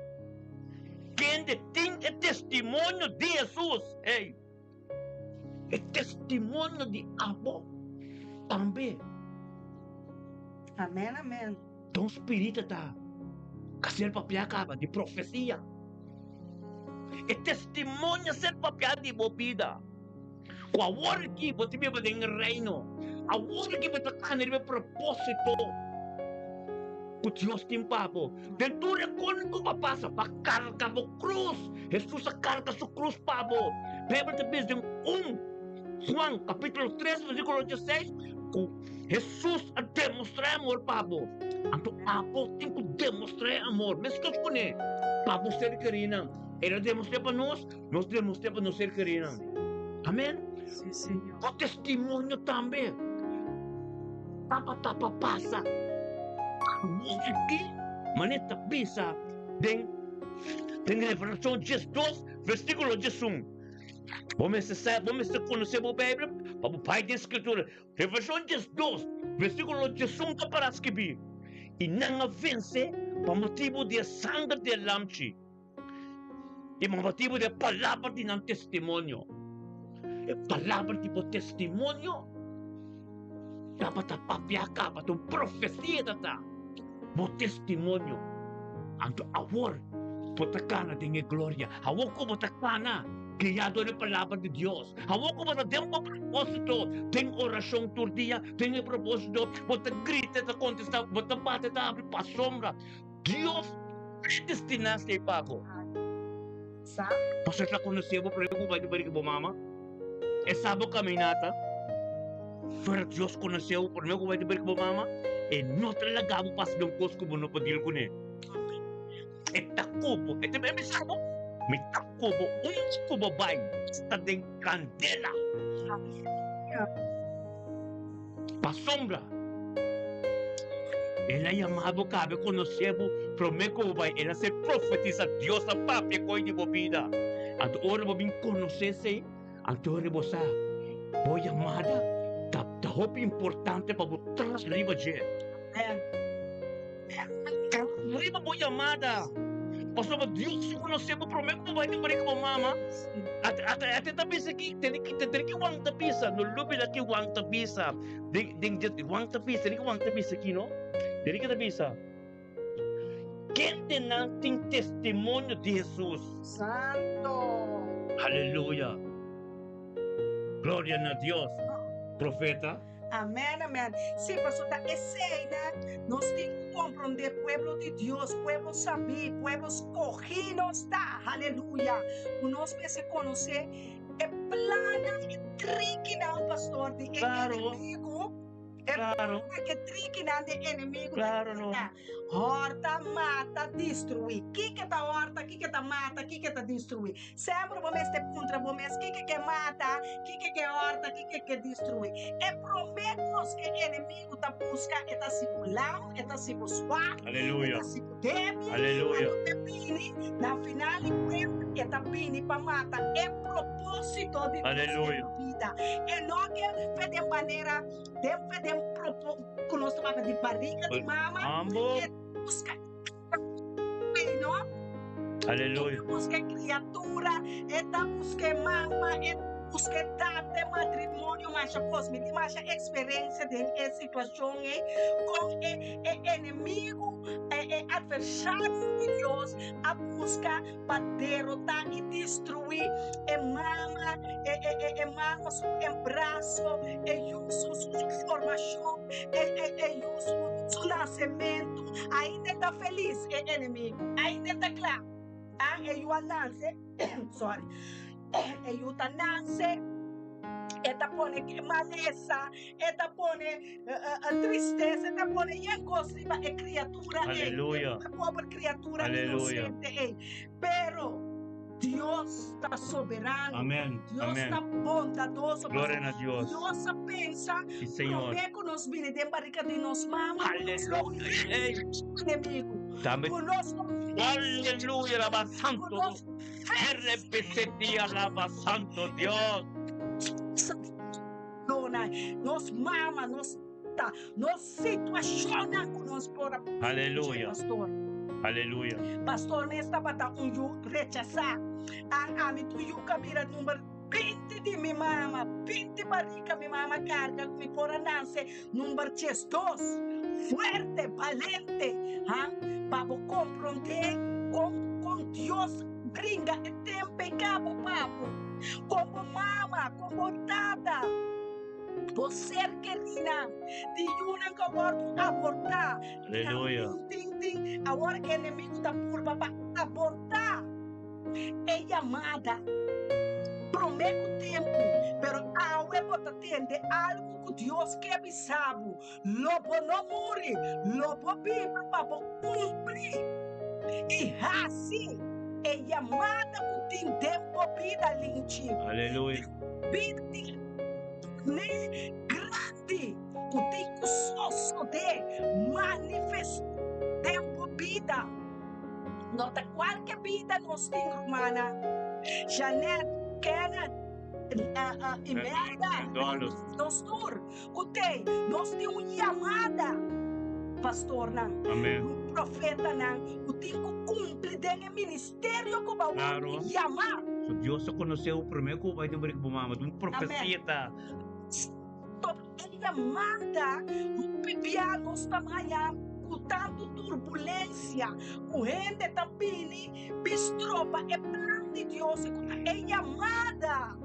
Quem tem o testemunho de Jesus, ei, o testemunho de Abo também. Amén. Então, o Espírito está ser papel de profecia. O testemunho ser papel de bobida. Com a hora que você vive no reino, a hora que você está no propósito. O Deus tem papo. Dentro de como passa para carga mo cruz. Jesus carga sua cruz papo. Bíblia te diz Juan capítulo 3 versículo 16. Jesus a demonstrar amor papo. Então papo tem que demonstrar amor. Mas que eu conheço. Papo ser querida. Ele demonstra para nós demonstra para nós ser querida. Amém? Sim, Senhor. O testemunho também. Tapa passa. Aqui, maneta bisa den Revelation 2, versículo 11. Vamos conhecer a Bíblia, vamos pai da Escritura. Revelation 2, versículo 11 para escrever. E não vence por motivo de sangue de lamchi. E por motivo de palavra de não testemunho. E palavra de testemunho. Dapat papiaka, dapat profecia data. Mo testemunho. Anto awor, potakana dinge gloria. Hawak ko potakana. Criado na palavra de Deus. Hawak ko tem propósito. Tem oração todo dia. Tem propósito. Bota grita, ta contesta. Bota bate, ta abre pa sombra. Deus predestinaste pago. Sabe? Pasal sa conhecebo, pero kung ba balik mo mama? E sabo caminata. Pero Deus conheceu, por meu vai balik mo mama? E não talaga mo pas ng kos ko no padil ko ne. E takubo, e tabi sabo. Mi takubo, ko babay sa ding kandela. Pasombra. Ela llamado cabe conhecebo, prometo vai ela se profetiza Deus a papia ko ni bobida. At ora mo bin conhecesse, at ora mo sa boy amada, da hope importante para trás riba je. Riba boy amada. Pastor Deus conhecebo, prometo vai ni balik mo mama. At tapis aqui, tem que wang tapisa, no lubi na ki wang tapisa. Ding wang tapisa, tem que wang tapisa aqui, no? Tem que tapisa. Quem tem nating testemunho de Jesus? Santo. Aleluya. Gloria a Dios. Profeta. Amén. Sí, pastor, ese nos tiene que comprender pueblo de Dios, pueblo sabio, pueblo escogido está. Aleluya. Unos veces conocer é plana e trique não, pastor, de Claro. inimigo. É Claro. que trique não de inimigo. Claro, no. Horta, mata, destruir. Que tá horta, que tá mata, que tá destruir. Sempre vamos este contra vamos que mata, que horta, que destruir. É prometos que inimigo tá busca, é tá simulando, é tá se suave, Aleluia. é tá se débil. Aleluia. Na final é tá pini para mata. É propósito de Aleluia. vida. É não que é de maneira de com nós tomava de barriga de mama. Ambo. Busca no Aleluia. busca criatura, busca mama, busca data matrimônio, mas a experiência de situação com inimigo, adversário de Deus, a busca para derrotar e destruir mama, seu braço, sua formação, seu nascimento, ainda está feliz, inimigo, ainda está claro. E o lance, sorry, e o nasce, eta pone maleza, eta pone tristeza, eta pone encostriba e criatura, Aleluia. pobre criatura Aleluia. inocente, pero Deus está soberano. Amém. Deus Amém. está bondadoso. Glória a Deus. Deus pensa, Sim, Senhor. que nos vine de barriga de nos mama, Aleluia. Ei. inimigo, Dame. conosco, Aleluya, alaba santo. RPCT, alaba santo Dios. nos mama, nos situaciona com nos por Aleluia. pastor. Aleluia. Pastor, me está batendo rechazar. A mim tu yuca vira número 20 de minha mama, 20 barriga minha mama carga, mi coronance, número 2, fuerte, valente, para compreender com Deus brinca e tem pecado, papo, como mama, como dada. Você querida, de uma que abortar. Aleluia. Agora que o inimigo está por para abortar. É chamada. Promete o tempo, pero a bota tende algo que Deus quer sabe. Lobo não morre, lobo vive para cumprir. E assim é chamada que tem tempo vida linche. Aleluia. Vida grande, o tempo só de manifestar tempo vida. Nota qualquer vida nós temos, irmã. Janet, Kenneth, Imelda, pastor, escutei, nós temos chamada, pastor, Amém. profeta, o tempo cumpre do ministério que vai Claro. chamar. So, Diyos sa conheceu o primeiro que vai ter bumama, um profeta. Chamada, o pipianos também, com tanto turbulência, o gente também, bistropa, é plano de Deus, é chamada,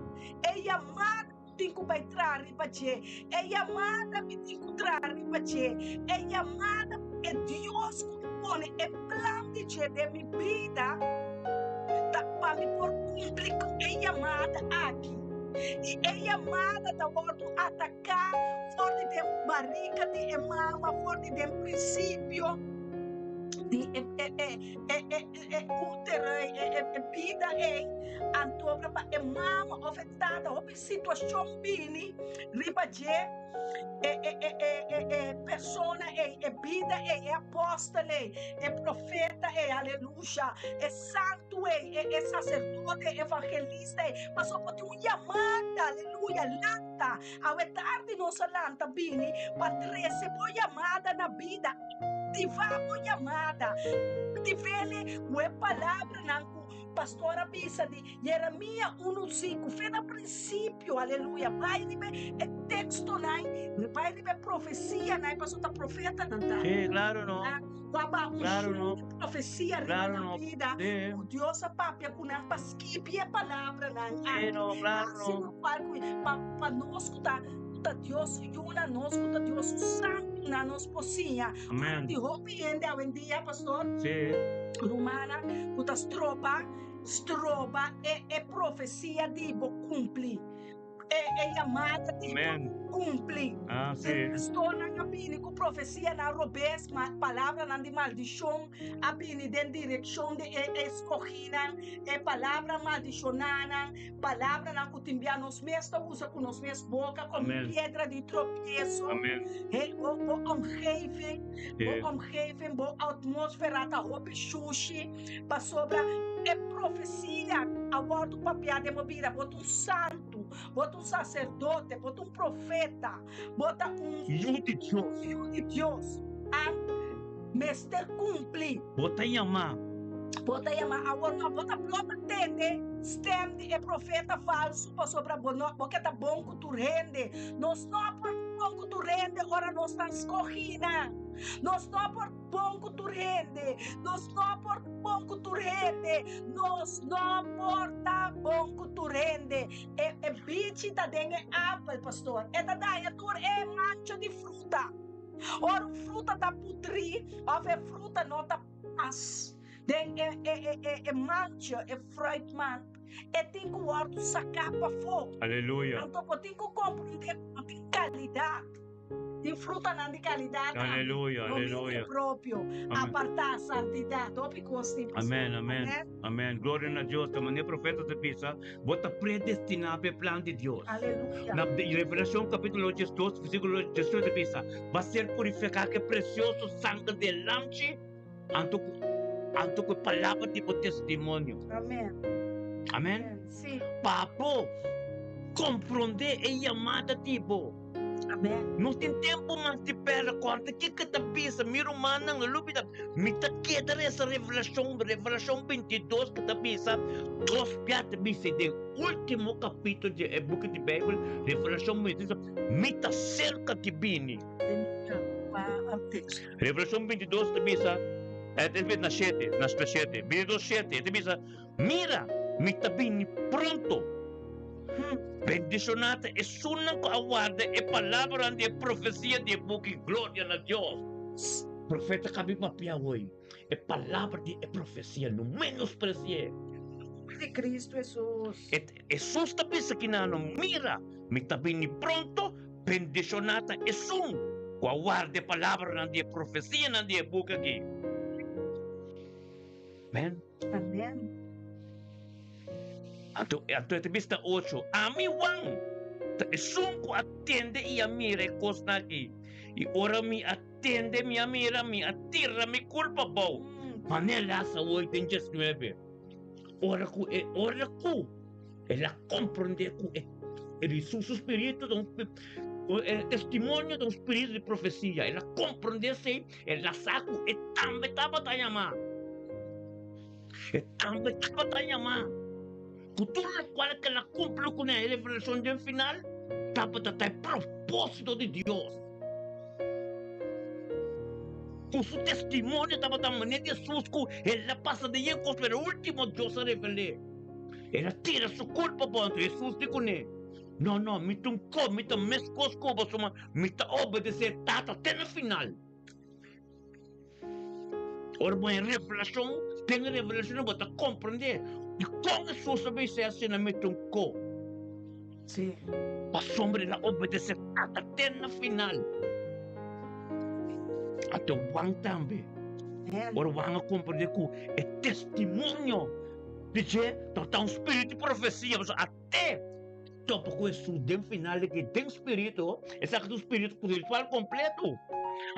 tem que vai trazer para ti, é chamada, tem que trazer para ti, é chamada, é Deus que põe, é plano de ti, de minha vida, para me por cumprir, é chamada aqui. E é chamada da ordem atacar forte de barriga de mama, forte de princípio de útero, vida antobra para mama afetada, a situação bini, ribaje, persona, vida, apóstolo, profeta, aleluia, santo, sacerdote, evangelista, mas só pode chamada, aleluia, lanta, a tarde nossa lanta bini, para 13 boa chamada na vida, tivamos chamada, tivele, a palavra na pastora Bisa de Jeremias 1:5, foi no princípio, aleluia, vai ver texto, vai ver profecia, pastor da profeta, não tá? Sí, claro, no. Claro, no. Profecia, Claro, na no. vida. Sí. O Deus a papia com a paskipi a palavra, Sí, no, claro, assim no. para nós que tá Deus yuna, nós que Deus santo na nos pocinha. Amém. De hopi ende a vendia, pastor. Sí. Romana, kutas tropa, strova e profecia di bo cumpli. E chamada di Amen. cumpli. Ah, sim. Estou na cabine com profecia na robes, mas palavra na de maldição, a bine den direção de escorrida, palavra maldicionada, palavra na cutimbiar nos mesmos usa com nos mesmos boca como Amen. pedra de tropeço. Amen. Omgeving, bo atmosfera ta hopi sushi, pa sobra profecia, a bordo papia de mobira, bota santo, bota sacerdote, bota profeta, bota Filho de Deus. filho de Deus. A mestre cumpre. Bota chamar. Bota agora bota própria tende, stem de profeta falso, pa sobra bono, porque tá bom que tu rende. Nós não por bom que tu rende, ora nós estamos corrida. Nós não por bom que tu rende, nós não por bom que tu rende, nós não por tá bom que tu rende. Bicho tá dentro apple, pastor. É da daia tur é mancha de fruta. Ora fruta da putri, ove fruta não tá as. Den mancha, fruit man. Tem que o orto sacar para fora. Aleluia. Então, tem que compreender que qualidade. Tem fruta não de qualidade. Aleluia. Domínio Aleluia. próprio. Apartar a santidade. Amém, amém. Amém. Glória a Deus. Também profeta de Pisa, bota predestinar para o plano de Deus. Aleluia. Na Revelação capítulo 2, versículo 18 de Pisa, vai ser purificado que precioso sangue de lamche, anto que palavra de testemunho. Amém. Amém. Sim. Papo, compreender a chamada tipo. Amém. Não tem tempo mais de perder conta. Que tá pensa? Miro manang lubida. Me tá queda essa revelação 22 que tá pensa. Dos piatas bisa de último capítulo de book de Bible, Revelação 22. Me tá cerca de bini. Revelação 22 tá pensa. Na 7, 22, 7, te bisa, mira, mi tabini pronto. Bendicionata e sunan ko aguarda e palavra de profecia de boca glória a Deus. Profeta kabi mapiawoy. E palavra de profecia, no menosprecie. De Cristo Jesus. E Jesus ta bisa kinano, mira, mi tabini pronto, bendicionata e sun. Ko aguarda palavra de profecia na de boca aqui. Amen. Amém. Ato entrevista 8. Ami wang. Sunko atende e amira e cosna aqui. E ora mi atende, mi amira, mi atira, mi culpa bom. Manela sa 8 em 19. Ora ku. Ela compreende ku. Ele su espírito, o testemunho do espírito de profecia. Ela compreende se, ela sabe, e também estava a chamar. E também estava a chamar. Cultura qual que ela cumpriu com a revelação de final, estava a ter propósito de Deus. Com seu testemunho, estava a maneira de Jesus, ela passa de ir com o último Deus a revelar. Ela tira sua culpa para Jesus diz né. Não, me tuncou, me mescou, me obedecer até no final. Ora, mas revelação, tem revelação para compreender. E como Jesus sabe se assim na me tuncou? Sim. Para sombra ela obedecer até no final. Até o wang também. Ora, wang compreender que é testemunho. Dizer, tá um espírito de profecia, mas até topa com isso, no final que tem espírito, esse é o espírito espiritual completo.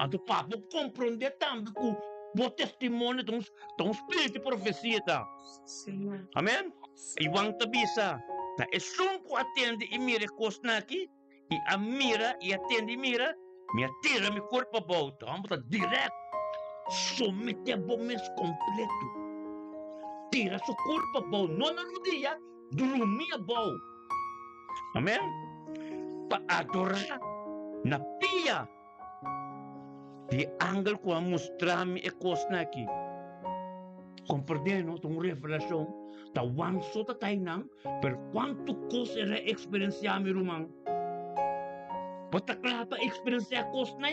Então, para compreender também que o testemunho de um espírito de profecia. Sim. Amém? E wang tabisa, é sunco atende e mira cosna aqui, e a mira e atende e mira, me atira meu corpo a volta, vamos direto, somete a bom mês completo. Tira sua culpa bom, não na rodilha, dormia bom. Amém? Para adorar na pia. De angle com a mostrar-me e cosna aqui. Compreendendo, uma revelação, da wang sota tainang, per quanto coisa era experienciar meu irmão. Bota claro para experienciar cosna,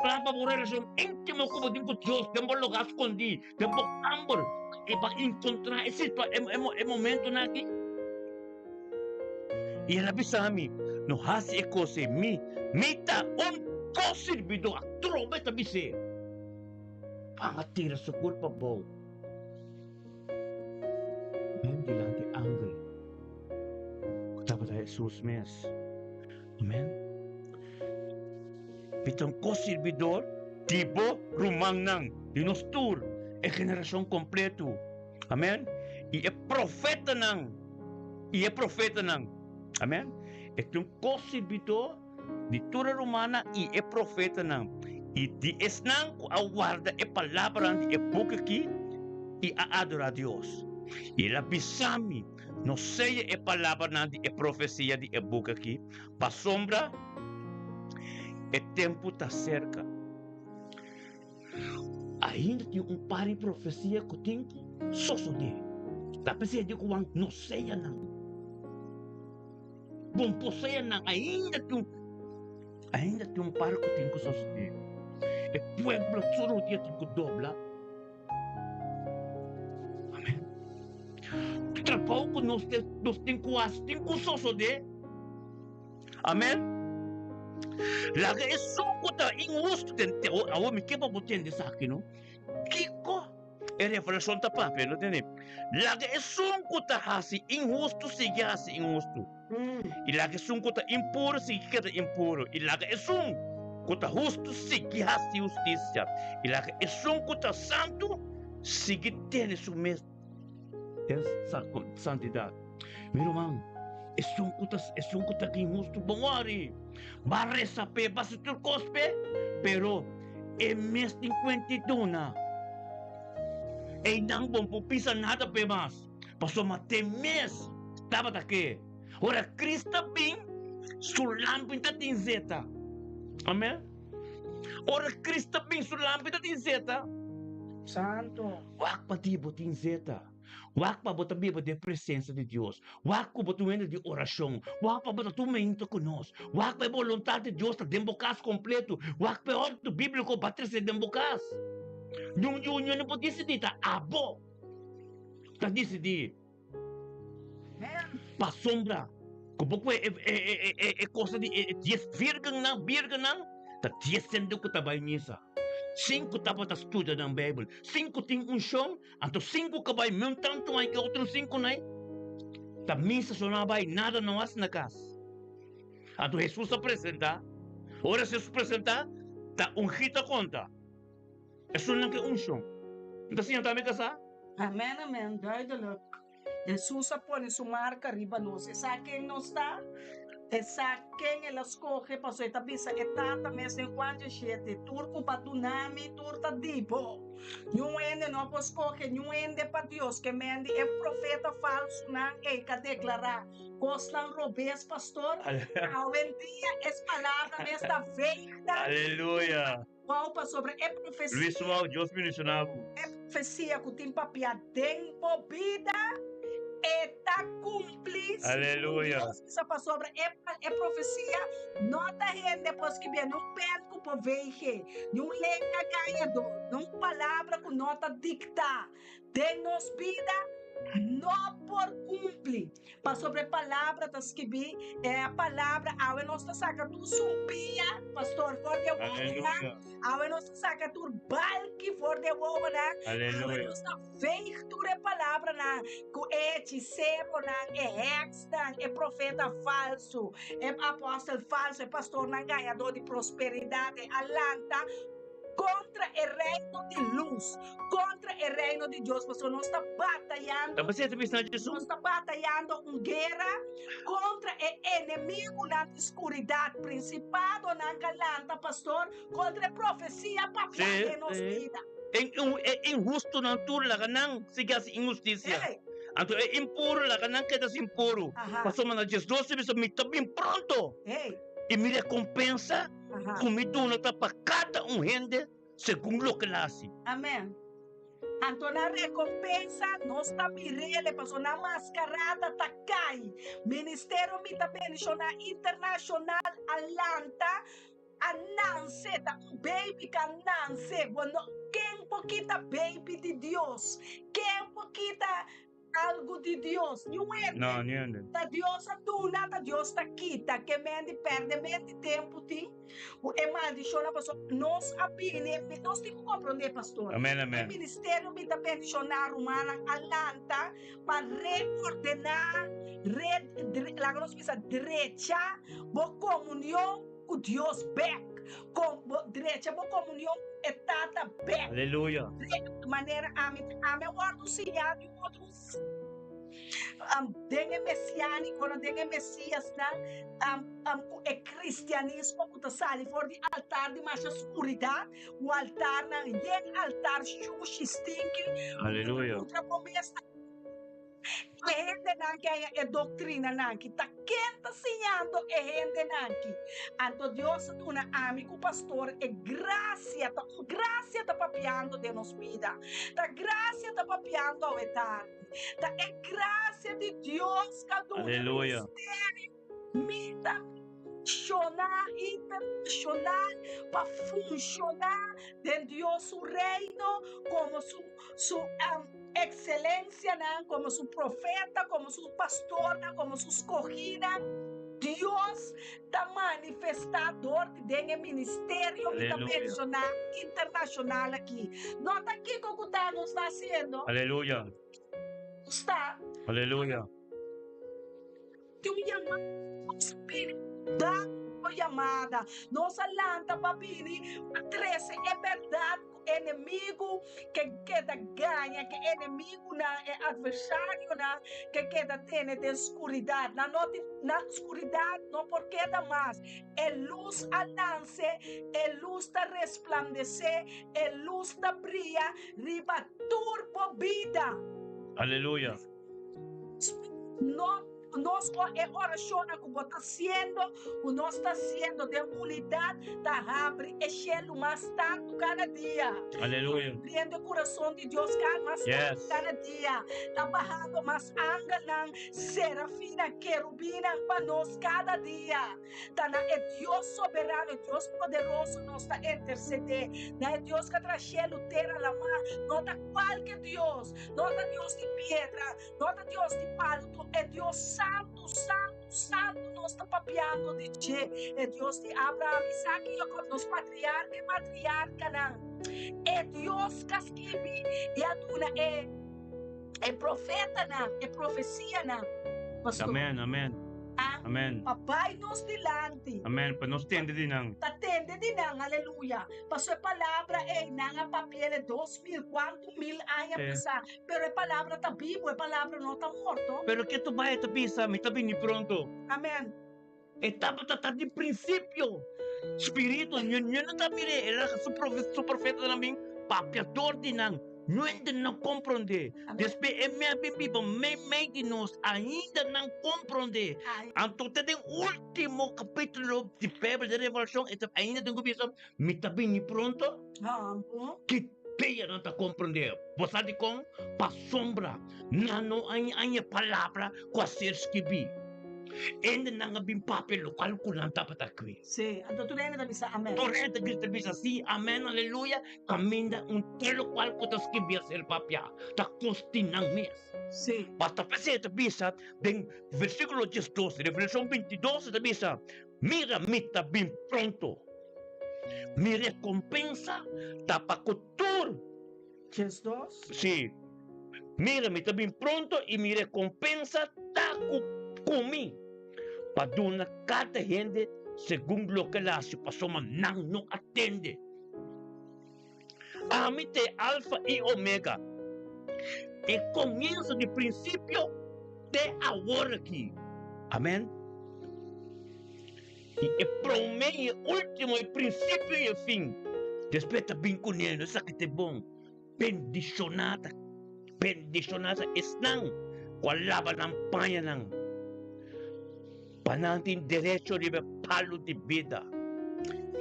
Para mo relasyon intimo ko din ko Diyos, tempo lugar escondi, tempo amor, encontrar esse momento na aqui. E ela bisami, no hasi ekose mita servidor, tromba ta bise. Pangatira sa kulpa bo. Men dilante angel. Kutapa tayo Jesus mes. Amen. Pitong servidor, tipo rumang nang dinostur, generasyon kompleto. Amen. E profeta nang. Amen. Itong servidor, di tura romana e profeta nang. E di esnang ko awarda palabra di buka aqui e aadora a Deus. E la bisami, no sei palavra nang di profecia di buka aqui, pa sombra tempo está cerca. Ainda tem par de profecia que tem só de. Tá pensando que não sei não. Bom, posseia não. Ainda tem par que tem só de. E pueblo todo dia tem que dobrar. Amém. Trapau que nós tem quase tem que só de. Amém. Laga esungko ta ingusto tente awo mi kepa butende sa akin no kiko revelasyon ta pa pero tene laga esungko ta hasi ingusto siya hasi ingusto ilaga esungko ta impuro siya ta impuro ilaga esungko ta justo siya hasi justicia ilaga esungko ta santo siya tene su mes santidad meu irmão esungko ta ingusto bongari barre sape basta tu cospe pero mes 52 na nang bom pupisa nada pe mas paso mate mes tava daqui ora Cristo bem sulampin ta tinzeta amen ora Cristo bem sulampin ta tinzeta Santo. wak patibo tinzeta wak pa bota biba de presença de Deus. Wak ko bota mente de oração. Wak pa bota tu mente conosco. Wak pa vontade de Deus tá dembocas completo. Wak pa orto bíblico bater se dembocas. Yung não pode decidir tá abo. Tá decidir. Pa sombra. Como é coisa de 10 virgem não. Tá 10 sendo que tá vai nisso. 5 tapa ta estuda ng Bible. 5 ting unsyong. Anto 5 kabay myon tanto ay ka otro 5 na ta misa sonabay nada nawas na kas. Anto Jesus apresenta. Ora Jesus apresenta. Ta unhita konta. Eso lang ke unsyong. Ito siya tami kasa? Amen, amen. Duidelijk. Jesús pone su marca arriba nos. Esa quien no está. Esa quien él escoge pasó esta visa etata mes en cuanto siete turco patunami turta dipo. Não ende não escoge, não ende para Deus que mende é profeta falso não é que declarar. Costan robes pastor. Aumentia es palavra nesta feita. Aleluia. Palpa sobre é profecia. Luiz Suau, Deus me ensinava. É profecia que tem papia tempo vida. Eta cumplis. Aleluia. Isso para sobre é profecia. Nota gente depois que vem não perco por veje, não lenga ganhador, não palavra com nota dicta. Denos vida. Não por cumprir. Para sobre palavra das que vi é a palavra a nossa saca tu sumpia pastor for de woman a nossa saca tu balki for de woman a nossa feitura palavra na com hechicero na é extra é profeta falso é apóstolo falso é pastor na ganhador de prosperidade alanta contra o reino de luz, contra o reino de Deus. Porque nós estamos batalhando. Nós estamos batalhando uma guerra contra o inimigo na escuridão, principado na galanta, pastor, contra a profecia para nossa vida. É injusto na turma, lá não siga injustiça. Então é impuro, lá não queda impuro. Pastor, mas Jesus me está bem pronto. E me recompensa. Comiduna ta para cada gente segundo o que nasce. Amém. Então na recompensa nós está mirele passou na mascarada tá cai. Ministério me tá pensionar internacional alanta ananse, ta baby ka ananse, bueno, quem poquita baby de Deus, quem poquita algo de Deus, não é? No, niyan. Ta Deus atuna, ta Deus ta kita, que mendi perde mendi tempo ti, o emandi shona pastor, nos apine, nós temos que compreender pastor. Amen, O amen. ministério me da pensionar humana alanta para reordenar, la nós precisa direita, boa comunhão com Deus back, com direita, boa comunhão etata back. Hallelujah. De maneira ame guardo sinhado e outros dengue messiânico, quando dengue messias na é cristianismo que sale fora de altar de mais escuridão, o altar na altar xuxi stinky, Hallelujah. outra promessa. Gente nanki é doutrina nanki, tá quenta sinhando é gente nanki. Anto Deus tuna amigo pastor é graça tá papiando de nos vida, tá graça tá papiando ao eterno, tá é graça de Deus cada Hallelujah. mita internacional para funcionar dentro de Deus reino como su excelência, como su profeta, como su pastor, como su escogida. Deus está manifestador de ministério e da Aleluia. personal internacional aqui. Nota aqui que o que nos está fazendo. Hallelujah. Está Hallelujah. tem um chamado espírito, dá uma chamada. Nossa lanta, papini, 13 é verdade. Inimigo que queda ganha, que inimigo na é adversário na que queda tem de escuridão, na escuridão não por queda mais, é luz alance, é luz da resplandecer, é luz da brilha, riba turbo vida. Hallelujah. Nós é oração que você está sendo, o nós está sendo de unidade, da abre e chelo mais tanto cada dia. Hallelujah. Abrindo o coração de Deus mais Yes. tanto cada dia. Está barrando mais angelang, serafina, querubina para nós cada dia. Tá na é Deus soberano, é Deus poderoso, nós está interceder. É Deus que traz chelo terra la mar, não está qualquer Deus, não está Deus de pedra, não está Deus de palto, é Deus santo, santo, santo, nós está papiando de Tchê, é Deus de Abraão, Isaac e Jacob, nos patriarca e matriarca, não. É Deus que escreve, e a duna é profeta, não, é profecia, não. Pastor, Amen, amen. ah, Amen. papai nos dilante. Amen. Panostende din ang. Tatende din ang, aleluya. Pastor, palavra é nanga papel 2,000, quanto mil anos pesa. Pero é palavra tá vivo, é palavra não tá morto. Pero que tu ba ito bisa, may tabi ni pronto. Amém. Etapa tata di prinsipyo. Spirito, yun na tabire. Era su profeta namin, papiador din ang. Não não compreender. Despe é minha bíblia, me nos ainda não compreender. Então tem último capítulo de Bíblia de Revelação, então ainda tem que pensar, me tá bem pronto? Que peia não tá compreender. Você de com pa sombra, não a palavra com a ser escrevi. Ainda não bem papel, calculan dapat aqui. Sim, então tu lembra da missa, amém. Torrente Cristo bisa si, amen, aleluya. Caminda un telo cual ko tas kibiyas el papya. Ta kosti ng mes. Sim. Basta paseta bisa, den versículo 12, Revelación 22, ta bisa, mira mita bin pronto. Mi recompensa ta pakutur. Jesus. Sí. Mira mita bin pronto y mi recompensa ta kumi. Paduna cada gente segundo lo que la situación no atende. Amite alfa y omega. El comienzo de principio de ahora aquí. Amén. Y el promedio, el último, el principio y el fin. Después también con él, no es que te bon. Bendicionada. Bendicionada están. Cual lava lampaya nang. Panantin derecho de palo de vida.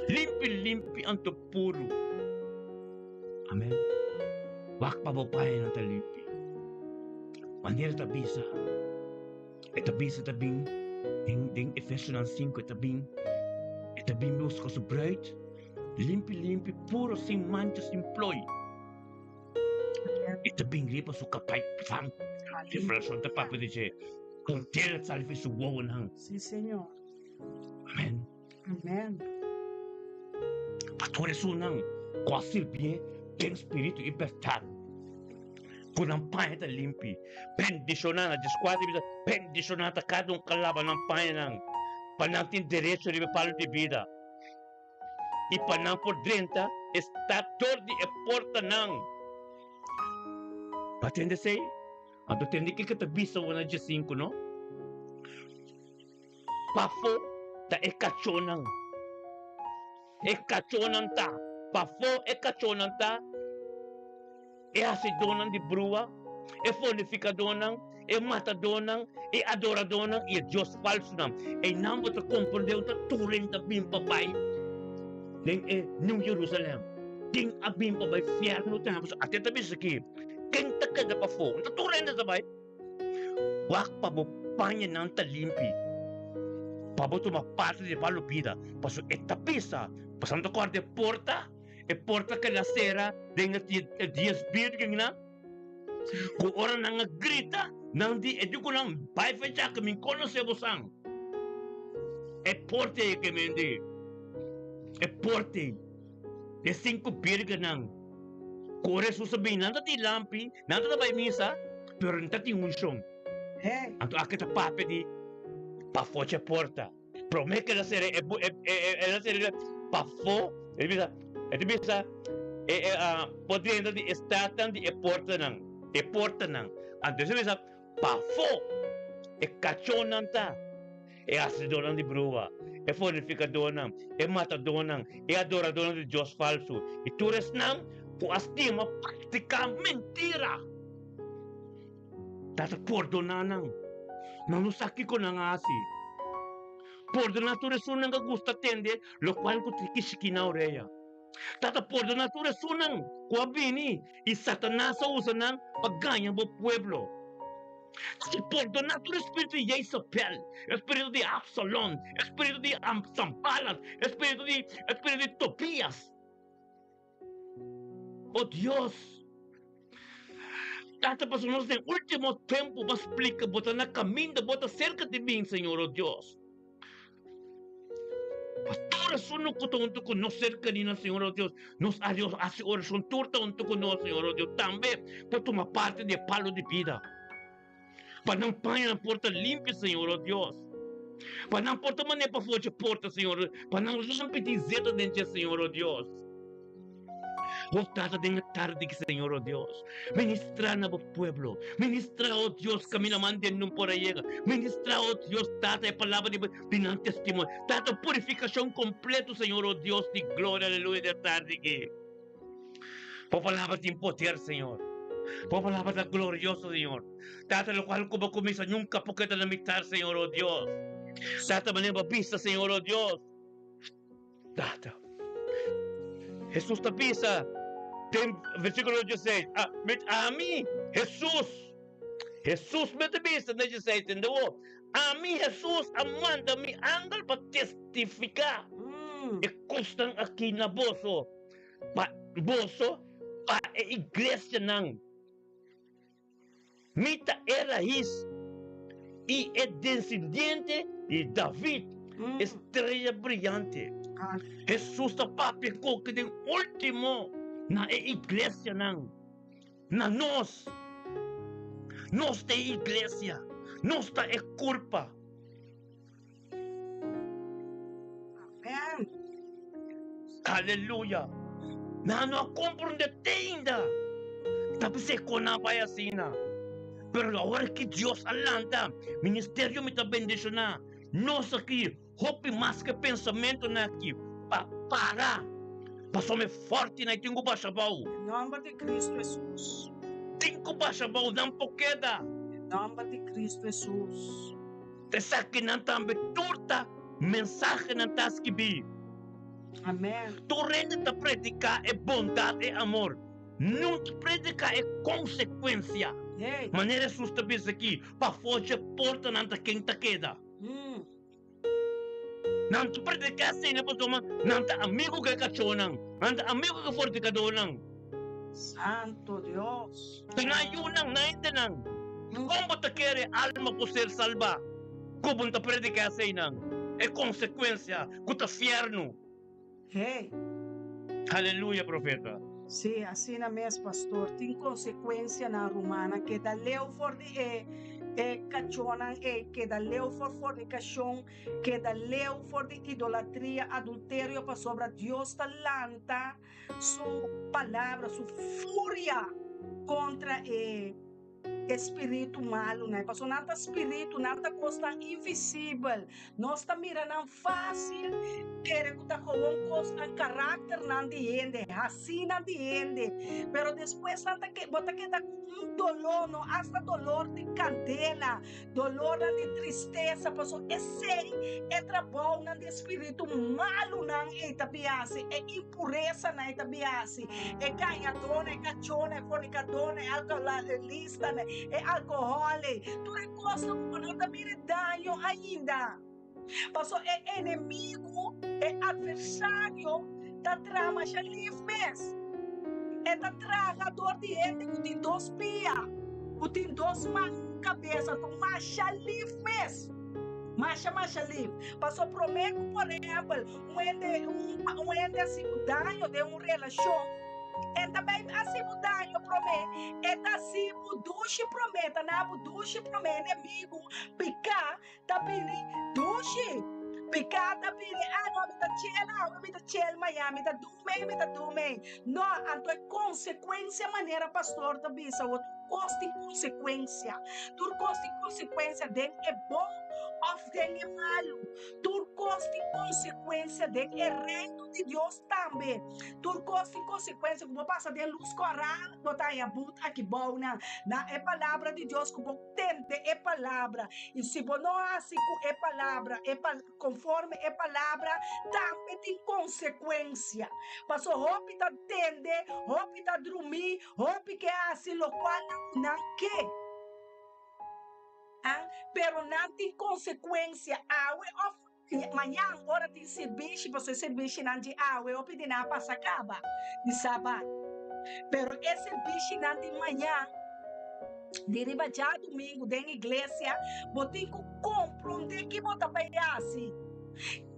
Limpi ang puro. Amen. Wak pababayan ang talipi. Manera tabisa. Tabisa tabing. Ding Efesios 5 tabing. Ita bimbos ko sa bright, limpi-limpi, puro sin mancha, sin ploy. Ita bingri pa su kapay, fam. Reflection ta papa dice, kung tira salvi su wawan hang. Sí, Señor. Amen. Amén. Patore sunang, kwasil bien, ten espiritu libertad. Punang pahe ta limpi. Bendicionada, desquadre, bendicionada cada kalaban ng pahe ng panantin derecho de palo de vida. E panang por drenta, estator de porta ng. Patende say, ato tendi ki katabisa wana de 5, no? Pafo ta ekachonang. Ekachonang ta. Pafo ekachonang ta. E asidonang di brua. E fonificadonang. E matadonang. E adoradonang. E Diyos falso nang. E nambo ta comprendeu ta turing ta bimpapay. Neng e New Jerusalem. Ting abim papay fierno ta. Ate tabi saki. Keng taka na pafo. Turing na sabay. Wak pabupanya ng talimpi. Paboto maparte de palupida. Paso etapisa. Pasando ko de porta. E porta que la sera. Denga 10 birging na. Kung ora na nga grita. Nang di edu ko lang. Bai fecha kaming kono sebosang. E porte que mendi. E porte. E 5 birga nang. Kore susabihin. Nanda ti lampi. Nanda na bay misa. Pero nanda ti unsyong. Hey. Anto akita pape di. Pafo c'è porta. Promette la serie la serie pafo e bisa potendo di estatan di porta nang antes bisa pafo e cachonan ta e asidonang di brua e fornificadonang e matadonang e adoradonang di Diyos falso e tures nang ku astima praktika mentira tata pordonanang nanusaki ko nangasi por de natura sunang gusta tende lo cual ko tikishiki na oreya tata por de natura sunang kuabini y Satanás usa nang pagganyan bo pueblo si por de natura espíritu de Jezabel espíritu de Absalón espíritu de Zambalat espíritu de Tobías oh Dios Tata pasamos en último tiempo va explica bota na caminho bota cerca de mim Senhor oh Deus Pastora sono kutunto ko no cerca ni na Senhor oh Deus nos adios asi oração turta unto ko no Senhor oh Deus também por tomar parte de palo de vida para não panha na porta limpa Senhor oh Deus para não porta mané para fora porta Senhor para não repetir zeta dentro Senhor oh Deus Voltada de tarde, Señor, oh Dios. Ministra na pueblo. Ministra, oh Dios, camina mantendo por ahí. Ministra, oh Dios, tata palabra de testimonio. Tata purificación completo, Señor, oh Dios, de gloria, aleluya, de tarde. Por palabra de poder, Señor. Por palabra de glorioso, Señor. Tata lo cual como comienza nunca porque te limitar, Señor, oh Dios. Tata manera vista, Señor, oh Dios. Tata. Jesús te pisa. Versículo 16. A mí, Jesús. Jesús me te pisa, 16. Entendeu? A mí, Jesús, manda mi ángel para testificar. E constam aqui na bolso. Para a igreja não. Mita é raiz. E é descendente de David. Estrela brilhante. Jesus está papel que tem último na igreja não. Na nós da igreja, nós da culpa. Amén. Aleluia. Não compreende ainda. Tapi se conapa assim na. Pero a hora que Deus alanta, ministério me está bendicionando. Nós aqui hope mais que pensamento na aqui para passou-me forte na tenho bashabau Em nome de Cristo Jesus. tenho bashabau não poqueda Em nome de Cristo Jesus. te saque não também turta mensagem não tá escrito Amém. tu rende ta predicar é bondade é amor não te predicar é consequência Hey. maneira sustentável aqui para fora porta não tá quem tá queda Nanto predicasi na po tuma, nanta amigo kay kachonang, nanta amigo ka forticadonang. Santo Dios. Tinayunang, naintinang. Kung ba ta kere alma ko ser salva, kung ta predicasi nang, e konsekwensya, kuta fierno. Hey, Hallelujah, profeta. sim, assim na mesma, pastor. Tem consequência na romana que da leu for de cachonan que da leu for fornicação, que da leu for de idolatria, adultério para sobre Deus talanta, sua palavra, sua fúria contra espírito malo, né? Passou nada espírito, nada coisa invisível. Nós está mirando fácil, querer que tá com um coisa, caráter não diende, assim não diende. Pero depois nada que bota que dá um dolor, não hasta dolor de candela, dolor de tristeza, passou esse é trabalho não de espírito malo não é tabiase, é impureza não é tabiase, é ganhadora, é cachona, é fornicadora, é alcoolista, né? É álcool, tudo é coisa que não dá dano ainda. Passou é inimigo, é adversário da trama já livres. É da tragador de gente que tem dois pia, que tem dois mãos cabeça, com macha livres. Macha livre. Passou prometo, por exemplo, um ende assim, dano de uma relação. E também assim mudanho promete, e assim duche prometa, na duche promete inimigo, picar, tá pini, duche, picar, tá pini, não me tá chela, Miami, tá dume, não, anto é consequência maneira pastor da bisa, o custo e consequência, tu custo e consequência de é bom, of de é malo, tu custo e consequência de é reino de Deus também. Tu custo e consequência como passa de luz coral, botar em abut aqui bom na é palavra de Deus como tente é palavra e se não assim é palavra conforme é palavra também tem consequência. Passou roupa tá tende, roupa tá dormir, roupa que é assim lo qual não que pero não tem consequência. Manhã, hora de serviço, você serviço não de água, eu pedi na passacaba de sábado. Pero esse serviço não de manhã, de riba já domingo, da igreja, botem que compreender que bota vai assim.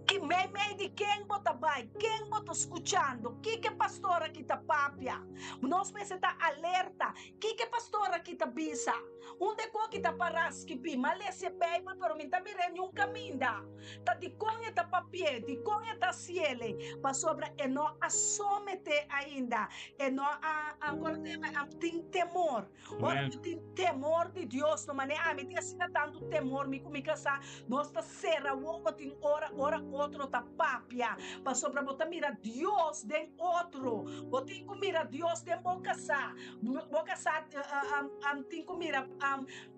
Que meio de quem bota vai, quem bota escutando, que pastora que tá papia, nós precisamos estar alerta, que pastora que tá bisa, onde que tá paras que pi, mas esse Bible pero me tá mirando um caminho, tá de conha tá papie, de conha tá ciele, mas sobre e não assomete ainda, e não agora tem temor, ora tem temor de Deus, não maneira, me tem assim tanto temor, me comigo sa, nós tá serra, o tem ora outro tá papia, mas sobre botar mira Deus den outro, botem que mira Deus den boca sa tem que mira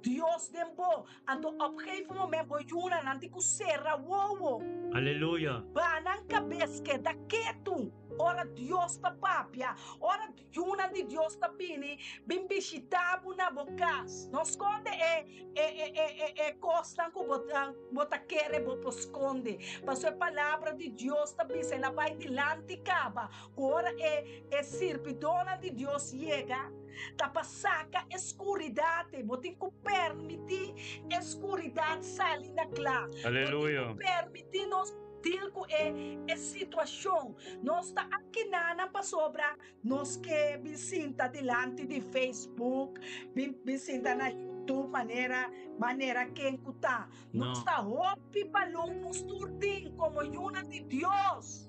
Deus den bo, ando opgeven moment bo yuna nanti ku serra wowo. Aleluia. Ba nang cabeça que da quieto. Ora Deus ta papia, ora yuna di Deus ta pini, bimbishitabu na bocas. Não esconde costa que bota querer bo esconde. Mas a palavra de Deus ta bisa ela vai dilante caba. Ora sirpidona de Deus chega. Ta passaca escuridade, botem que permitir escuridade sair da clara. Aleluia. Permitir nós Tilco é situação. Nós está aqui na pasobra, nós que visita delante de Facebook, visita na YouTube, maneira que encuta. Nós está hopi balão, nós turtim como uma de Deus.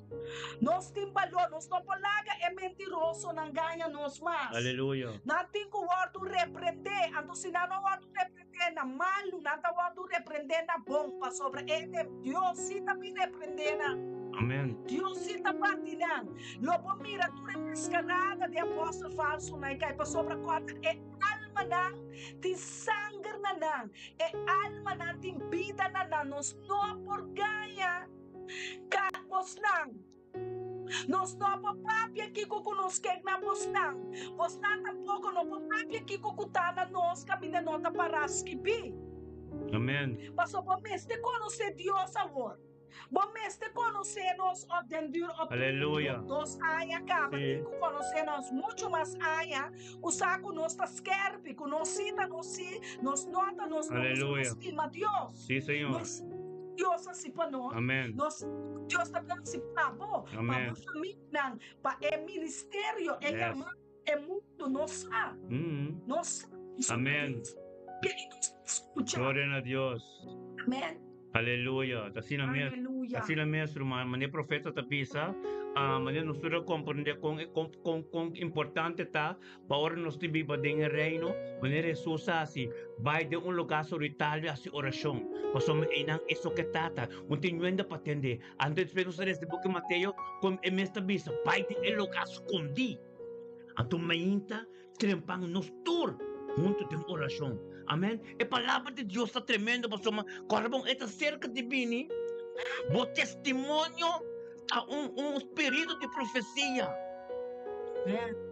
Nós tem balão, nós não polaga é mentiroso, não ganha nós mais. Aleluia. Não tem que o outro repreender, então se não o outro repreender na malo, não o outro repreender na bom, para sobre ele, Deus sim também repreender na. Amém. Deus sim está partindo. Lobo mira, tu é escalada de apóstolo falso, na cai para sobre a quarta, é alma não, tem sangue não, é alma não, tem vida não, nós não por ganha. Vos não. Nós não papapia aqui com nós que na vos não. Vos não tampouco não papapia aqui com cutana nós caminha nota para as que bi. Amém. Passou por mês de conhecer Deus amor. Bom mestre conocernos ob den dur ob Aleluya. dos años acá, Sí. tengo conocernos mucho más años, usar con nuestra skerpi, con nos cita, nos nota, nos Aleluya. estima Dios. Sí, Señor. Nos Dios así para nós. Amén. Dios está así para vos, para Amén. vos familia, para el ministerio, el Yes. llamado, el mundo, nos Mm. Amén. Escucha. Gloria a Dios. Amén. Aleluya. Así na mesmo. Aleluya. Assim na mesmo, mania profeta ta pisa, mania nos tudo compreender com importante tá, para nós te viva dentro do reino, mania Jesus assim, vai de lugar solitário assim oração, para me inang isso que tata, continuando para atender, antes de nós neste book Mateus, com esta bisa, vai de lugar escondido, anto mainta, trempang nos tour, junto de oração, amém? A palavra de Deus está tremenda, pastor, corabong está cerca de mim, o testemunho a espírito de profecia.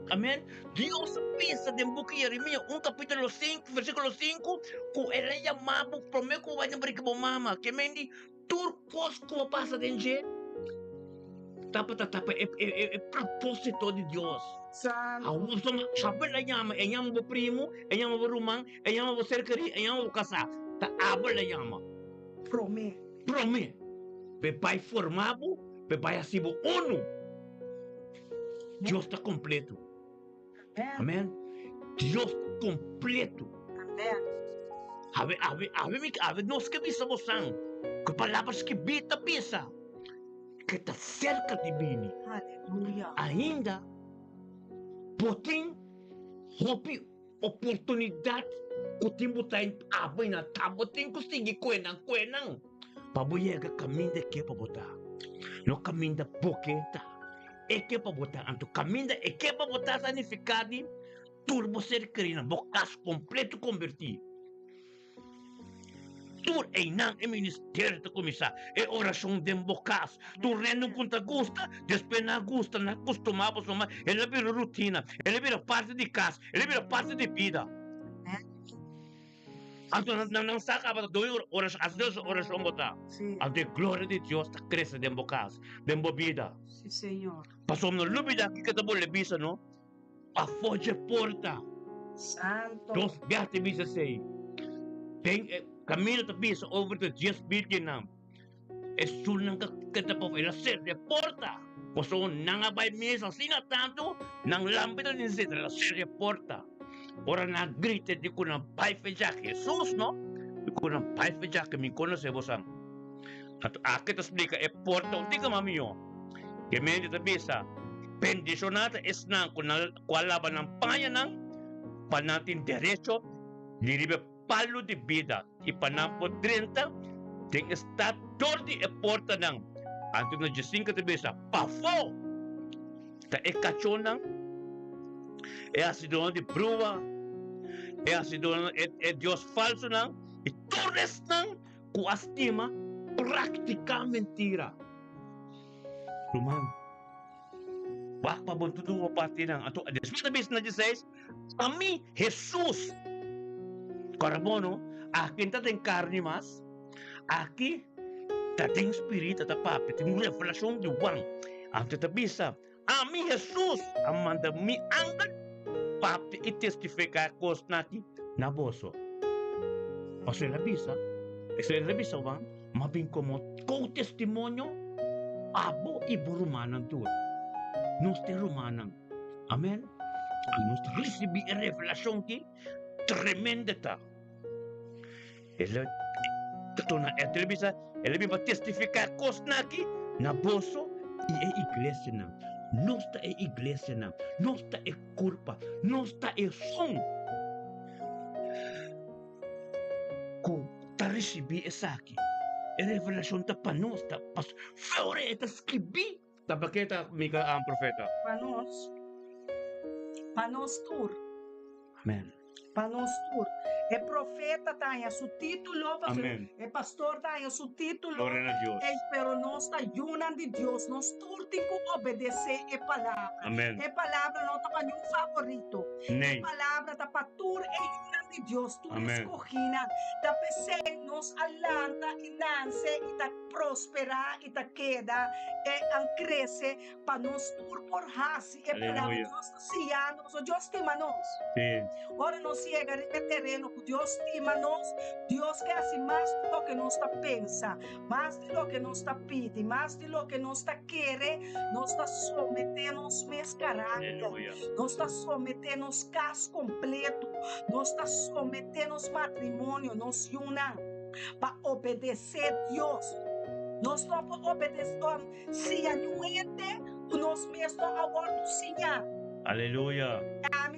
Amém? Deus pensa em boca de Jeremias, capítulo 5, versículo 5, que ele chamava, promete que vai abrir com mama, que mendi, turcos que passa dentro de tapa, é propósito de Deus. Santo. Sabe la llama, llama o primo, llama o rumang, llama o cercari, llama o casar. Ta aba la llama. Promete. Promete. Pe pai formado, pe pai asibo uno. Deus está completo. Amém? Deus completo. Amém. Ave, nós que bisamos sang. Que palavras que bita pisa. Que está cerca de mim. Aleluia. Ainda, potem, hope, oportunidade, que tem botar em abay na tabo, tem que seguir kuenang. Pabuyaga caminho de que para botar. No caminho da boqueta. É que para botar. Anto caminho é que para botar sanificado. Turbo ser crina. Bocas completo convertido. Tur é não é ministério de começar. É oração de bocas. Tu rendo conta gusta. Depois não gusta. Não costumava somar. Ele vira rotina. Ele vira parte de casa. Ele vira parte de vida. Anto não sacava 2 horas, as 2 horas vão botar. Sim. A glória de Deus está crescendo dentro da casa, dentro da vida. Sim, Senhor. Passou no lugar daqui que está bom lebisa, não? A foge porta. Santo. Dos garte bisa sei. Tem caminho da bisa over the just building nam. É sunan que está para ela ser de porta. Passou não vai mesa assim tanto, não lâmpada nem se ela ser de porta. Ora na grita de que não pai fecha Jesus, não? De que não pai fecha que me conhece você. Aqui te explica, é porta, não diga mamiyo. Que me diz a bisa, bendicionada es nang qual laban ng panya nang panatin derecho, diribe palo de vida, e panampo 30, tem estador de e porta nang, anto na Jesinka te bisa, pafo, ta e kacho nang, e asidon de brua, e asidon e Dios falso nang, e torres nang, ku astima, praktika mentira. Rumang, bak pa bang tudo o parte ng ato, después na 16, kami, Jesus, karabono, akin tating karni mas, aki, tating spirito, tapapi, ting revelasyon di wang, ang tatabisa, ami Jesus, amanda mi angkat, papi, itestifika kos naki, naboso. O sila bisa wang, mabing komot, ko testimonyo, abo ibu rumanang tuwa. Nos te rumanang. Amen. Nos recibi a revelación que tremenda ta. Ele tatuna televisa, ele va testificar cos naki na boso e iglesia na. Nos ta e iglesia na. Nos ta e culpa. Nos ta e som. Ko ta recibi esa aqui. E revelación ta panos ta pas fore ta escribi. Tabakita mika ang profeta. Panos tur. Amen. Panos tur. É profeta tá su título, Amém. é pastor tá su título. Gloria a Dios. Pero nós está yunan de Deus, nós tur tem que obedecer a palavra. Amém. A palavra não tá para nenhum favorito. Nem. A palavra tá para tur é yunan de Deus, tu Amém. escogina. Da PC nos alanta e nance e da prosperar e ta queda cresce para nós por raça e para Aleluia. Deus se ama, Deus estima nós. Sim. Ora nós chega no terreno que Deus estima nós, Deus quer assim mais do que nós está pensa, mais do que nós está pede, mais do que nós está querer, nós está submetendo nos meus caráter, Aleluia. nós está submetendo nos casos completo, nós está submetendo nos matrimônio, nos una para obedecer Deus. Nós não obedecemos se a nuente, nós mesmos agora sinha. Aleluia.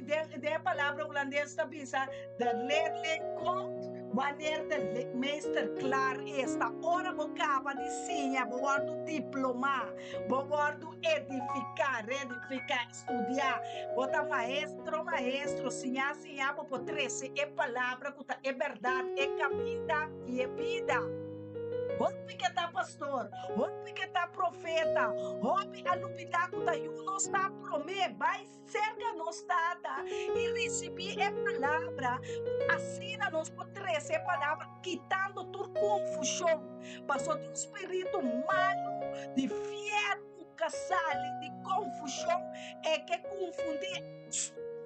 De palavra holandesa bisa de leerling komt wanneer de meester klaar is. Da ora vocaba de sinha, bewaardo diploma, bewaardo edificar, estudiar. Bota maestro, sinha, po trece, é palavra, é verdade, é caminho e é vida. Hopi que tá pastor, hopi que tá profeta, hopi alupita que tá não está promê, vai cerca nos data e receber a palavra, assim nós podemos a palavra, quitando toda confusão, passou de um espírito malo, de fiel, casal, de confusão, é que confundir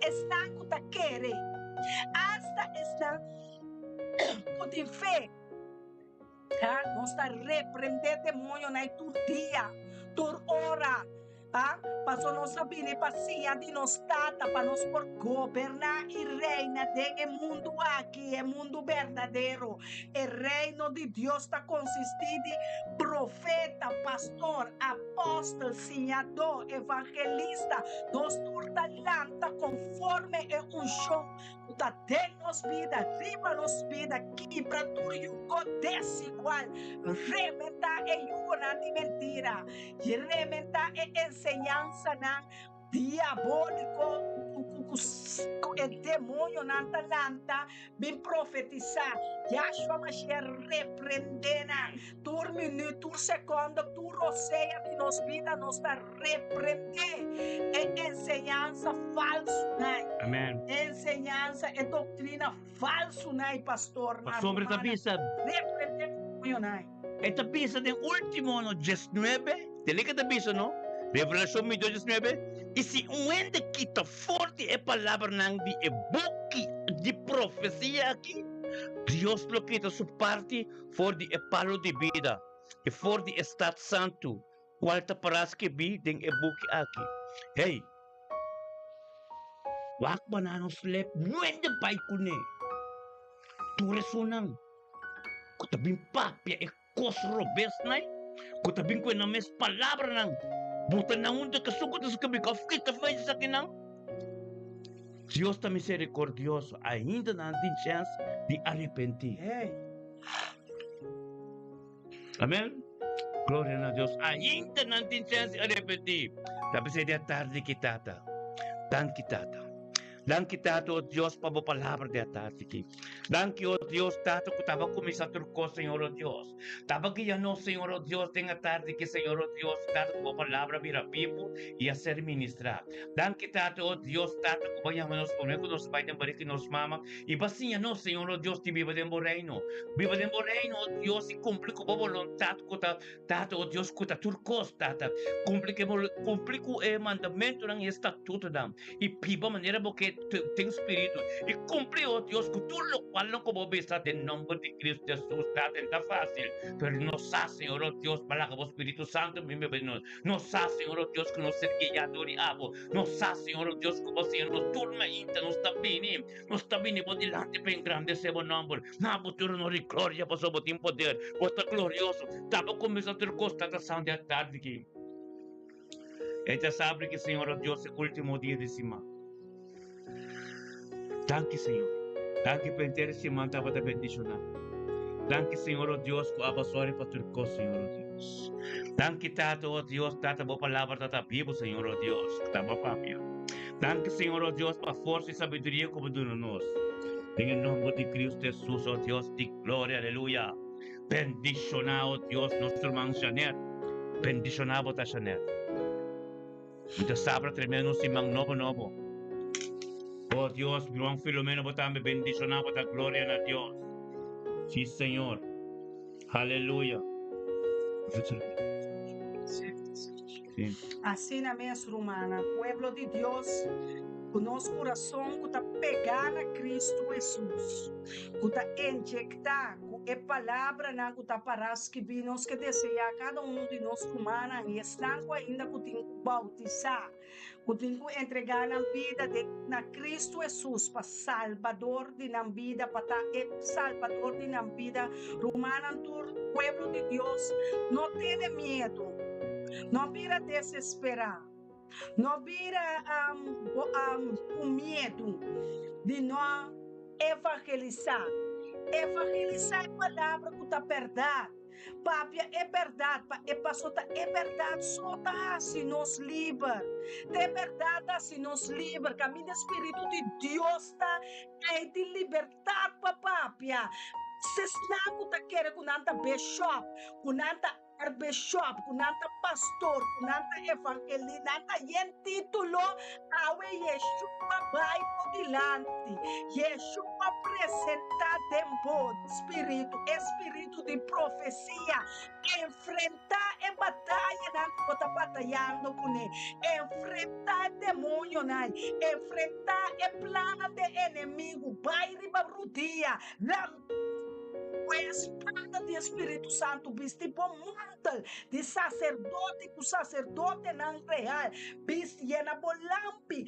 está com tá querer, hasta está com fé. Nós está repreender demônio na tua dia, tua hora. Passou nossa vida passinha de nós tata para nós por governar e reina de mundo aqui, é mundo verdadeiro. O reino de Deus está consistindo de profeta, pastor, apóstolo, senhador, evangelista. Nós talanta conforme é um show. Tá dentro nos vida, riba nos vida, quebra tudo e o desigual. Rementar é uma de mentira. E rementar é enseñança na diabólico. O demônio na talanta, bem profetizar. Yahshua Mashiach repreendena. Tur minuto, tur segundo, tur roceia de nos vida, nos está repreender. É enseñança falso, né? Amém. Enseñança e doutrina falso, né, pastor? Pastor, esta bisa, Repreender demônio, né? esta bisa de último no 19, delika da bisa no, Revelação 19, e se um ende quita forte a palavra nang di e boki de profecia aqui, Deus lo quita sua parte for de e palo de vida, e for de estado santo, qualta paras que bi den e boki aqui. Hey, wak bananos lep, nuende pai kune, tu resonang, kutabing papia e kos robes nai, kutabing ko na mes palavra nang, buta na unda kasugot sa kabikaw, kita faz sa kinang. Deus está misericordioso, ainda não tem chance de arrepender. Hey. Amém? Glória a Deus, ainda não tem chance de arrepender. Tapos é tarde que tata, tan que tata. Lang kita to Dios pa palavra de tarde que. Lang que o Dios tato que tava começando turco Senhor o Dios. Tava que ya no Senhor o Dios tenha tarde que Senhor o Dios tato com palavra vira pipo e a ser ministrar. Lang kita to o Dios tato que vaya manos comigo nos pai de que nos mama e basinha no Senhor o Dios te viva de reino. Viva de reino o Dios e cumpre com a vontade que tato o Dios que ta turco tata. Cumpre com o mandamento ng estatuto dam. E pipa maneira porque tem espírito e cumpre o Deus que tudo lo qual não como besta de nome de Cristo Jesus está fácil, pero no sa Senhor o Deus para que o Espírito Santo me bendiga, no sa Senhor o Deus que nos ser guiador e abo, no sa Senhor o Deus que você nos turma inta nos está bem por delante para engrandecer o nome, na futuro no glória para sobre o poder, está glorioso, estava começando a ter constatação de tarde aqui. Então sabe que Senhor o Deus é o último dia de semana. Danke, Senhor. Danke por ter semana para te bendicionar. Danke, Senhor, oh Deus, que abençoe para tu, Senhor, oh Deus. Danke, Tato, oh Deus, Tata, boa palavra, Tata, vivo, Senhor, oh Deus, que está papapia. Danke, Senhor, oh Deus, para força e sabedoria como tu nos. Em nome de Cristo Jesus, oh Deus, de glória, aleluia. Bendicionar, oh Deus, nosso irmão Janet. Bendicionar, bota Janet. Muita sabra tremendo, simang novo. Oh Dios, mi hermano Filomeno, botame bendicionado, bota gloria a Dios. Sí, Señor. Aleluya. Sí. Assim na mesa romana, pueblo de Deus, o nosso coração que está pegando a Cristo Jesus, que está injectar com a palavra na que está para que nós que desejar cada de nós romana e estão ainda que tem que bautizar, que tem que entregar na vida na Cristo Jesus para Salvador de na vida, para Salvador de na vida romana, do pueblo de Deus, não tenha medo. Não vira desesperar, não vira com medo de não evangelizar. Evangelizar é palavra que está verdade. Papia é verdade, é passota é verdade, só tá se nos livra. É verdade se nos livra, caminho do Espírito de Deus está em te libertar, papia. Se não tá querendo com nada bishop, com nada bishop, com nada pastor, com nada evangelista, nada yen título, awe Yeshua vai por dilante. Yeshua apresenta tempo, espírito de profecia, enfrentar a batalha na que está batalhando com ele, enfrentar demônio, enfrentar o plano do inimigo, vai riba rudia, a espada do Espírito Santo, viste por mantel de sacerdote, que o sacerdote não real, viste, llena bolampi,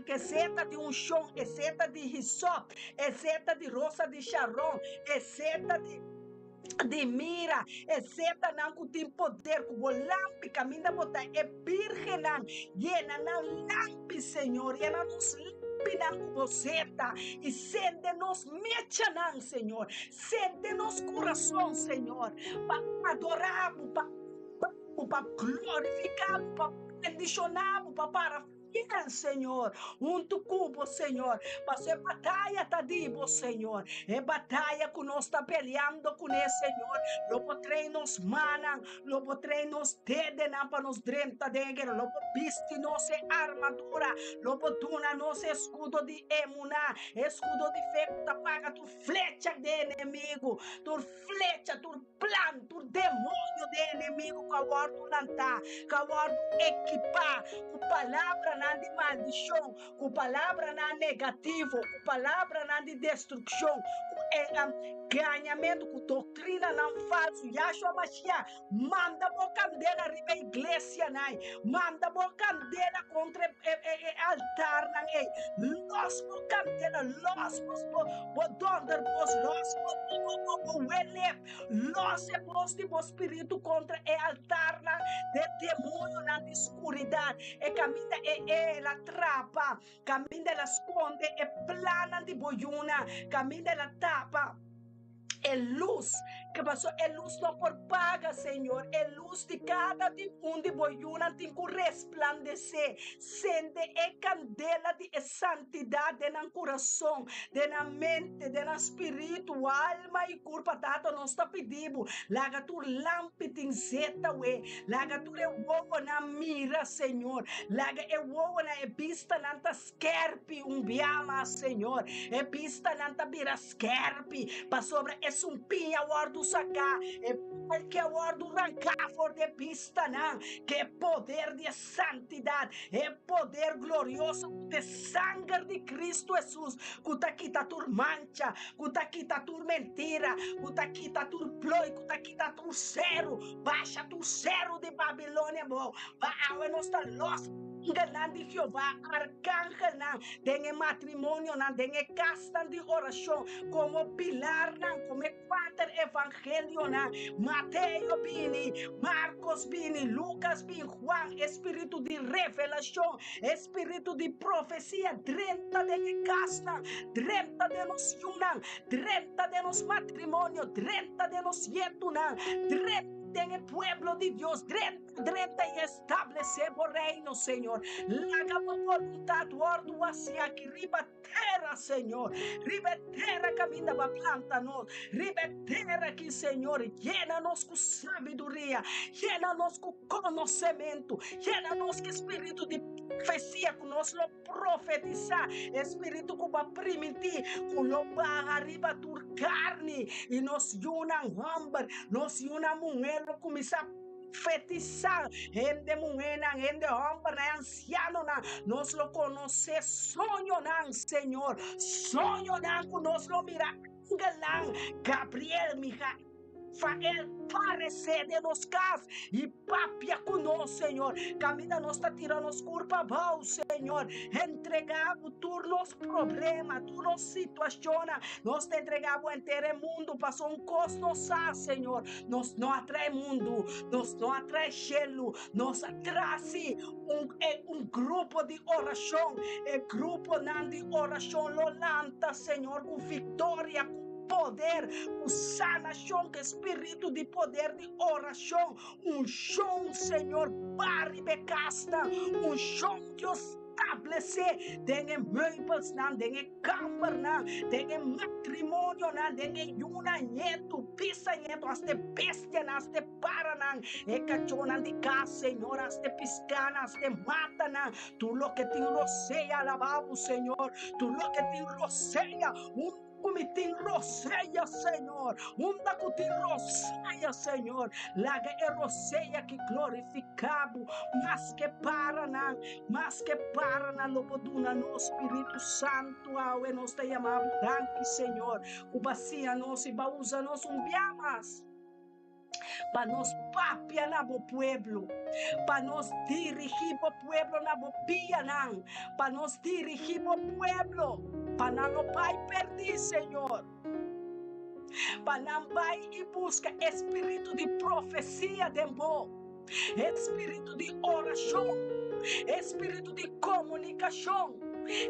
que seta de chão, é seta de hisop, é seta de rosa de Sharon, é seta de mira, é seta não que tem poder, que o lampi caminha botar, é virgem não, llena não lampi, Senhor, llena nos pinang boceta e sende-nos mechanan, Senhor, sende-nos coração, Senhor, para adorar, para glorificar, para bendicionar, para Senhor, cubo, Senhor, mas é batalha tadibo, Senhor, é batalha que nós está peleando com ele, Senhor, lobo treinos manan, lobo treinos dedenam para nos drenta de lobo viste nossa armadura, lobo tuna nosso escudo de emuná, escudo de fé que apaga tu flecha de inimigo, tu flecha, tu plano, tu demônio de inimigo, que agora tu não tá, que agora equipar, com palavra de maldição, com palavra na negativo, com palavra na de destruição, com ganhamento, com doutrina não falso. Yahshua Mashiach, manda bocandeira arriba a igreja, manda bocandeira contra altar, los bocandeira, los bodonder, los posto espírito contra o altar de demônio na escuridade, e caminha ela atrapa, caminha ela esconde, e plana de boiuna, caminha ela tapa. É luz, que passou, é luz não por paga, Senhor, é luz de cada de boiuna tem que resplandecer, sende é candela de santidade no coração, na mente, no espírito, alma e corpo, tato, nós está pedindo, laga tu lampitin zeta, laga tu é ovo na mira, Senhor, laga é ovo na vista, nanta skerpi, biama, Senhor, é vista, nanta bira skerpi, para sobre sumpinha wardu sacar, que é wardu arrancar for de pista não, que é poder de santidade, é poder glorioso de sangue de Cristo Jesus, que tá quita tur mancha, que tá quita tur mentira, que tá quita tur ploi, que tá quita tur zero, baixa tu zero de Babilônia, vai nós tá los de Jehová, arcángel não, tem matrimônio não, tem casta de oração, como pilar não, como quatro evangelho não, Mateus bini, Marcos bini, Lucas bini, Juan, espírito de revelação, espírito de profecia, 30 de casta, 30 de nos yunan, 30 de nos matrimônio, 30 de nos yetunan, 30 en el pueblo de Dios, 30 y establecer por reino, Senhor. Laga a vontade, ordo assim aqui, riba terra, Senhor. Riba terra caminha para planta nós. Riba terra aqui, Senhor. Llena-nos com sabedoria. Llena-nos com conhecimento. Llena-nos com espírito de profecia, com nós profetizar. Espírito que vai permitir, com nós arriba tua carne. E nós unam hambre. Nós unam mulher, começar fetizar, gente mulher, gente homem, anciano, nós lo conoce, sonho, Senhor, sonho, que nós lo mira, Gabriel, Mijael, parecer de nos cas e papia conosco, Senhor. Caminha nós está tirando os curva bom, Senhor. Entregamos todos os problemas, todas as situações. Nós te entregamos inteiro mundo, passou custo, Senhor. Nós não atrai mundo, nós não atrai gelo, nós atrai grupo de oração, grupo de oração, Lolanta, Senhor, com vitória, com poder, o sanação, que espírito de poder de oração, chão, Senhor, barribecasta, chão que estabelecer, tem meibas, tem câmara, tem matrimônio, tem uma neto, pisa neto, até bestia, até para, cachona de casa, Senhor, até piscana, até mata, tu lo que te roceia, alabado, Senhor, tu lo que te roceia, comitim roceia, Senhor, da cutim roceia, Senhor, laga e roceia que glorificado, mas que para na loboduna no Espírito Santo, ao e nós te chamamos, danke, Senhor, o bacia nós e bausa nós biamas, para nós papia na bo pueblo, para nós dirigir o pueblo na bo pia, para nós dirigir o pueblo, para não vai perder, Senhor. Para não vai e busca espírito de profecia de bom, espírito de oração, espírito de comunicação,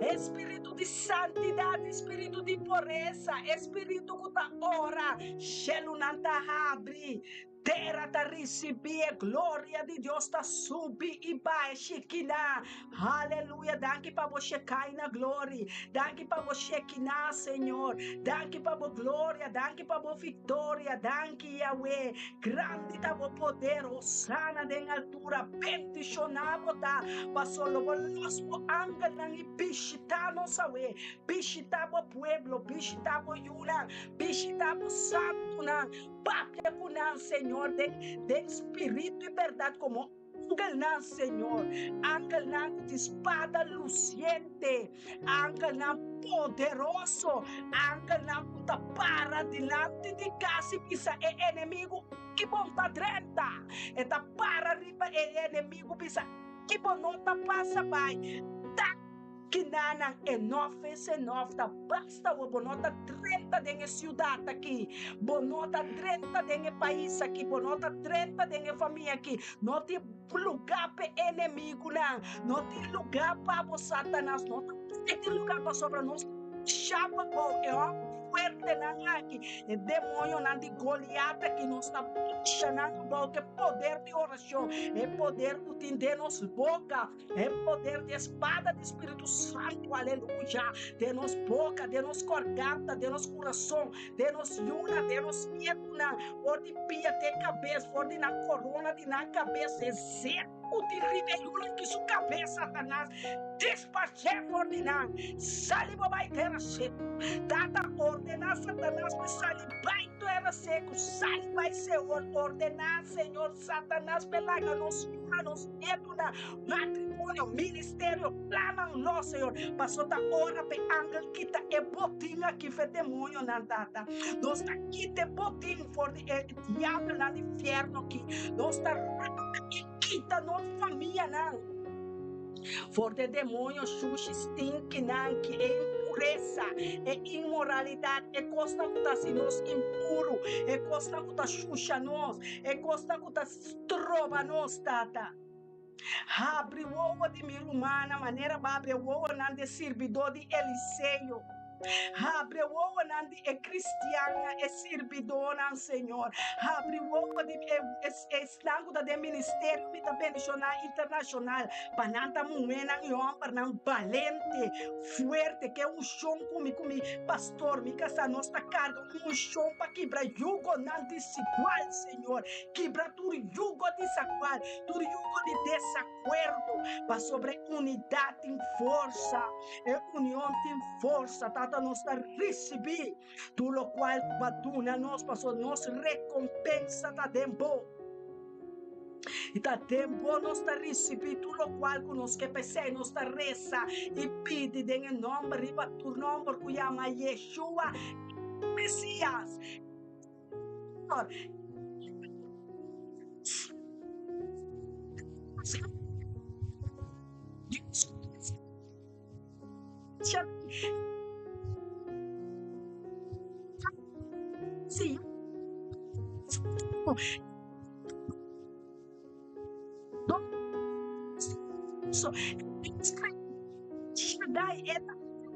espírito de santidade, espírito de pureza, espírito que da ora, gelo não tá abre. Terra está receber glória de Deus está subir e baixa aqui na aleluia, danke para você cair na glória, danke para você que na Senhor, danke para a glória, danke para a vitória, danke Yahweh, grande tá o poder, osana de altura, bendicionado tá, passou logo nosso ángel na e visita nossa we, visita o pueblo, visita o yula, visita o santo na papia com Senhor. De espírito e verdade, como ángel não, Senhor, ángel não de espada luciente, ángel não poderoso, ángel não tá para diante de casa e pisa é inimigo que bom tá drenta, e tá para riba é inimigo pisa que bom não tá passa vai, tá que nanang enough tá basta o bonota 30 dengue cidade aqui, bonota 30 dengue país aqui, bonota 30 dengue família aqui, não tem lugar para inimigo não tem lugar para Satanás, não tem lugar para sobre nós, chapa com fuerte aqui, e demônio de Goliata que nos está chamando que poder de oração, é poder de entender nos boca, é poder de espada do Espírito Santo, aleluia, de nos boca, de nos garganta, de nos coração, de nos yuna, de nos nietuna, por de pia de cabeça, por de na corona de na cabeça, exército de rebelião que sua cabeça, Satanás, despachei por de na, saliva vai ter seco, data ordenar Satanás, mas saliva era seco, saliva vai ser ordenar, Senhor, Satanás, pelaga nos nietuna, matrimônio, ministério, plano, não, Senhor, passou da hora para angel kita e botinha que foi demônio na data, nós está aqui de botinho, for de diabo na inferno aqui, nós está quita nossa família, não. For de demônio, xuxi, stink, não, que é impureza, é imoralidade, é costa que está se nós impuro, é costa que está xuxa nós, é costa que está trova nós, tata. Abre o ovo de minha humana, maneira abre o ovo de servidor de Eliseu. Abre o nandi é cristiana, é servidora, Senhor. Abre o de estango da de ministério me da bendicionar internacional. Pananta muena e homem não valente, fuerte que é chão comi pastor, me casa nossa carga chão para quebrar jugo não desigual, Senhor. Quebra tu jugo desigual, tu jugo de desacordo, para sobre unidade em força. É união tem força, tata nós receber, tu lo qual batuna nós passou, nós recompensa tá tempo. E tá tempo nós receber, tu lo qual conosco que pensei, nós reza e pede em nome, riba tu nome, que chama Yeshua, Messias. Sim. So,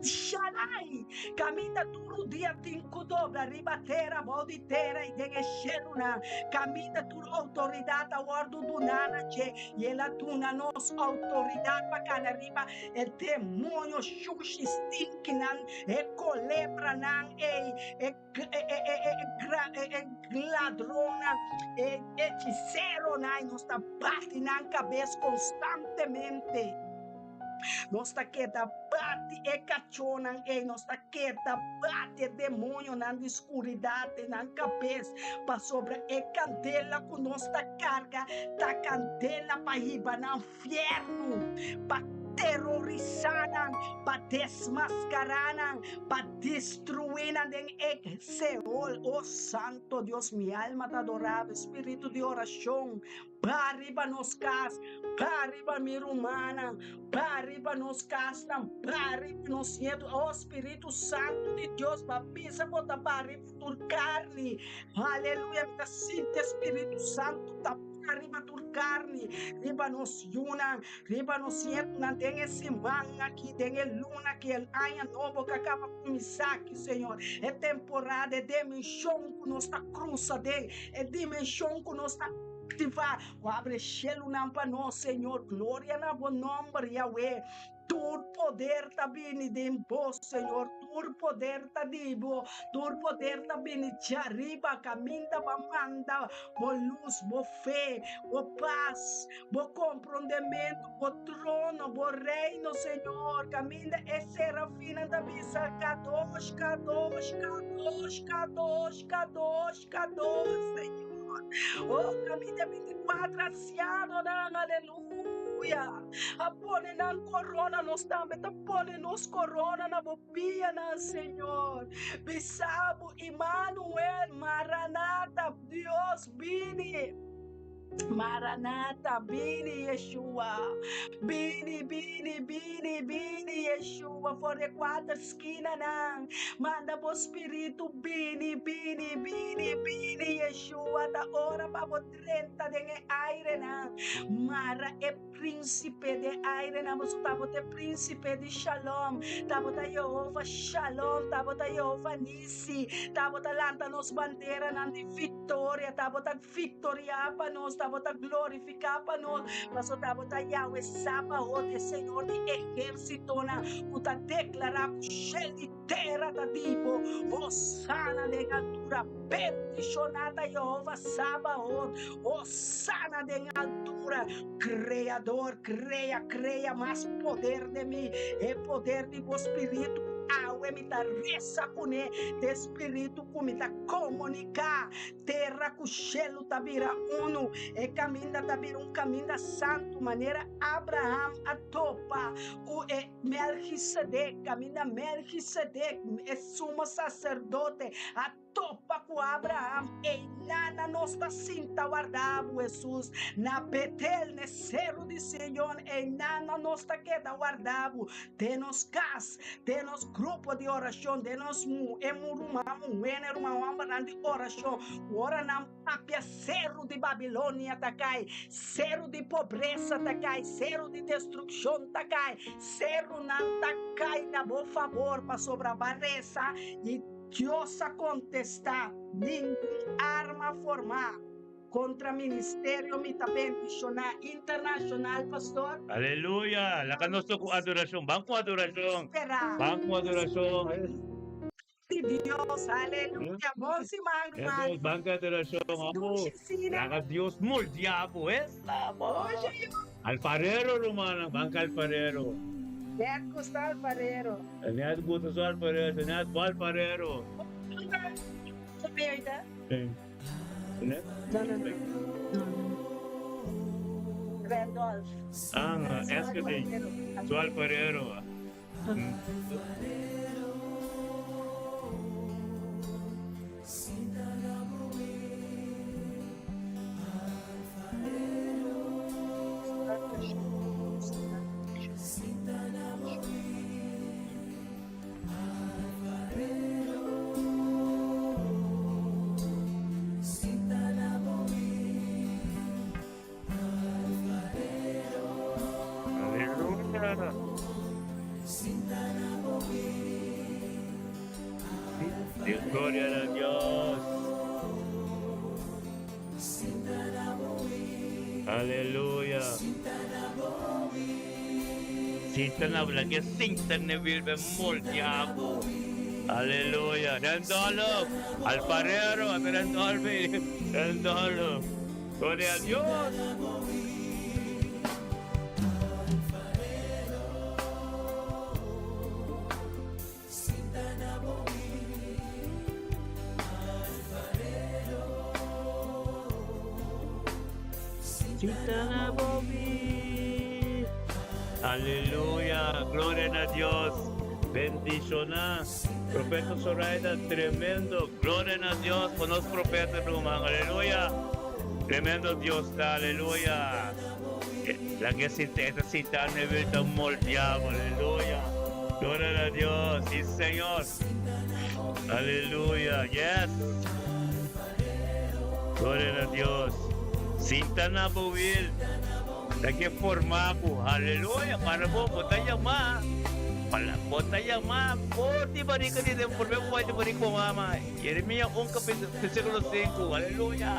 Shaddai, caminha todo dia tinco dobra, ribatera, boditera e dengesheluna, caminha tu autoridade a ordo do nana che, e ela tuna nos autoridade para cada riba, e demônio xuxi stinkinan, e colebra nan, e ladrona, e hechicero nan, nos tá bate na cabeça constantemente. Nossa queda bate e cachonan e nossa queda bate demônio na escuridade na cabeça para sobre e candela com nossa carga da candela para ir no inferno para terrorizar, para desmascarar, para destruir en Seol. Oh Santo Dios, mi alma te adoraba, espíritu de oración, para arriba nos cas, para arriba mi humana, para arriba nos castan, para arriba nos siento, oh Espíritu Santo de Dios, para pisa bota para arriba tu carne, aleluya, me siente Espíritu Santo, arriba tu carne, riba nos yuna, riba nos siento, na tem esse man aqui, tem el luna que el año novo que acaba com Isaac, Senhor, é temporada, é dimensão que nós está cruza de, é dimensão que nós está ativar, abre chelo não para nós, Senhor, glória na bom nome, Yahweh. Tu poder tá vindo de vós, Senhor. Tu poder tá divo. Tu poder tá vindo de arriba. Caminha, manda. Boa luz, boa fé, boa paz, bom compreendimento, bom trono, bom reino, Senhor. Caminha e serafina da missa. Kadosh, Kadosh, Kadosh, Kadosh, Kadosh, Kadosh, Senhor. Oh, caminha 24 anciano, aleluia. Apone na corona nos também, apone nos corona na bobia na Senhor. Bisabo, Emmanuel, Maranata, Deus, vini. Maranata, Bini Yeshua, Bini Yeshua, for the quatro esquina nang, manda bo Espírito, Bini Yeshua, da hora para bo 30 de aire nang, Mara é príncipe de aire nang, você tá bote príncipe de Shalom, tá bota Jehová Shalom, tá bota Jehová Nisi, tá bota lanta nos bandeira nang de vitória, tá bota vitória para nós, tá bota glorificar para nós, mas tá bota Yahweh Sabaoth, Senhor de exército, na puta declarar que terra da divo, Osana de altura, peticionada Jehová Sabaoth, Osana de altura, Criador, creia mais poder de mim, é poder de vos Espírito. Aue me tá resapune de espírito como tá comunicar terra com chelo tá vira uno e caminho tá vira caminho santo maneira Abraham a topa o Melquisedec caminho Melquisedec é sumo sacerdote a topa com Abraão, e nana nossa cinta guardava Jesus, na Betel, ne cerro de Senhor, e nana nossa queda guardava, tenos cas, tenos grupo de oração, tenos emurumamu, enerumamu, de oração, ora na apia cerro de Babilônia, tacai, cerro de pobreza, tacai, cerro de destruição, tacai, cerro não tacai, na bom favor, para sobre a barreza, e Deus a contestar, nenhuma arma formar contra ministério mitabendicional internacional, pastor. Aleluya. Lakan gusto ko adorasyon. Bangko adorasyon. Espera Bangko adorasyon. de Deus, aleluia. Bom se Ito, magno, bangko adorasyon. Ako. Lakas Diyos mo. Diabo. Estamos. Alfarero rumana. Bangka alfarero. Marcos Alfarero. Nihat buto sa alfarero. Nihat po alfarero. Sa perda? Nihat? No. Randolph. Eskate. Sa alfarero. Aleluya. Gloria a Dios. Aleluya. Sinta na lagi sinta na vilbe moltiago. Aleluya. Randolph. Alfarero. Randolph. Gloria a Dios. Sinta Bobby. Aleluya. Gloria a Dios. Bendición. Profeta Zoraida, tremendo. Gloria a Dios con los profetas rumang. Aleluya. Tremendo Dios da. Aleluya. La que esta cita me ve tan moldeado. Aleluya. Gloria a Dios. Sí, Señor. Aleluya. Yes. Gloria a Dios. Sinta na buwil. Lagi forma ko. Hallelujah. Para po, botaya ma. Pala, botaya ma. Di ba rin ka dito? Forma ko di ba rin ko mama? Jeremia 1 kapitulo 5. Hallelujah.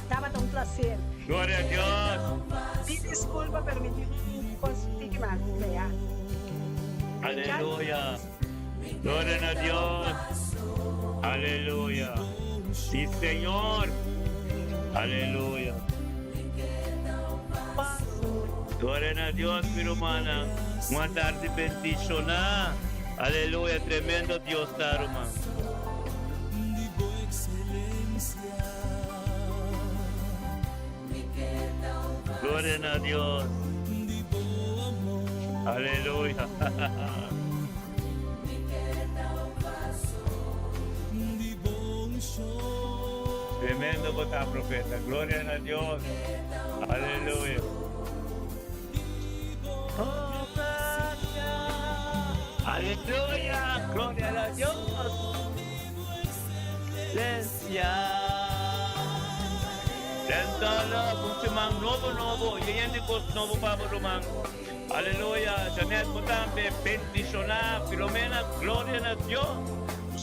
Estava tão prazer. Gloria a Dios. Me desculpa, permitir conseguir mais. Hallelujah. Gloria a Dios. Aleluya. Sí, Señor. Aleluya. Gloria a Dios, mi hermana. Una tarde bendicionada. Aleluya. Tremendo Dios está, hermano. Gloria a Dios. Aleluya. Tremendo bota profeta. Gloria a Dios. Aleluya. Oh, aleluya. Gloria a Dios. Excelencia. Sentalo, kumsimang novo. Yan di ko novo pa rumang. Aleluya. Janet mo tambe. Bendicionar. Filomena. Gloria a Dios.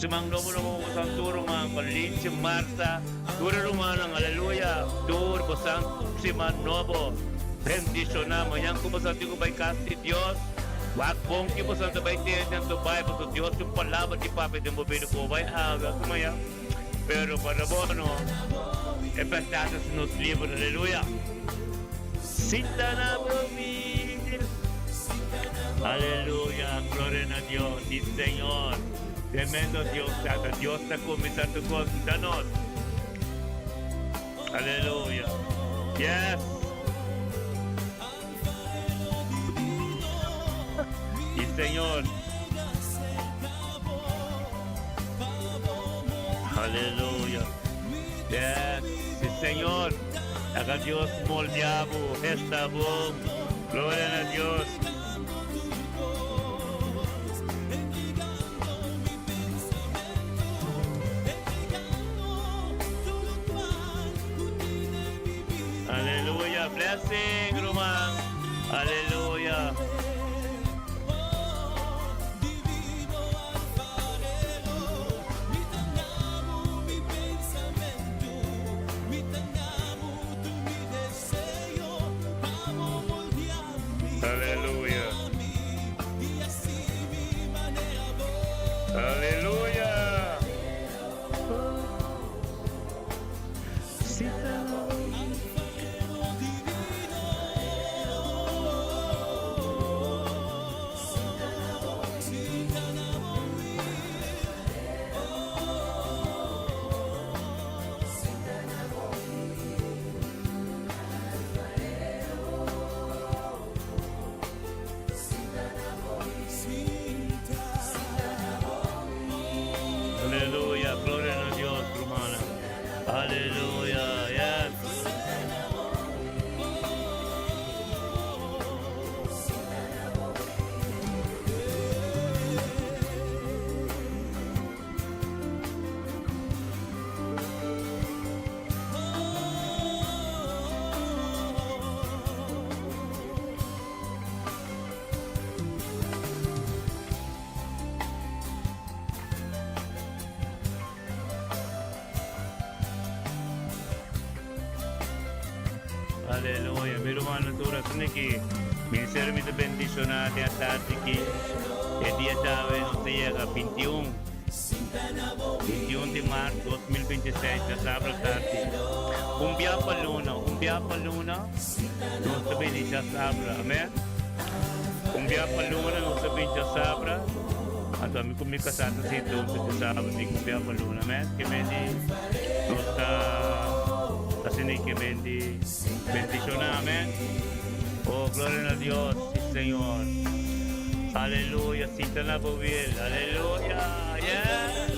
Simang novo ko santuro mga kalinsi Marta. Turo rumanang aleluya. Turo ko sang siman novo. Bendicionar mo. Yan ko po sa tigo bay kasi Dios. Wag pong ki po sa tabay tiyan ng tubay po sa Dios. Yung palaban di papit yung bubino ko. Bay aga kumaya. Pero para bono. Epestatas nos libros. Aleluya. Sinta na bumil. Aleluya. Gloria a Dios. Sí, Señor. Tremendo Dios, Santa. Dios está comenzando con danos. Aleluya. Yes. Sí, Señor. Aleluya. Yes, sí, Señor. Haga Dios moldeado, esta voz. Gloria a Dios. Aleluya. Blessing, Roman. Aleluya. Aleluya. Aleluya. Aleluya, gloria a Dios, hermana. Aleluya, yes. Aleluya, mi hermano, tú eres aquí. Ministerio de bendición a ti, aquí. El día de hoy nos llega 21 de marzo 2026, ya sabrá tarde. Un día para luna, nos te bendice sabra, amén. Un día para luna, nos te bendice sabra. Ato kami kumikasama sa ito, sa sabing kumbiya pa luna, amén. Kemendi, nos kasi ni Kemendi, bendición, amén. Oh, gloria a Dios, sí, Señor. Aleluya, cita na buwil. Aleluya, yes.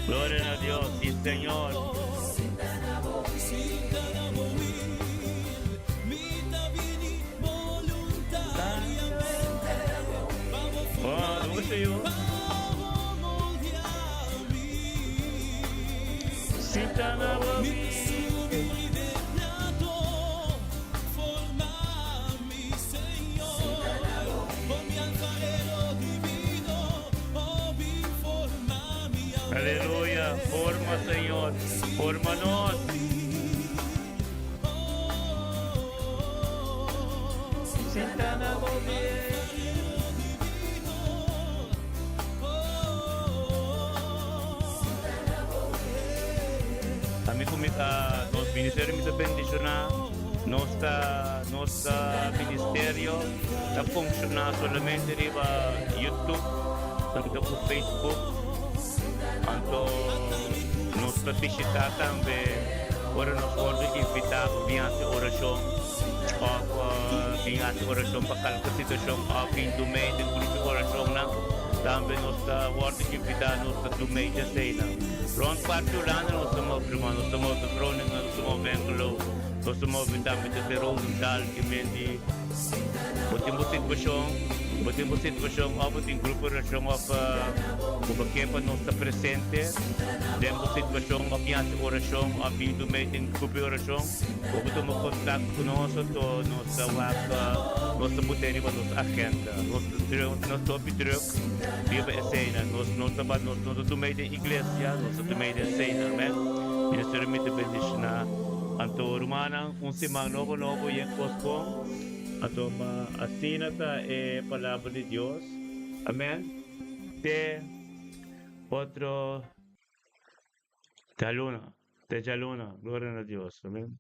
Gloria a Dios, sí, Señor. Oh, ¿dónde estoy yo? Cita na buwil. Aleluya, forma, Señor, fórmanos. Kami nos ministerio de bendición, nuestra ministerio está funcionando solamente riba YouTube, tanto por Facebook. Anto nos visita também, ora nos pode invitar via oração, ou via oração para qualquer situação, ou via do meio do grupo de oração, também nos pode invitar no meio da cena. Pronto, particulando, nós estamos primando, nós estamos de crônica, nós estamos bem, nós estamos também de terror, que mendi, Botimos situação, tem grupo de oração, porque não está presente, temos situação, apenas oração, apenas do meio tem grupo de oração, temos contato conosco, nossa web, nossa botella, nossa agenda, nosso pedido, viva a cena, nosso do meio da igreja, nosso do meio da cena, amém? Ministério de bendição, anto romana, semana novo e em Ato asina ta palabra de Dios. Amén. Te otro te luna. Gloria a Dios. Amén.